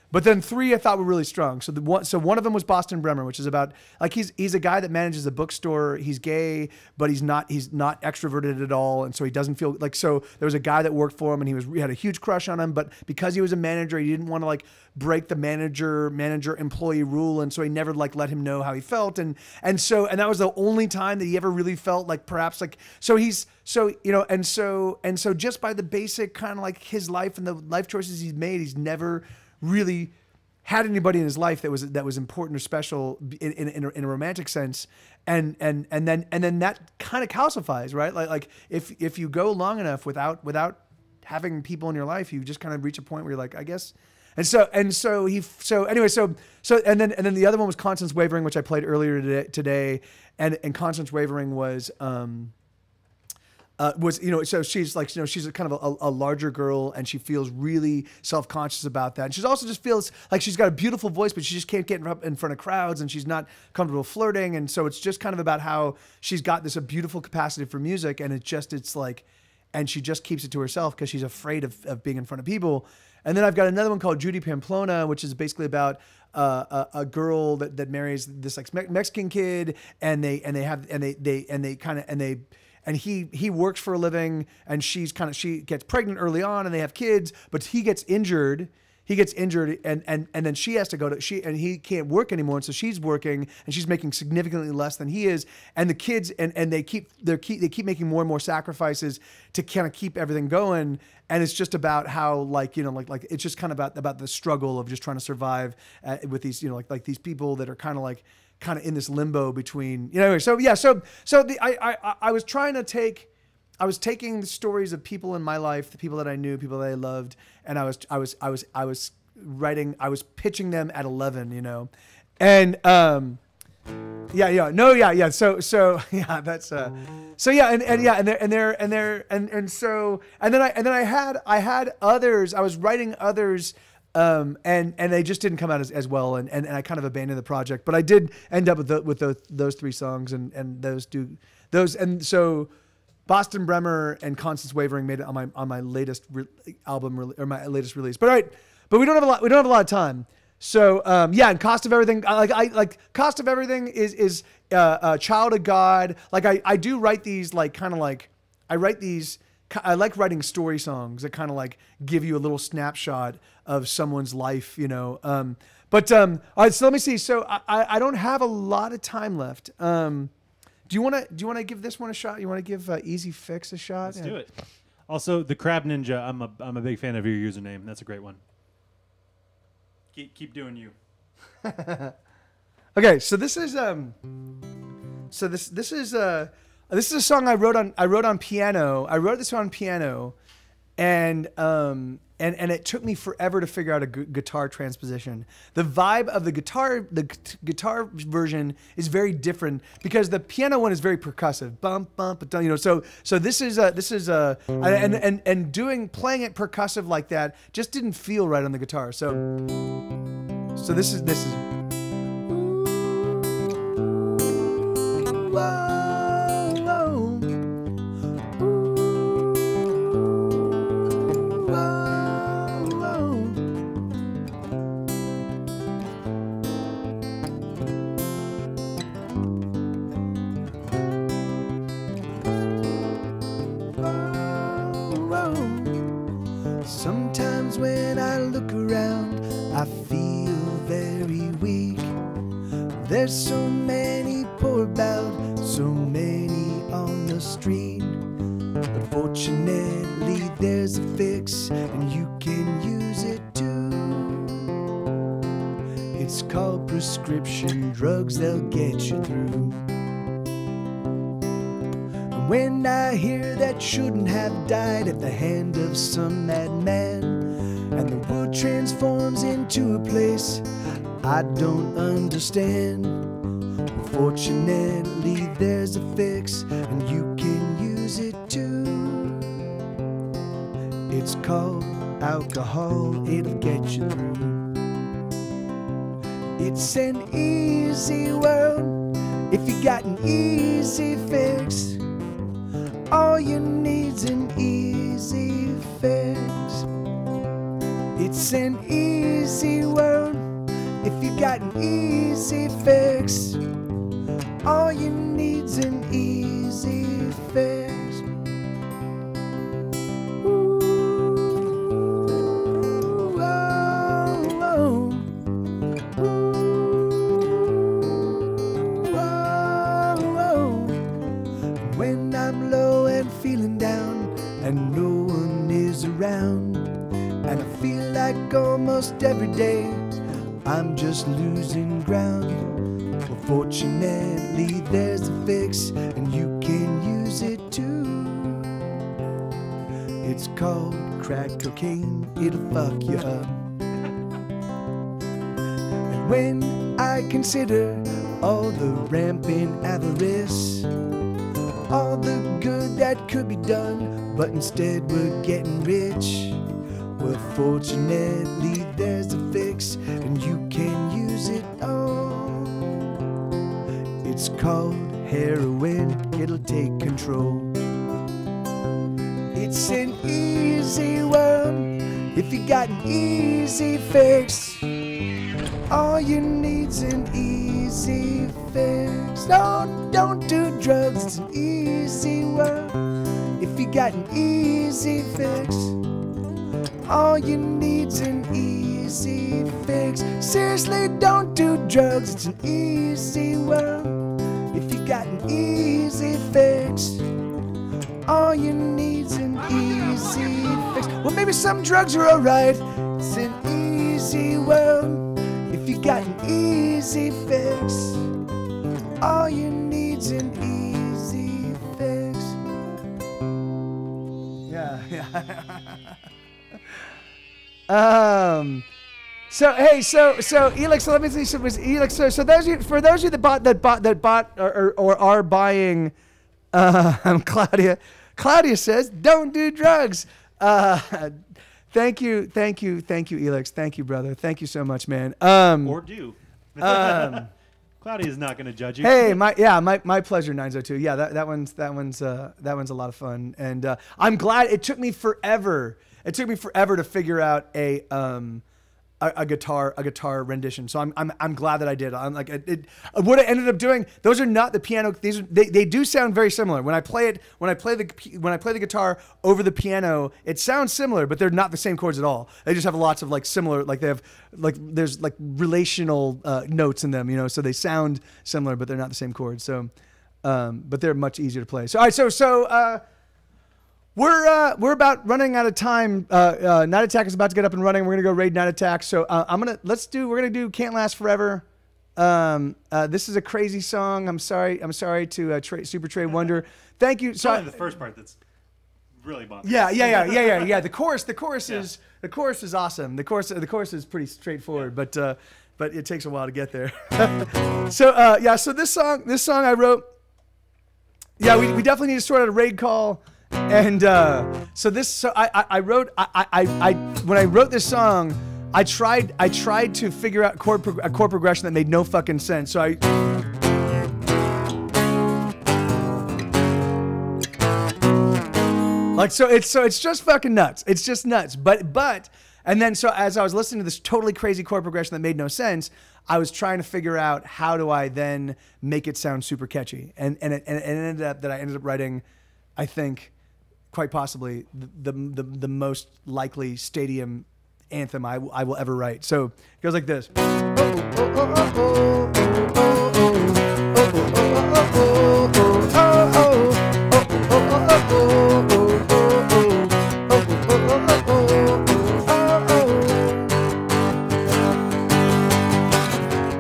But then 3 I thought were really strong. So one of them was Boston Bremer, which is about like he's a guy that manages a bookstore. He's gay, but he's not extroverted at all, and so he doesn't feel like. So there was a guy that worked for him, and he had a huge crush on him, but because he was a manager, he didn't want to like break the manager employee rule, and so he never like let him know how he felt, and that was the only time that he ever really felt like perhaps like so just by the basic kind of like his life and the life choices he's made, he's never really had anybody in his life that was important or special in a romantic sense, and then that kind of calcifies, right? Like if you go long enough without having people in your life, you just kind of reach a point where you're like, I guess. And then the other one was Constance Wavering, which I played earlier today, and Constance Wavering was so she's like, she's a kind of a larger girl, and she feels really self-conscious about that. And she also just feels like she's got a beautiful voice, but she just can't get in front of crowds, and she's not comfortable flirting. And so it's just kind of about how she's got a beautiful capacity for music, and and she just keeps it to herself because she's afraid of being in front of people. And then I've got another one called Judy Pamplona, which is basically about a girl that marries this like Mexican kid, and he works for a living, and she gets pregnant early on, and they have kids, but he gets injured. And then she has to and he can't work anymore. And so she's working, and she's making significantly less than he is. And the kids, and they keep making more and more sacrifices to kind of keep everything going. And it's just about how it's just kind of about the struggle of just trying to survive with these, like these people that are kind of in this limbo between, I was taking the stories of people in my life, the people that I knew, people that I loved, and I was pitching them at 11, and I had others. I was writing others. And they just didn't come out as well, and I kind of abandoned the project. But I did end up with those 3 songs, and so Boston Bremer and Constance Wavering made it on my latest album or my latest release. But all right, but we don't have a lot of time. So and Cost of Everything, like Cost of Everything is Child of God. Like I do write these I like writing story songs that kind of like give you a little snapshot of someone's life, All right, so let me see. So I don't have a lot of time left. Do you want to give this one a shot? You want to give Easy Fix a shot? Let's do it. Also, the Crab Ninja. I'm a big fan of your username. That's a great one. Keep doing you. Okay, so this is this is a song I wrote on piano. I wrote this on piano, and it took me forever to figure out a guitar transposition. The vibe of the guitar version is very different because the piano one is very percussive, bump bump, So this is playing it percussive like that just didn't feel right on the guitar. So this is. Sometimes when I look around, I feel very weak. There's so many poor about, so many on the street. But fortunately there's a fix, and you can use it too. It's called prescription drugs, they'll get you through. And when I hear that shouldn't have died at the hand of some madman, and the wood transforms into a place I don't understand, fortunately there's a fix, and you can use it too. It's called Alcohol, it'll get you through. It's an easy world if you got an easy fix. All you need's an easy fix. It's an easy world if you got an easy fix. All you need's an easy fix. Ooh, oh, oh. Ooh, oh, oh. When I'm low and feeling down and no one is around, and I feel like almost every day I'm just losing ground. Well, fortunately there's a fix, and you can use it too. It's called crack cocaine, it'll fuck you up. And when I consider all the rampant avarice, all the good that could be done, but instead we're getting rich. Well, fortunately there's a fix, and you can use it all. It's called heroin, it'll take control. It's an easy world if you got an easy fix. All you need's an easy fix. No, don't do drugs, it's an easy world if you got an easy fix. All you need's an easy fix. Seriously, don't do drugs, it's an easy world if you got an easy fix. All you need's an easy fix. Well, maybe some drugs are alright. It's an easy world if you got an easy fix. All you need's an easy fix. Yeah. So hey, so Elix, so let me see. So was Elix. So those of you, for those of you that bought or are buying, Claudia says don't do drugs. Thank you, Elix. Thank you, brother. Thank you so much, man. Or do. Claudia is not going to judge you. Hey, my pleasure. 902. Yeah, that one's a lot of fun, and I'm glad it took me forever. It took me forever to figure out a guitar rendition. So I'm glad that I did. I'm like what I ended up doing. Those are not the piano. They do sound very similar. When I play the guitar over the piano, it sounds similar, but they're not the same chords at all. They just have lots of like similar, like they have like there's like relational notes in them, you know. So they sound similar, but they're not the same chords. So, but they're much easier to play. So all right, we're about running out of time. Night Attack is about to get up and running. We're gonna go raid Night Attack. So we're gonna do Can't Last Forever. This is a crazy song. I'm sorry to Super-Trey Wonder. Thank you. So the first part that's really bothering. Yeah. The chorus is awesome. The chorus is pretty straightforward, but it takes a while to get there. So this song I wrote. Yeah, we definitely need to sort out a raid call. And when I wrote this song, I tried to figure out a chord progression that made no fucking sense. So it's just fucking nuts. It's just nuts. But so as I was listening to this totally crazy chord progression that made no sense, I was trying to figure out how do I then make it sound super catchy. And it ended up that I ended up writing, I think, quite possibly the most likely stadium anthem I will ever write. So it goes like this.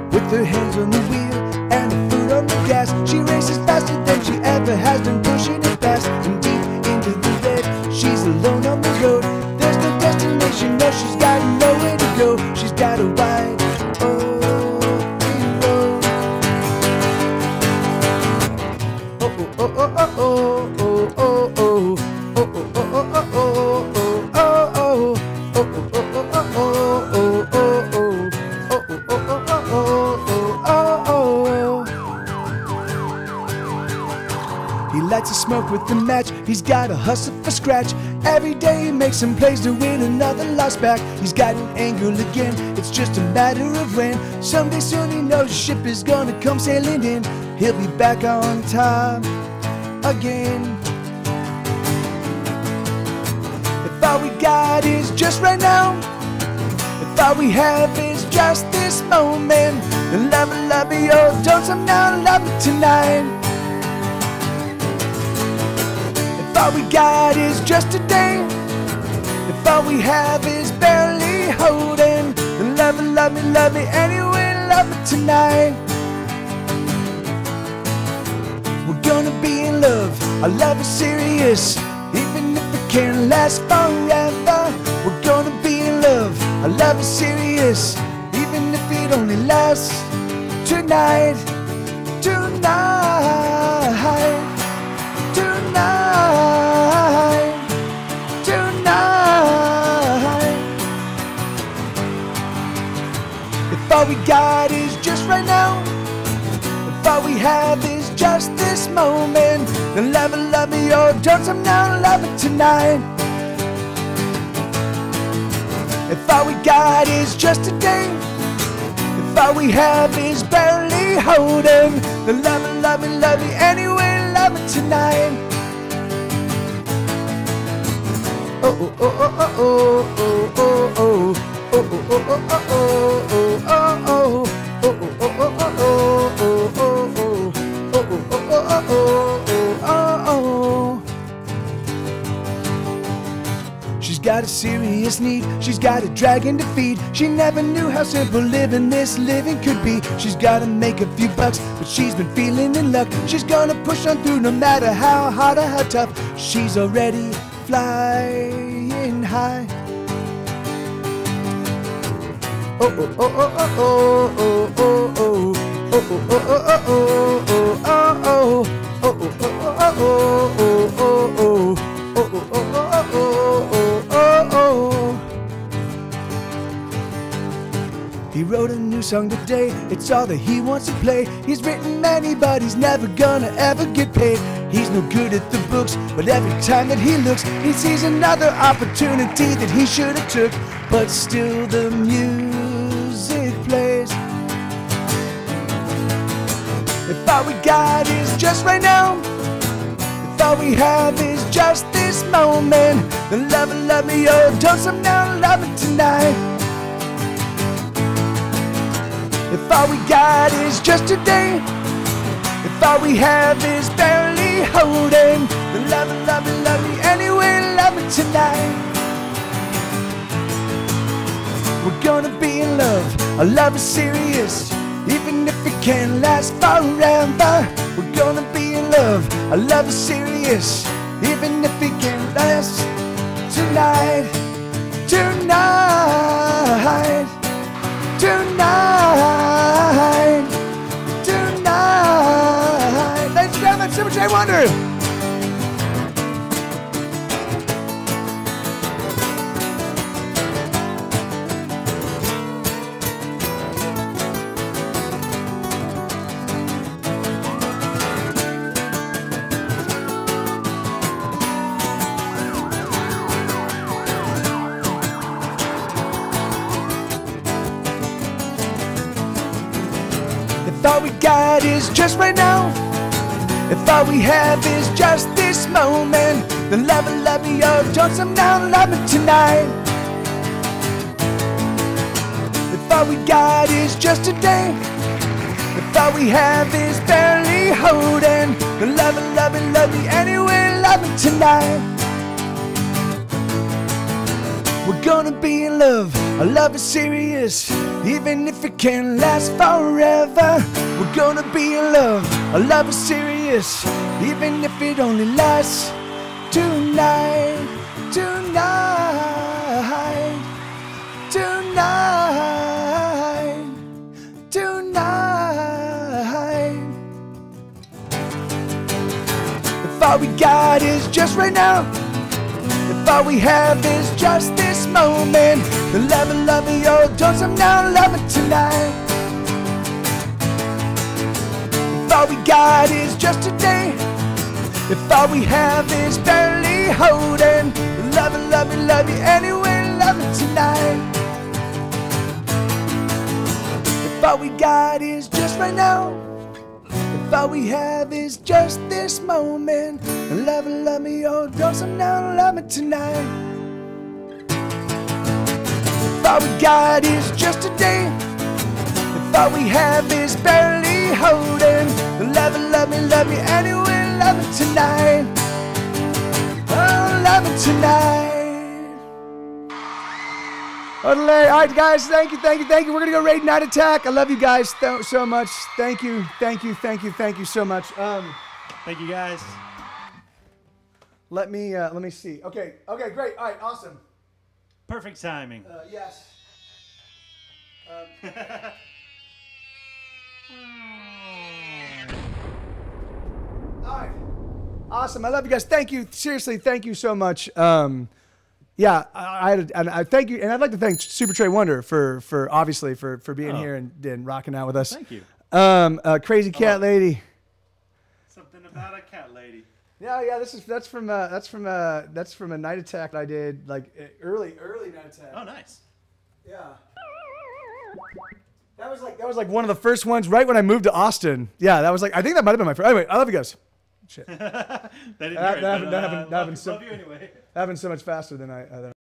With her hands on the wheel and her foot on the gas, she races faster than she ever has been, pushing it fast and deep into the red. She's alone on the road. There's no destination, no, she's got nowhere to go. She's got a wide open road. Oh. smoke with the match. He's gotta hustle for scratch. Every day he makes some plays to win another loss back. He's got an angle again, it's just a matter of when. Someday soon he knows the ship is gonna come sailing in. He'll be back on top again. If all we got is just right now, if all we have is just this moment, then love me, love me, oh, don't somehow love me tonight. If all we got is just today, if all we have is barely holding, then love me anyway, love me tonight. We're gonna be in love, our love is serious, even if it can't last forever. We're gonna be in love, our love is serious, even if it only lasts tonight, tonight, tonight, tonight. If all we got is just right now, if all we have is just this moment, then love me, oh, don't somehow love it tonight. If all we got is just today, if all we have is barely holding, then love me anyway, love me tonight. Oh oh oh oh oh oh oh oh oh oh oh oh oh oh. She's got a serious need, she's got a dragon to feed. She never knew how simple living this living could be. She's gotta make a few bucks, but she's been feeling in luck. She's gonna push on through no matter how hard or how tough. She's already flying high. Oh oh oh oh oh oh oh oh oh oh oh oh oh oh oh. He wrote a new song today, it's all that he wants to play. He's written many, but he's never gonna ever get paid. He's no good at the books, but every time that he looks, he sees another opportunity that he should have took. But still the music plays. If all we got is just right now, if all we have is just this moment, then love me, oh, don't somehow love it tonight. If all we got is just today, if all we have is barely holding, then love me anyway, love me tonight. We're gonna be in love, our love is serious, even if it can't last forever. We're gonna be in love, our love is serious, even if it can't last tonight, tonight, tonight, tonight. Ladies and gentlemen, Super-Trey Wonder. If all we got is just right now, if all we have is just this moment, then love me, oh, don't somehow love me tonight. If all we got is just today, if all we have is barely holding, then love me anyway, love me tonight. We're gonna be in love, our love is serious, even if it can't last forever. We're gonna be in love, our love is serious, even if it only lasts tonight, tonight, tonight, tonight. If all we got is just right now, if all we have is just this moment, then love me, oh, don't somehow love it tonight. If all we got is just today, If all we have is barely holding, love you, love you, love you anyway, love you tonight. If all we got is just right now, if all we have is just this moment, love me, oh, don't slow down, love me tonight. If all we got is just today, if all we have is barely holding, love me anyway, love me tonight. Oh, love me tonight. All right, guys, thank you. We're gonna go raid Night Attack. I love you guys so much. Thank you so much. Thank you, guys. Let me see. Okay, great. All right, awesome. Perfect timing. Yes. All right. Awesome. I love you guys. Thank you. Seriously, thank you so much. Yeah, I thank you, and I'd like to thank Super-Trey Wonder for obviously for being here and rocking out with us. Thank you. Crazy Cat Lady. Something about a cat lady. Yeah. That's from a Night Attack I did, like early Night Attack. Oh, nice. Yeah. That was like one of the first ones right when I moved to Austin. Yeah, that was like, I think that might have been my first. Anyway, I love you guys. Shit. That happened love you anyway. Happened so much faster than I